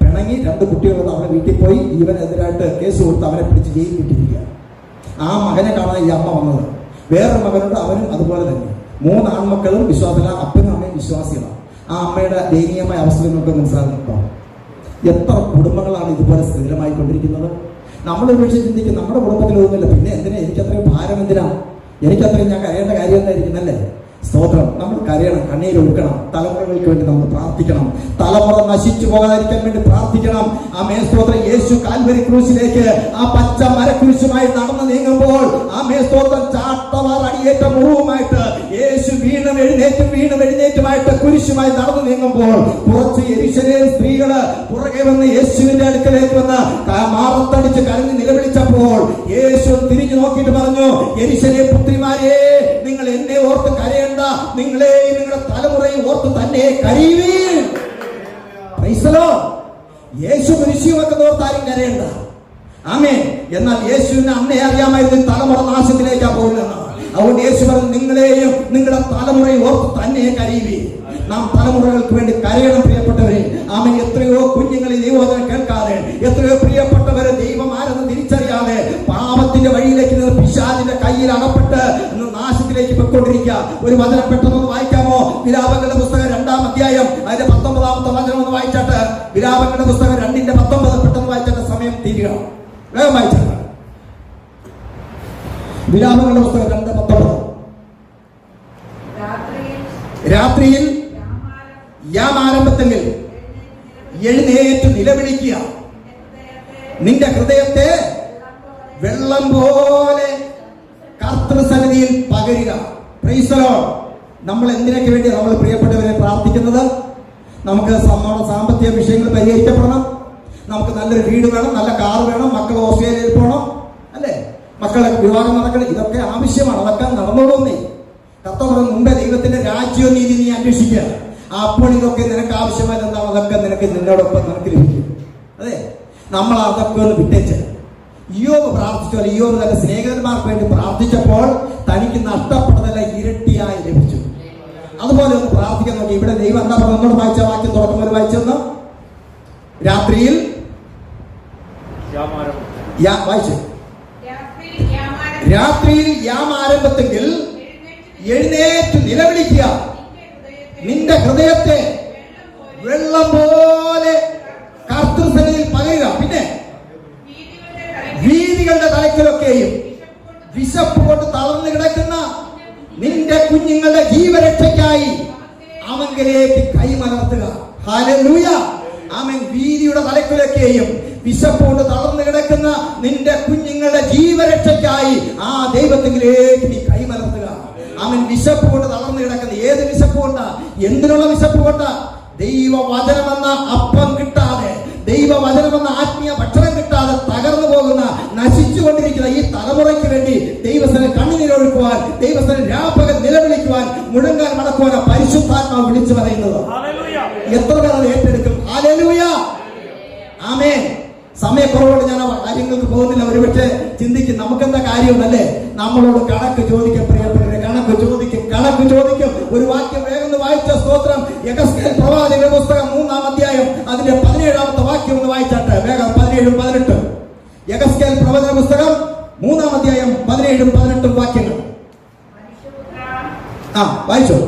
പിണങ്ങി 2 കുട്ടികളൊന്നും അവനെ വീട്ടിൽ പോയി ഇവനെതിരായിട്ട് കേസ് കൊടുത്ത് അവനെ പിടിച്ച് ജയിലിൽ വിട്ടിരിക്കുക. ആ മകനെ കാണാൻ ഈ അമ്മ വന്നത്. വേറൊരു മകനുണ്ട്, അവനും അതുപോലെ തന്നെ. 3 ആൺമക്കളും വിശ്വാസമില്ല, അപ്പനും അമ്മയും വിശ്വാസികളാണ്. ആ അമ്മയുടെ ദയനീയമായ അവസ്ഥ നമുക്ക് മനസ്സിലാകുന്നുണ്ടോ? എത്ര കുടുംബങ്ങളാണ് ഇതുപോലെ സ്ഥിരമായി കൊണ്ടിരിക്കുന്നത്? നമ്മളൊരു പക്ഷേ ചിന്തിക്കും, നമ്മുടെ കുടുംബത്തിൽ ഒന്നുമില്ല, പിന്നെ എന്തിനാ എനിക്കത്രയും ഭാരം? എന്തിനാ എനിക്കത്രയും? ഞാൻ കരയേണ്ട കാര്യം എന്തായിരിക്കുന്നല്ലേ? സ്തോത്രം. നമ്മൾ കരയണം, കണ്ണീരൊഴുക്കണം, തലമുറകൾക്ക് വേണ്ടി നമ്മൾ പ്രാർത്ഥിക്കണം, തലമുറ നശിച്ചു പോകാതിരിക്കാൻ വേണ്ടി പ്രാർത്ഥിക്കണം. ആമേൻ സ്തോത്രം. യേശു കാൽവരി ക്രൂശിലേക്ക് ആ പച്ച മരക്കുരിശുമായി നടന്നു നീങ്ങുമ്പോൾ ആമേൻ സ്തോത്രം ചാട്ടവാർ അടിയേറ്റ മുറിവുമായിട്ട് യേശു വീണ്ടും എഴുന്നേറ്റുമായിട്ട് കുരിശുമായി നടന്നു നീങ്ങുമ്പോൾ കുറച്ച് യെരൂശലേം സ്ത്രീകള് പുറകെ വന്ന് യേശുവിന്റെ അടുക്കലേക്ക് വന്ന് മാറത്തടിച്ച് കരഞ്ഞ് നിലവിളിച്ചപ്പോൾ യേശു തിരിഞ്ഞു നോക്കിയിട്ട് പറഞ്ഞു, യെരൂശലേം പുത്രിമാരെ, നിങ്ങൾ എന്നെ ഓർത്ത് കരയണ്ട, നിങ്ങളെയും നിങ്ങളുടെ തലമുറയും ഓർത്ത് തന്നെ കരയുവീൻ. Praise the lord. യേശു കുരിശുമൊക്കെ ഓർത്താരും കരയണ്ട. ആമേൻ. എന്നാൽ യേശുവിന് അന്നേ അറിയാമായിരുന്നു തലമുറ നാശത്തിലേക്കാ പോകുന്നത്. അതുകൊണ്ട് യേശു പറഞ്ഞു, നിങ്ങളെയും നിങ്ങളുടെ തലമുറയും ഓർത്ത് തന്നെ കരയുവീൻ. നാം തലമുറകൾക്ക് വേണ്ടി കരയണം പ്രിയപ്പെട്ടവരെ. ആമേൻ. എത്രയോ കുഞ്ഞുങ്ങൾ ഈ ദൈവവചനം കേൾക്കാതെ, എത്രയോ പ്രിയപ്പെട്ടവരെ ദൈവം ആരെന്ന് തിരിച്ചറിയാതെ പാപത്തിന്റെ വഴിയിലേക്ക് നിന്ന് പിശാചിന്റെ കയ്യിൽ അകപ്പെട്ട് നാശത്തിലേക്ക് പൊയ്ക്കൊണ്ടിരിക്കുക. ഒരു വചനം പെട്ടെന്ന് വായിക്കാമോ? വിലാപങ്ങളുടെ പുസ്തകം 2-ാം അധ്യായം അതിന്റെ 19-ാമത്തെ വചനം ഒന്ന് വായിച്ചാട്ട്. വിലാപങ്ങളുടെ പുസ്തകം 2:19 പെട്ടെന്ന് വായിച്ചാട്ട് സമയം തീരുക. വേഗം വായിച്ചാട്ട്. വിലാപങ്ങളുടെ പുസ്തകം 2:19. രാത്രിയിൽ യാമാരംഭത്തെങ്കിൽ എഴുന്നേറ്റ് നിലവിളിക്കുക, നിന്റെ ഹൃദയത്തെ വെള്ളം പോലെ കർത്തൃസന്നിധിയിൽ പകരുക. Praise the lord. നമ്മൾ എന്തിനൊക്കെ വേണ്ടി നമ്മൾ പ്രിയപ്പെട്ടവരെ പ്രാർത്ഥിക്കുന്നത്? നമുക്ക് നമ്മുടെ സാമ്പത്തിക വിഷയങ്ങൾ പരിഹരിക്കപ്പെടണം, നമുക്ക് നല്ലൊരു വീട് വേണം, നല്ല കാർ വേണം, മക്കൾ ഓസ്ട്രേലിയയിൽ പോകണം, അല്ലേ, മക്കളെ വിവാഹം നടക്കണം. ഇതൊക്കെ ആവശ്യമാണ്, അതൊക്കെ നടന്നോളൂന്നേ. കർത്താവ് മുമ്പേ ദൈവത്തിന്റെ രാജ്യവും നീതി നീ അന്വേഷിക്കുക, അപ്പോൾ ഇതൊക്കെ നിനക്ക് ആവശ്യമായി എന്താണ് അതൊക്കെ നിനക്ക് നിന്നോടൊപ്പം നിനക്ക് ലഭിക്കും. അതെ, നമ്മൾ അതൊക്കെ ഒന്ന് വിട്ടേച്ച് ഇയ്യോബ് പ്രാർത്ഥിച്ചു. ഇയ്യോബ് തന്റെ സ്നേഹിതന്മാർക്ക് വേണ്ടി പ്രാർത്ഥിച്ചപ്പോൾ തനിക്ക് നഷ്ടപ്പെട്ടതെല്ലാം ഇരട്ടിയായി ലഭിച്ചു. അതുപോലെ ഒന്ന് പ്രാർത്ഥിക്കാൻ നോക്കി. ഇവിടെ ദൈവം എന്താ പറയുക? ഒന്നോട് വായിച്ച വാക്യം തുടക്കം വരെ വായിച്ചെന്ന്. രാത്രിയിൽ വായിച്ചു. രാത്രിയിൽ യാമാരംഭത്തെങ്കിൽ എഴുന്നേറ്റ് നിലവിളിക്കുക, നിന്റെ ഹൃദയത്തെ വെള്ളം പോലെ കർത്തൃസന്നിധിയിൽ പകരുക. പിന്നെ വീഥികളുടെ തലക്കിലൊക്കെയും വിശപ്പ് കൊണ്ട് തളർന്നു കിടക്കുന്ന നിന്റെ കുഞ്ഞുങ്ങളുടെ ജീവരക്ഷയ്ക്കായി അവങ്കിലേക്ക് കൈമലർത്തുക. ഹല്ലേലൂയ. ആമേൻ. വീഥിയുടെ തലക്കിലൊക്കെയും വിശപ്പ് കൊണ്ട് തളർന്നു കിടക്കുന്ന നിന്റെ കുഞ്ഞുങ്ങളുടെ ജീവരക്ഷയ്ക്കായി ആ ദൈവത്തിലേക്ക് നീ കൈമലർത്തുക. ആമേൻ. വിശപ്പ് കൊണ്ട് തളർന്നു കിടക്കുന്ന ഏത് വിശപ്പ് കൊണ്ടാ? എന്തിനുള്ള വിശപ്പ് കൊണ്ടാ? ദൈവവചനമെന്ന അപ്പം കിട്ടാതെ, ദൈവവചനമെന്ന ആത്മീയ ഭക്ഷണം കിട്ടാതെ തകർന്നു പോകുന്ന, നശിച്ചുകൊണ്ടിരിക്കുന്ന ഈ തലമുറയ്ക്ക് വേണ്ടി ദൈവസ്ഥലം കണ്ണുനീരൊഴുക്കുവാൻ, ദൈവസ്ഥലം രാപ്പകൽ നിലവിളിക്കുവാൻ, മുഴങ്ങാൻ മടക്കുവാൻ പരിശുദ്ധാത്മാവ് വിളിച്ചു പറയുന്നത്. എത്ര പേർ അത് ഏറ്റെടുക്കും? ഹല്ലേലൂയ. ആമേൻ. സമയക്കുറവോട് ഞാൻ കാര്യങ്ങൾക്ക് പോകുന്നില്ല. ഒരുപക്ഷെ ചിന്തിക്കും നമുക്കെന്താ കാര്യമല്ലേ, നമ്മളോട് കണക്ക് ചോദിക്കും. പ്രിയപ്പെട്ടവരെ, കണക്ക് ചോദിക്കും. ഒരു വാക്യം വേഗം വായിച്ച സ്തോത്രം. യെഹെസ്കേൽ പ്രവാചക പുസ്തകം 3-ാം അധ്യായം അതിന്റെ 17-ാമത്തെ വാക്യം ഒന്ന് വായിച്ചാട്ടെ വേഗം. 17-18. യെഹെസ്കേൽ പ്രവചന പുസ്തകം 3-ാം അധ്യായം 17-18 വാക്യങ്ങൾ. വായിച്ചോ.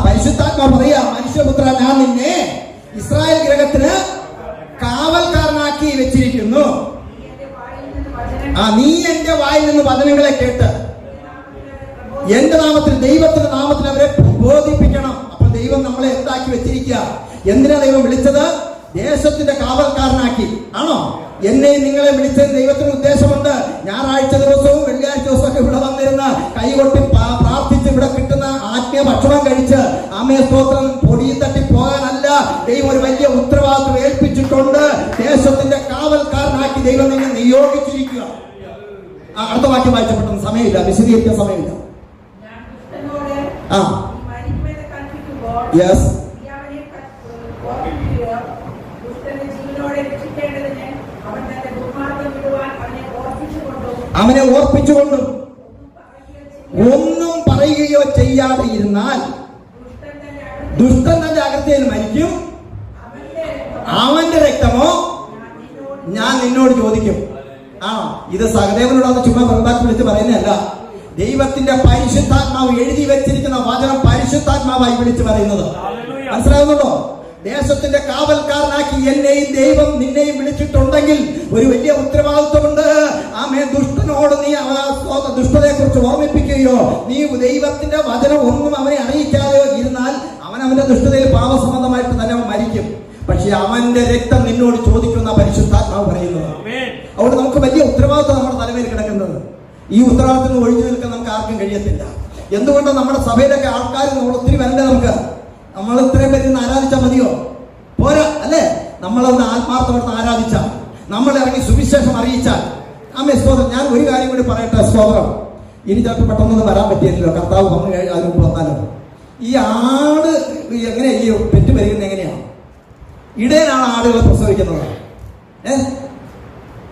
പരിശുദ്ധാത്മാവ് പറയാ, മനുഷ്യപുത്ര, ഞാൻ നിന്നെ ഇസ്രായേൽ ഗൃഹത്തിന് കാവൽക്കാരനാക്കി വെച്ചിരിക്കുന്നു. നീ എന്റെ വായിൽ നിന്ന് വചനങ്ങളെ കേട്ട് എന്റെ നാമത്തിൽ, ദൈവത്തിന്റെ നാമത്തിൽ അവരെ പ്രബോധിപ്പിക്കണം. അപ്പോൾ ദൈവം നമ്മളെ എന്താക്കി വെച്ചിരിക്കുക? എന്തിനാ ദൈവം വിളിച്ചത്? ദേശത്തിന്റെ കാവൽക്കാരനാക്കി. ആണോ? എന്നെയും നിങ്ങളെ വിളിച്ചതിന് ദൈവത്തിന് ഉദ്ദേശമുണ്ട്. ഞായറാഴ്ച ദിവസവും വെള്ളിയാഴ്ച ദിവസമൊക്കെ ഇവിടെ വന്നിരുന്ന കൈകൊട്ടി പ്രാർത്ഥിച്ച് ഇവിടെ കിട്ടുന്ന ആത്മീയ ഭക്ഷണം കഴിച്ച് ആമേ സ്തോത്രം പൊടിയിൽ തട്ടി പോകാനല്ല. ദൈവം ഒരു വലിയ ഉത്തരവാദിത്വം ഏൽപ്പിച്ചിട്ടുണ്ട്. ദേശത്തിന്റെ കാവൽക്കാരനാക്കി ദൈവം നിങ്ങൾ നിയോഗിച്ചിരിക്കുക. അടുത്ത വാക്യം വായിച്ചപ്പെട്ട സമയമില്ല, വിശദീകരിക്കാൻ സമയമില്ല. യെസ്. അവനെ ഓർപ്പിച്ചുകൊണ്ടും ഒന്നും പറയുകയോ ചെയ്യാതെ ഇരുന്നാൽ ദുഷ്ടൻ തന്റെ അകത്തേൽ മരിക്കും, അവന്റെ രക്തമോ ഞാൻ നിന്നോട് ചോദിക്കും. ഇത് സഹദേവനോട് ചുമ്മാ വെറുതാക്കി വിളിച്ച് പറയുന്നതല്ല. ദൈവത്തിന്റെ പരിശുദ്ധാത്മാവ് എഴുതി വെച്ചിരിക്കുന്ന വചനം പരിശുദ്ധാത്മാവായി വിളിച്ച് പറയുന്നത്. മനസ്സിലാകുന്നുണ്ടോ? ദേശത്തിന്റെ കാവൽക്കാരനാക്കി എന്നെയും ദൈവം നിന്നെയും വിളിച്ചിട്ടുണ്ടെങ്കിൽ ഒരു വലിയ ഉത്തരവാദിത്വമുണ്ട്. ആമേ ദുഷ്ടനോട് നീ ദുഷ്ടതയെ കുറിച്ച് ഓർമ്മിപ്പിക്കുകയോ നീ ദൈവത്തിന്റെ വചനം ഒന്നും അവനെ അറിയിക്കാതെയോ ഇരുന്നാൽ അവൻ അവന്റെ ദുഷ്ടതയിൽ പാപസംബന്ധമായിട്ട് തന്നെ അവൻ മരിക്കും. പക്ഷെ അവന്റെ രക്തം നിന്നോട് ചോദിക്കുന്ന പരിശുദ്ധാത്മാവ് പറയുന്നത്. അവിടെ നമുക്ക് വലിയ ഉത്തരവാദിത്വം നമ്മുടെ തലമേൽ കിടക്കുന്നത്. ഈ ഉത്തരവാദിത്തം ഒഴിഞ്ഞു നിൽക്കാൻ നമുക്ക് ആർക്കും കഴിയത്തില്ല. എന്തുകൊണ്ട് നമ്മുടെ സഭയിലൊക്കെ ആൾക്കാർ നമ്മൾ ഒത്തിരി വരണ്ടേ? നമ്മൾ ഇത്രയും പേര് ഇന്ന് ആരാധിച്ചാൽ മതിയോ? പോരാ അല്ലേ? നമ്മളൊന്ന് ആത്മാർത്ഥമായിട്ട് ആരാധിച്ചാൽ, നമ്മൾ ഇറങ്ങി സുവിശേഷം അറിയിച്ചാൽ. ആമേ സ്തോത്രം. ഞാൻ ഒരു കാര്യം കൂടി പറയട്ടെ. സ്തോത്രം. ഇനി ചിലപ്പോൾ പെട്ടെന്നൊന്നും വരാൻ പറ്റിയല്ലോ, കർത്താവ് വന്നു അതിന് മുമ്പ് വന്നാലോ. ഈ ആട് എങ്ങനെയാ ഈ പെറ്റ് പരിക്കുന്നത്? എങ്ങനെയാണ്? ഇടയനാണ് ആടുകളെ പ്രസവിക്കുന്നത്.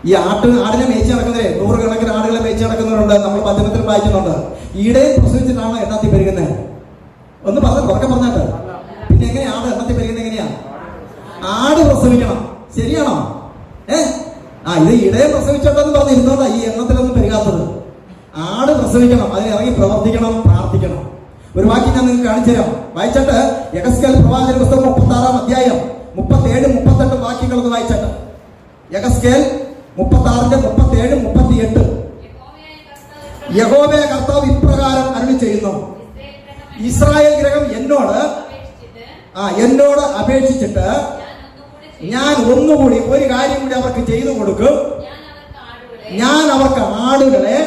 ഈ ആടിനെ മേയിച്ച് നടക്കുന്നവരെ, 100 കണക്കിന് ആടുകളെ മേയിച്ച് നടക്കുന്നവരുണ്ട്. നമ്മൾ വചനത്തിൽ വായിക്കുന്നുണ്ട്. ഇടയിൽ പ്രസവിച്ചിട്ടാണ് എണ്ണത്തിൽ പെരുകുന്നത്. ഒന്ന് കുറക്കെ പറഞ്ഞാട്ട്. പിന്നെ എങ്ങനെയാ ആട് എണ്ണത്തിൽ പെരുകുന്നത്? എങ്ങനെയാ? ആട് പ്രസവിക്കണം. ശരിയാണോ? ഇത് ഇടയെ പ്രസവിച്ചോട്ടെന്ന് പറഞ്ഞിരുന്നോണ്ടാ ഈ എണ്ണത്തിലൊന്നും പെരുകാത്തത്. ആട് പ്രസവിക്കണം, അതിനിറങ്ങി പ്രവർത്തിക്കണം, പ്രാർത്ഥിക്കണം. ഒരു വാക്യം ഞാൻ നിങ്ങൾക്ക് കാണിച്ചു തരാം. വായിച്ചിട്ട് യെഹെസ്കേൽ പ്രവാചക പുസ്തകം 36-ാം അധ്യായം 37, 38 വാക്യങ്ങളൊന്ന് വായിച്ചിട്ട്. യെഹെസ്കേൽ 36-ന്റെ 37, 38. യഹോവയായ കർത്താവ് ഇപ്രകാരം അരുളി ചെയ്യുന്നു, ഇസ്രായേൽ ഗ്രഹം എന്നോട് അപേക്ഷിച്ചിട്ട് ഞാൻ ഒന്നുകൂടി ഒരു കാര്യം കൂടി അവർക്ക് ചെയ്തു കൊടുക്കും. ഞാൻ അവർക്ക് ആടുകളെ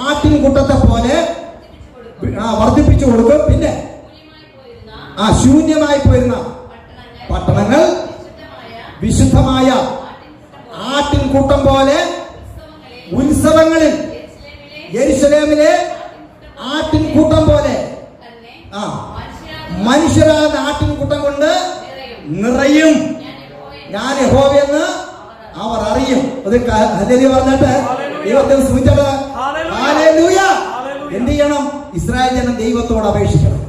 ആട്ടിൻകൂട്ടത്തെ പോലെ വർദ്ധിപ്പിച്ചു കൊടുക്കും. പിന്നെ ശൂന്യമായി പോയിരുന്ന പട്ടണങ്ങൾ വിശുദ്ധമായ ആട്ടിൻകൂട്ടം പോലെ ഉത്സവങ്ങളിൽ യെരൂശലേമിലെ ആട്ടിൻകൂട്ടം പോലെ മനുഷ്യരായ ആട്ടിൻകൂട്ടം കൊണ്ട് നിറയും. ഞാൻ യഹോവയെന്ന് അവർ അറിയും. അത് ഹല്ലേലൂയ പറഞ്ഞിട്ട് ദൈവത്തെ സ്തുതിച്ചിട്ട് ഹല്ലേലൂയ. എന്ത് ചെയ്യണം? ഇസ്രായേൽ ജനം ദൈവത്തോട് അപേക്ഷിക്കണം,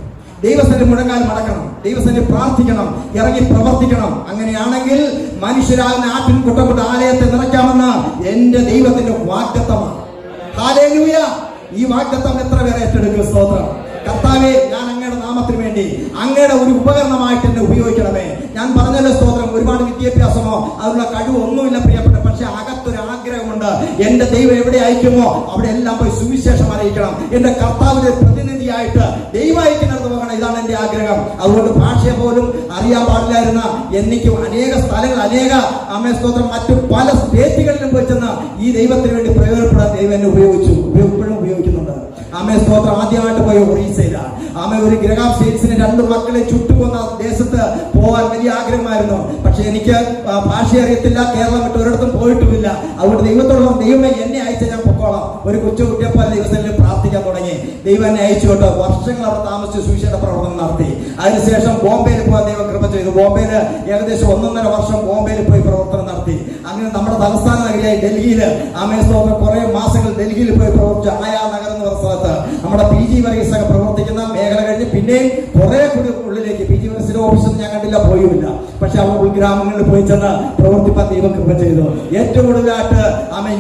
ദൈവസന്നിധി മുഴങ്ങാൻ മടക്കണം, ദൈവസന്നിധി പ്രാർത്ഥിക്കണം, ഇറങ്ങി പ്രവർത്തിക്കണം. അങ്ങനെയാണെങ്കിൽ മനുഷ്യരാകുന്ന ആട്ടിൻകൂട്ടം കൊണ്ട് ആലയത്തെ നിറയ്ക്കാമെന്ന് എന്റെ ദൈവത്തിന്റെ വാഗ്ദത്തമാണ്. ഹല്ലേലൂയ. ഈ വാഗ്ദത്തം എത്ര പേരെ ഏറ്റെടുക്കും? സ്തോത്രം. കർത്താവേ, ഞാൻ അങ്ങയുടെ നാമത്തിന് വേണ്ടി അങ്ങയുടെ ഒരു ഉപകരണമായിട്ട് എന്നെ ഉപയോഗിക്കണമേ. ഞാൻ പറഞ്ഞല്ലോ സ്തോത്രം, ഒരുപാട് വിദ്യാഭ്യാസമോ അതിനുള്ള കഴിവോ ഒന്നുമില്ല പ്രിയപ്പെട്ട. പക്ഷെ അകത്തൊരു ആഗ്രഹമുണ്ട്. എന്റെ ദൈവം എവിടെ അയക്കുമോ അവിടെ എല്ലാം പോയി സുവിശേഷം അറിയിക്കണം. എന്റെ കർത്താവിന്റെ പ്രതിനിധിയായിട്ട് ദൈവം അയക്കുന്നിടത്ത് പോകണം. ഇതാണ് എന്റെ ആഗ്രഹം. അതുകൊണ്ട് ഭാഷയെ പോലും അറിയാൻ പാടില്ലായിരുന്ന എനിക്ക് അനേക സ്ഥലങ്ങൾ, അനേക അമ്മേ സ്തോത്രം, മറ്റു പല സ്റ്റേറ്റുകളിലും പോയി ചെന്ന് ഈ ദൈവത്തിന് വേണ്ടി പ്രയോജനപ്പെടാൻ ദൈവം എന്നെ ഉപയോഗിച്ചു, ഇപ്പോഴും ഉപയോഗിക്കുന്നുണ്ട്. ആമേ സ്തോത്രം. ആദ്യമായിട്ട് പോയ ഒറീസയിലാണ്. ആമേ ഒരു ഗ്രഹാം സ്റ്റേറ്റ്സിന് 2 മക്കളെ ചുട്ടുകൊന്ന ദേശത്ത് പോകാൻ വലിയ ആഗ്രഹമായിരുന്നു. പക്ഷെ എനിക്ക് ഭാഷ അറിയത്തില്ല, കേരളം വിട്ട് ഒരിടത്തും പോയിട്ടുമില്ല. അതുകൊണ്ട് ദൈവത്തോടുള്ള ദൈവമേ എന്നെ അയച്ച ഞാൻ പൊക്കോളാം. ഒരു കൊച്ചുകുട്ടിയെ പോലെ ദിവസത്തിൽ പ്രാർത്ഥിക്കാൻ തുടങ്ങി. ദൈവം എന്നെ അയച്ചുകൊണ്ട് വർഷങ്ങൾ അവിടെ താമസിച്ച് സുവിശേഷ പ്രവർത്തനം നടത്തി. അതിനുശേഷം ബോംബെയിൽ പോകാൻ ദൈവം കൃപ ചെയ്തു. ബോംബെയിൽ ഏകദേശം 1.5 വർഷം ബോംബെയിൽ പോയി പ്രവർത്തനം നടത്തി. അങ്ങനെ നമ്മുടെ തലസ്ഥാന നഗരിയായി ഡൽഹിയിൽ ആമേ സ്തോത്രം കുറെ മാസങ്ങൾ ഡൽഹിയിൽ പോയി പ്രവർത്തിച്ചു. ആയാ നഗരം എന്ന് പറഞ്ഞ സ്ഥലത്ത് നമ്മുടെ PG വർഗീസൊക്കെ പ്രവർത്തിക്കുന്ന മേഖല കഴിഞ്ഞ് പിന്നെയും കുറെ കൂടി ഉള്ളിലേക്ക് PG വർഗീസിന്റെ ഓഫീസൊന്നും ഞാൻ കണ്ടില്ല, പോയുമില്ല. പക്ഷെ അവ ഉൾഗ്രാമങ്ങളിൽ പോയി ചെന്ന് പ്രവർത്തിപ്പാൻ ദൈവം കൃപ ചെയ്തു. ഏറ്റവും കൂടുതലായിട്ട് ആമേ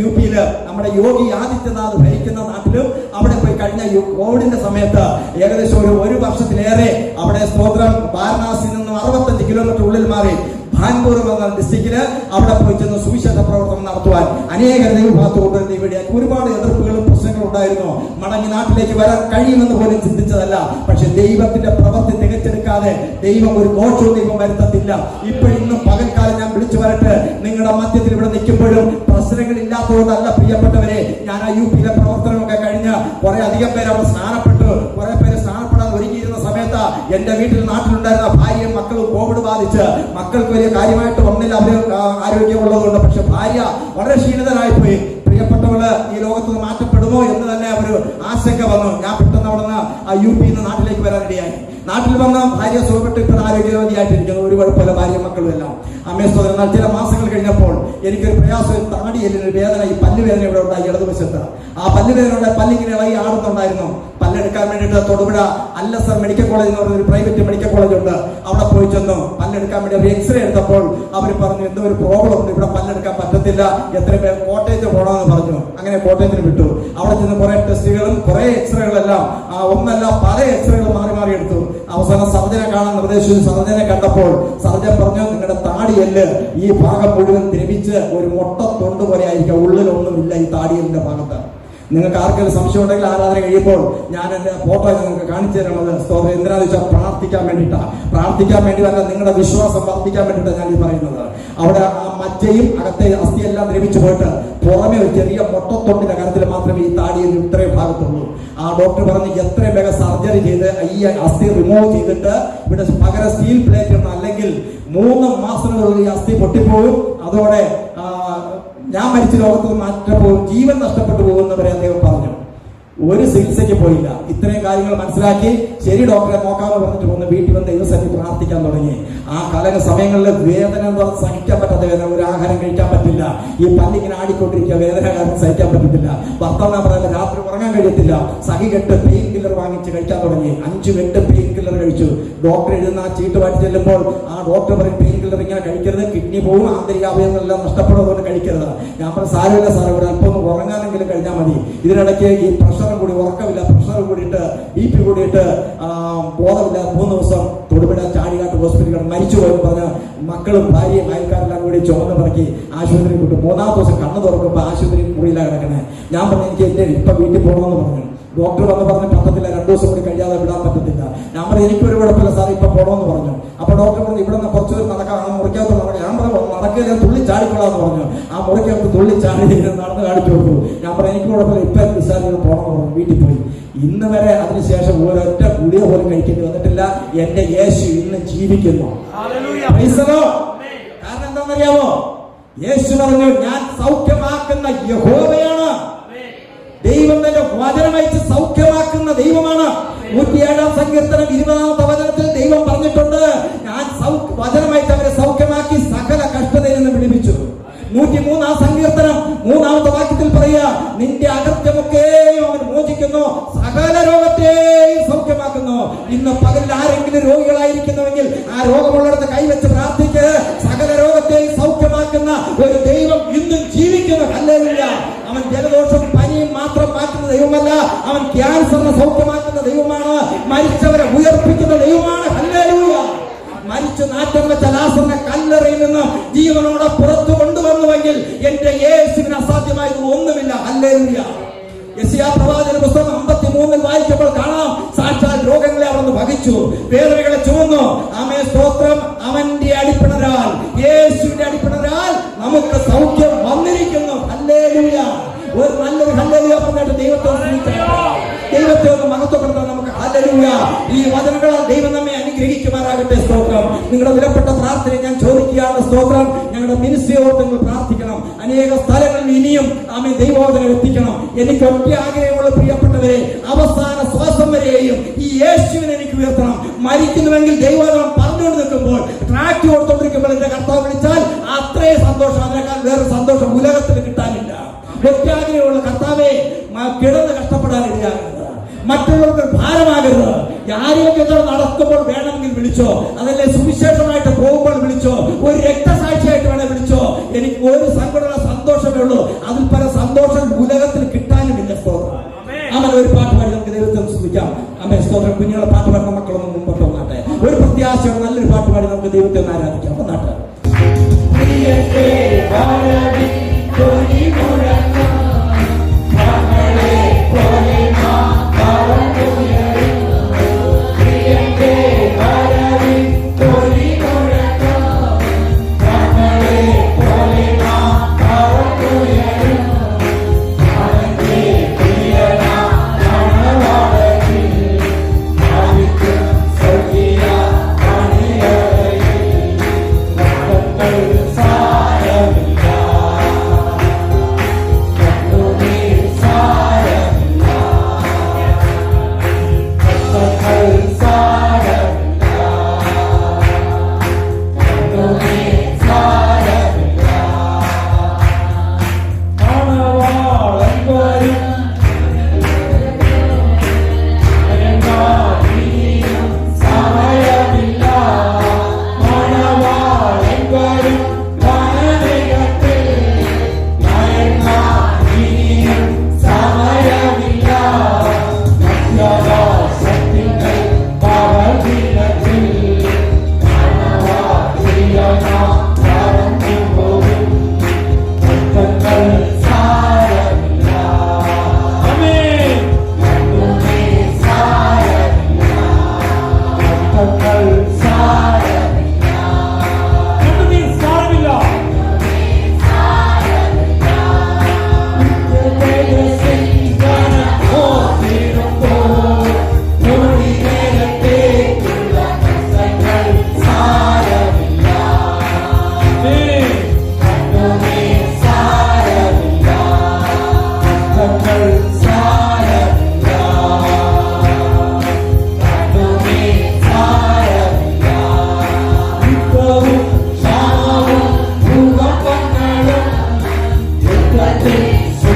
യുപിയില് നമ്മുടെ യോഗി ആദിത്യനാഥ് ഭരിക്കുന്ന നാട്ടിലും അവിടെ പോയി കഴിഞ്ഞ കോവിഡിന്റെ സമയത്ത് ഏകദേശം ഒരു വർഷത്തിലേറെ അവിടെ സ്തോത്രം വാരണാസിയിൽ നിന്നും 65 കിലോമീറ്റർ ഉള്ളിൽ മാറി ഭാൻപൂർ എന്ന ഡിസ്ട്രിക്റ്റില് അവിടെ പോയി ചെന്ന് സുവിശേഷ പ്രവർത്തനം നടത്തുവാൻ അനേക ദൈവഭാഗത്ത് കൊണ്ടുവരുന്ന ഇവിടെയാക്കി ഒരുപാട് എതിർപ്പുകളും പ്രശ്നങ്ങളും ഉണ്ടായിരുന്നു. മടങ്ങി നാട്ടിലേക്ക് വരാൻ കഴിയുമെന്ന് പോലും ചിന്തിച്ചതല്ല. പക്ഷെ ദൈവത്തിന്റെ പ്രവൃത്തി തികച്ചെടുക്കാതെ ദൈവം ഒരു ദോഷവും ദൈവം വരുത്തത്തില്ല. ഇപ്പോഴിന്നും പകൽക്കാലം ഞാൻ വിളിച്ചു വരട്ടെ, നിങ്ങളുടെ മധ്യത്തിൽ ഇവിടെ നിൽക്കുമ്പോഴും പ്രശ്നങ്ങൾ ഇല്ലാത്തതുകൊണ്ടല്ല പ്രിയപ്പെട്ടവരെ. ഞാൻ ആ UPയിലെ പ്രവർത്തനമൊക്കെ കഴിഞ്ഞ് കുറെ അധികം പേര് അവിടെ സ്നാനപ്പെട്ടു. കുറെ പേര് സ്നാനപ്പെടാൻ ഒരുങ്ങിയിരുന്ന സമയത്ത് എന്റെ വീട്ടിൽ നാട്ടിലുണ്ടായിരുന്ന ഭാര്യയും മക്കളും കോവിഡ് ബാധിച്ച് മക്കൾക്ക് വലിയ കാര്യമായിട്ട് വന്നില്ല, അവർ ആരോഗ്യമുള്ളതുകൊണ്ട്. പക്ഷെ ഭാര്യ വളരെ ക്ഷീണിതരായി പോയി. പ്രിയപ്പെട്ടവള് ഈ ലോകത്ത് നിന്ന് മാറ്റപ്പെടുമോ എന്ന് തന്നെ ഒരു ആശങ്ക വന്നു. ഞാൻ പെട്ടെന്ന് അവിടെ നിന്ന് ആ UPയിൽ നിന്ന് നാട്ടിലേക്ക് വരാനിടയായി. നാട്ടിൽ വന്ന ഭാര്യ സുഖപ്പെട്ട് ഇപ്പോൾ ആരോഗ്യവതിയായിട്ടിരിക്കുന്നു. ഒരു കുഴപ്പമില്ല, ഭാര്യ മക്കളും എല്ലാം അമ്മേ സ്തോത്രം. എന്നാൽ ചില മാസങ്ങൾ കഴിഞ്ഞപ്പോൾ എനിക്കൊരു പ്രയാസം, താടിയെല്ലിനൊരു വേദന, ഈ പല്ലുവേദന ഇവിടെ ഉണ്ടായി ഇടതുവശത്ത്. ആ പല്ലുവേദനയുടെ പല്ലിങ്ങനെ ഇളകി ആടുന്നുണ്ടായിരുന്നു. പല്ലെടുക്കാൻ വേണ്ടിയിട്ട് തൊടുപുഴ അല്ലസർ മെഡിക്കൽ കോളേജ് എന്ന് പറഞ്ഞ ഒരു പ്രൈവറ്റ് മെഡിക്കൽ കോളേജ് ഉണ്ട്. അവിടെ പോയി ചെന്നു. പല്ലെടുക്കാൻ വേണ്ടി ഒരു എക്സ്റേ എടുത്തപ്പോൾ അവർ പറഞ്ഞു എന്തോ ഒരു പ്രോബ്ലം ഉണ്ട്, ഇവിടെ പല്ലെടുക്കാൻ പറ്റത്തില്ല, എത്ര പേർ കോട്ടയത്ത് പോകണമെന്ന് പറഞ്ഞു. അങ്ങനെ കോട്ടയത്തിന് വിട്ടു. അവിടെ ചെന്ന് കുറെ ടെസ്റ്റുകളും കുറെ എക്സ്റേകളും എക്സ്റേകളെല്ലാം ഒന്നല്ല പല എക്സ്റേകൾ മാറി മാറി എടുത്തു. അവസാനം സർജനെ കാണാൻ നിർദ്ദേശിച്ചു. സർജനെ കണ്ടപ്പോൾ സർജൻ പറഞ്ഞു, നിങ്ങളുടെ താടിയല്ല് ഈ ഭാഗം മുഴുവൻ ദ്രവിച്ച് ഒരു മുട്ട തൊണ്ട് പോലെ ആയിരിക്കും, ഉള്ളിലൊന്നുമില്ല ഈ താടിയലിന്റെ ഭാഗത്ത്. നിങ്ങൾക്ക് ആർക്കെങ്കിലും സംശയം ഉണ്ടെങ്കിൽ ആരാധന കഴിയുമ്പോൾ ഞാൻ എന്റെ ഫോട്ടോ നിങ്ങൾക്ക് കാണിച്ചു തരണത്. സ്തോത്രം. എന്തിനാന്ന് വെച്ചാൽ പ്രാർത്ഥിക്കാൻ വേണ്ടിയിട്ടാണ്. പ്രാർത്ഥിക്കാൻ വേണ്ടി അല്ല, നിങ്ങളുടെ വിശ്വാസം വർദ്ധിക്കാൻ വേണ്ടിയിട്ടാണ് ഞാൻ ഈ പറയുന്നത്. അവിടെ ആ മജ്ജയും അകത്തെ അസ്ഥിയെല്ലാം ദ്രവിച്ചു പോയിട്ട് പുറമെ ഒരു ചെറിയ മുട്ടത്തൊണ്ടിന്റെ കരത്തിൽ മാത്രമേ ഈ താടിയിൽ ഇത്രയും ഭാഗത്തുള്ളൂ. ആ ഡോക്ടർ പറഞ്ഞ് എത്രയും വേഗം സർജറി ചെയ്ത് ഈ അസ്ഥി റിമൂവ് ചെയ്തിട്ട് ഇവിടെ പകരം സ്റ്റീൽ പ്ലേറ്റ് ഇടണം, അല്ലെങ്കിൽ 3 മാസത്തിനുള്ളിൽ ഈ അസ്ഥി പൊട്ടിപ്പോകും. അതോടെ ഞാൻ മരിച്ച ലോകത്ത് മാറ്റപ്പോൾ ജീവൻ നഷ്ടപ്പെട്ടു പോകുന്നവരെ അദ്ദേഹം പറഞ്ഞു. ഒരു ചികിത്സയ്ക്ക് പോയില്ല. ഇത്രയും കാര്യങ്ങൾ മനസ്സിലാക്കി ശരി ഡോക്ടറെ നോക്കാമെന്ന് പറഞ്ഞിട്ട് വന്ന് വീട്ടിൽ വന്ന് ദൈവസന്നിധി പ്രാർത്ഥിക്കാൻ തുടങ്ങി. ആ കാലക സമയങ്ങളിൽ വേദന എന്ന് പറഞ്ഞാൽ സഹിക്കാൻ പറ്റാത്ത വേദന, ഒരു ആഹാരം കഴിക്കാൻ പറ്റില്ല, ഈ പല്ലിങ്ങനെ ആടിക്കൊണ്ടിരിക്കുക, വേദന കാരണം സഹിക്കാൻ പറ്റത്തില്ല. ഭർത്താവ് പറയുന്നത് രാത്രി ഉറങ്ങാൻ കഴിയത്തില്ല. സഹികെട്ട് പെയിൻ കില്ലർ വാങ്ങിച്ച് കഴിക്കാൻ തുടങ്ങി. 5 പെയിൻ കില്ലർ കഴിച്ചു. ഡോക്ടർ എഴുതുന്ന ആ ചീട്ട് വാറ്റി ചെല്ലുമ്പോൾ ആ ഡോക്ടർ പറയും പെയിൻ കില്ലർ ഇങ്ങനെ കഴിക്കരുത്, കിഡ്നി പോവും, ആന്തരിക അവയവങ്ങളെല്ലാം നഷ്ടപ്പെടുന്നതുകൊണ്ട് കഴിക്കരുത്. ഞാൻ പറഞ്ഞു സാരമില്ല സാറേ, ഒരു അല്പം ഒന്ന് ഉറങ്ങാനെങ്കിലും കഴിഞ്ഞാൽ മതി. ഇതിനിടയ്ക്ക് ഈ പ്രഷർ കൂടി, ഉറക്കമില്ല, പ്രഷർ കൂടിയിട്ട് BP കൂടിയിട്ട് ബോധമില്ല. 3 ദിവസം തൊടുപുഴ ചാടികാട്ട് ഹോസ്പിറ്റലിൽ മരിച്ചു പോയെന്ന് പറഞ്ഞ മക്കളും ഭാര്യയും അയൽക്കാരെല്ലാം കൂടി ചുമന്ന് പറക്കി ആശുപത്രി വിട്ടു. 3-ാമത്തെ ദിവസം കണ്ണു തുറക്കുമ്പോൾ ആശുപത്രി മുറിയിലാണ് കിടക്കുന്നത്. ഞാൻ പറഞ്ഞു എനിക്ക് എന്റെ ഇപ്പൊ വീട്ടിൽ പോകണമെന്ന് പറഞ്ഞു. ഡോക്ടർ വന്ന് പറഞ്ഞ് പറ്റത്തില്ല, 2 ദിവസം കൂടി കഴിയാതെ വിടാൻ പറ്റത്തില്ല. ഞാൻ പറഞ്ഞു എനിക്കൊരു കുഴപ്പമില്ല സാർ, ഇപ്പൊ പോകണമെന്ന് പറഞ്ഞു. അപ്പൊ ഡോക്ടർ പറഞ്ഞു ഇവിടെ നിന്ന് കുറച്ചു ദൂരം നടക്കാം, ആ മുറിക്കകത്ത് നടക്കാം. ഞാൻ പറഞ്ഞു നടക്കില്ല, തുള്ളി ചാടിക്കൊള്ളാന്ന് പറഞ്ഞു. ആ മുറിക്കകത്ത് തുള്ളി ചാടി നടന്ന് കാണിച്ചു കൊടുത്തു. ഞാൻ പറഞ്ഞു എനിക്ക് കുഴപ്പമില്ല, ഇപ്പൊ ഡിസ്ചാർജ് പോകണമെന്ന് പറഞ്ഞു. വീട്ടിൽ പോയി. ഇന്ന് വരെ അതിനുശേഷം ഒരൊറ്റ ഗുളിക പോലും കഴിക്കേണ്ടി വന്നിട്ടില്ല. എന്റെ യേശു ഇന്ന് ജീവിക്കുന്നു. കാരണം എന്താണെന്നറിയാമോ? യേശു പറഞ്ഞു ഞാൻ സൗഖ്യമാക്കുന്ന യഹോവയാണ്. ദൈവം തന്റെ വചനമയച്ച് സൗഖ്യമാക്കുന്ന ദൈവമാണ്. 107-ാം സങ്കീർത്തനം 20-ാമത്തെ വചനത്തിൽ ദൈവം പറഞ്ഞിട്ടുണ്ട്, ഞാൻ വചനമയച്ച് അവരെ സൗഖ്യമാക്കി സകല കഷ്ടതയിൽ നിന്ന് വിടുവിച്ചു. 103-ാം സങ്കീർത്തനം 3-ാമത്തെ വാക്യത്തിൽ പറയുക, നിന്റെ അകത്യമൊക്കെയും അവൻ മോചിക്കുന്നു, സകല രോഗത്തെയും സൗഖ്യമാക്കുന്നു. ഇന്ന് പകലിൽ ആരെങ്കിലും രോഗികളായിരിക്കുന്നുവെങ്കിൽ ആ രോഗമുള്ളിടത്ത് കൈവച്ച് പ്രാർത്ഥിക്ക്. സകല രോഗത്തെയും സൗഖ്യമാക്കുന്ന ഒരു ദൈവം ഇന്നും ജീവിക്കുന്നു. ഹല്ലേലൂയ. അവൻ ജലദോഷം പനിയും മാത്രം മാറ്റുന്ന ദൈവമല്ല, അവൻ ക്യാൻസറിനെ സൗഖ്യമാക്കുന്ന ദൈവമാണ്. മരിച്ചവരെ ഉയർപ്പിക്കുന്ന ദൈവമാണ്. ഹല്ലേലൂയ. മരിച്ചു നാറ്റം വെച്ച ലാസറിനെ കല്ലറയിൽ നിന്ന് ജീവനോടെ പുറത്തു കൊണ്ടുവന്നുവെങ്കിൽ എന്റെ യേശുവിന് അസാധ്യമായത് ഒന്നുമില്ല. ഹല്ലേലൂയ. യെശയ്യാ പ്രവാചകന്റെ പുസ്തകം 53-ൽ വായിച്ചപ്പോൾ കാണാം, സാക്ഷാൽ രോഗങ്ങളെ അവിടുന്ന് വഹിച്ചു, വേദനകളെ ചുമന്നു. ആമേൻ, സ്തോത്രം. അവന്റെ അടിപ്പിണരാൽ, യേശുവിന്റെ അടിപ്പിണരാൽ നമുക്ക് സൗഖ്യം വന്നിരിക്കുന്നു. ഹല്ലേലൂയ. ഒരു നല്ലൊരു ഹല്ലേലൂയ പറഞ്ഞിട്ട് ദൈവത്തെ ഒന്ന് മഹത്വപ്പെടുത്താൻ നമുക്ക്. ഹല്ലേലൂയ. ഈ വചനങ്ങളാൽ ദൈവം നമ്മെ അനുഗ്രഹിക്കുമാറാകട്ടെ. സ്തോത്രം. നിങ്ങളുടെ വിലപ്പെട്ട പ്രാർത്ഥന ഞാൻ ചോദിക്കുകയാണ്. സ്തോത്രം. ഞങ്ങളുടെ മിനിസ്ട്രിയോട് നിങ്ങൾ പ്രാർത്ഥിക്കണം. അനേക സ്ഥലങ്ങളിൽ ഇനിയും ആമേൻ ദൈവവചനം എത്തിക്കണം. എനിക്ക് ഒറ്റ ആഗ്രഹമുള്ള പ്രിയപ്പെട്ടവരെ, അവസാന ശ്വാസം വരെയും ഈ യേശുവിനെ എനിക്ക് ഉയർത്തണം. മരിക്കുന്നുവെങ്കിൽ ദൈവവചനം പറഞ്ഞുകൊണ്ട് നിൽക്കുമ്പോൾ, ട്രാക്ക് കൊടുത്തോണ്ടിരിക്കുമ്പോൾ എന്റെ കർത്താവ് വിളിച്ചാൽ അത്രയും സന്തോഷം, അതിനേക്കാൾ വേറെ സന്തോഷം ഉലകത്തിൽ കിട്ടാനില്ല. ഒറ്റാഗ്രഹമുള്ള കർത്താവെ, കിടന്ന് കഷ്ടപ്പെടാനിടയാകരുത്, മറ്റുള്ളവർക്ക് ഭാരമാകരുത്. ആരെയൊക്കെ നടക്കുമ്പോൾ വേണമെങ്കിൽ വിളിച്ചോ, അതല്ലേ സുവിശേഷമായിട്ട് പോകുമ്പോൾ വിളിച്ചോ, ഒരു രക്തസാക്ഷിയായിട്ട് വേണേ വിളിച്ചോ. എനിക്ക് ഒരു സങ്കടമുള്ള സന്തോഷമേ ഉള്ളൂ. അതിൽ പല സന്തോഷം ഉലകത്തിൽ കിട്ടാനുമില്ല. സ്തോത്രം. അങ്ങനെ ഒരു പാട്ട് പാടി നമുക്ക് ദൈവത്തെ സ്തുതിക്കാം. അമ്മേ സ്തോത്രം. കുഞ്ഞുങ്ങളെ പാട്ട് പാടുന്ന മക്കളൊന്നും മുമ്പോട്ട് വന്നാട്ടെ. ഒരു പ്രത്യാശയോടെ നല്ലൊരു പാട്ട് പാടി നമുക്ക് ദൈവത്തെ ഒന്ന് ആരാധിക്കാം. വന്നാട്ടെ. Saravilla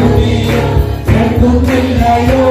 ഭൂമിയിൽ കേൾക്കുന്നില്ലയോ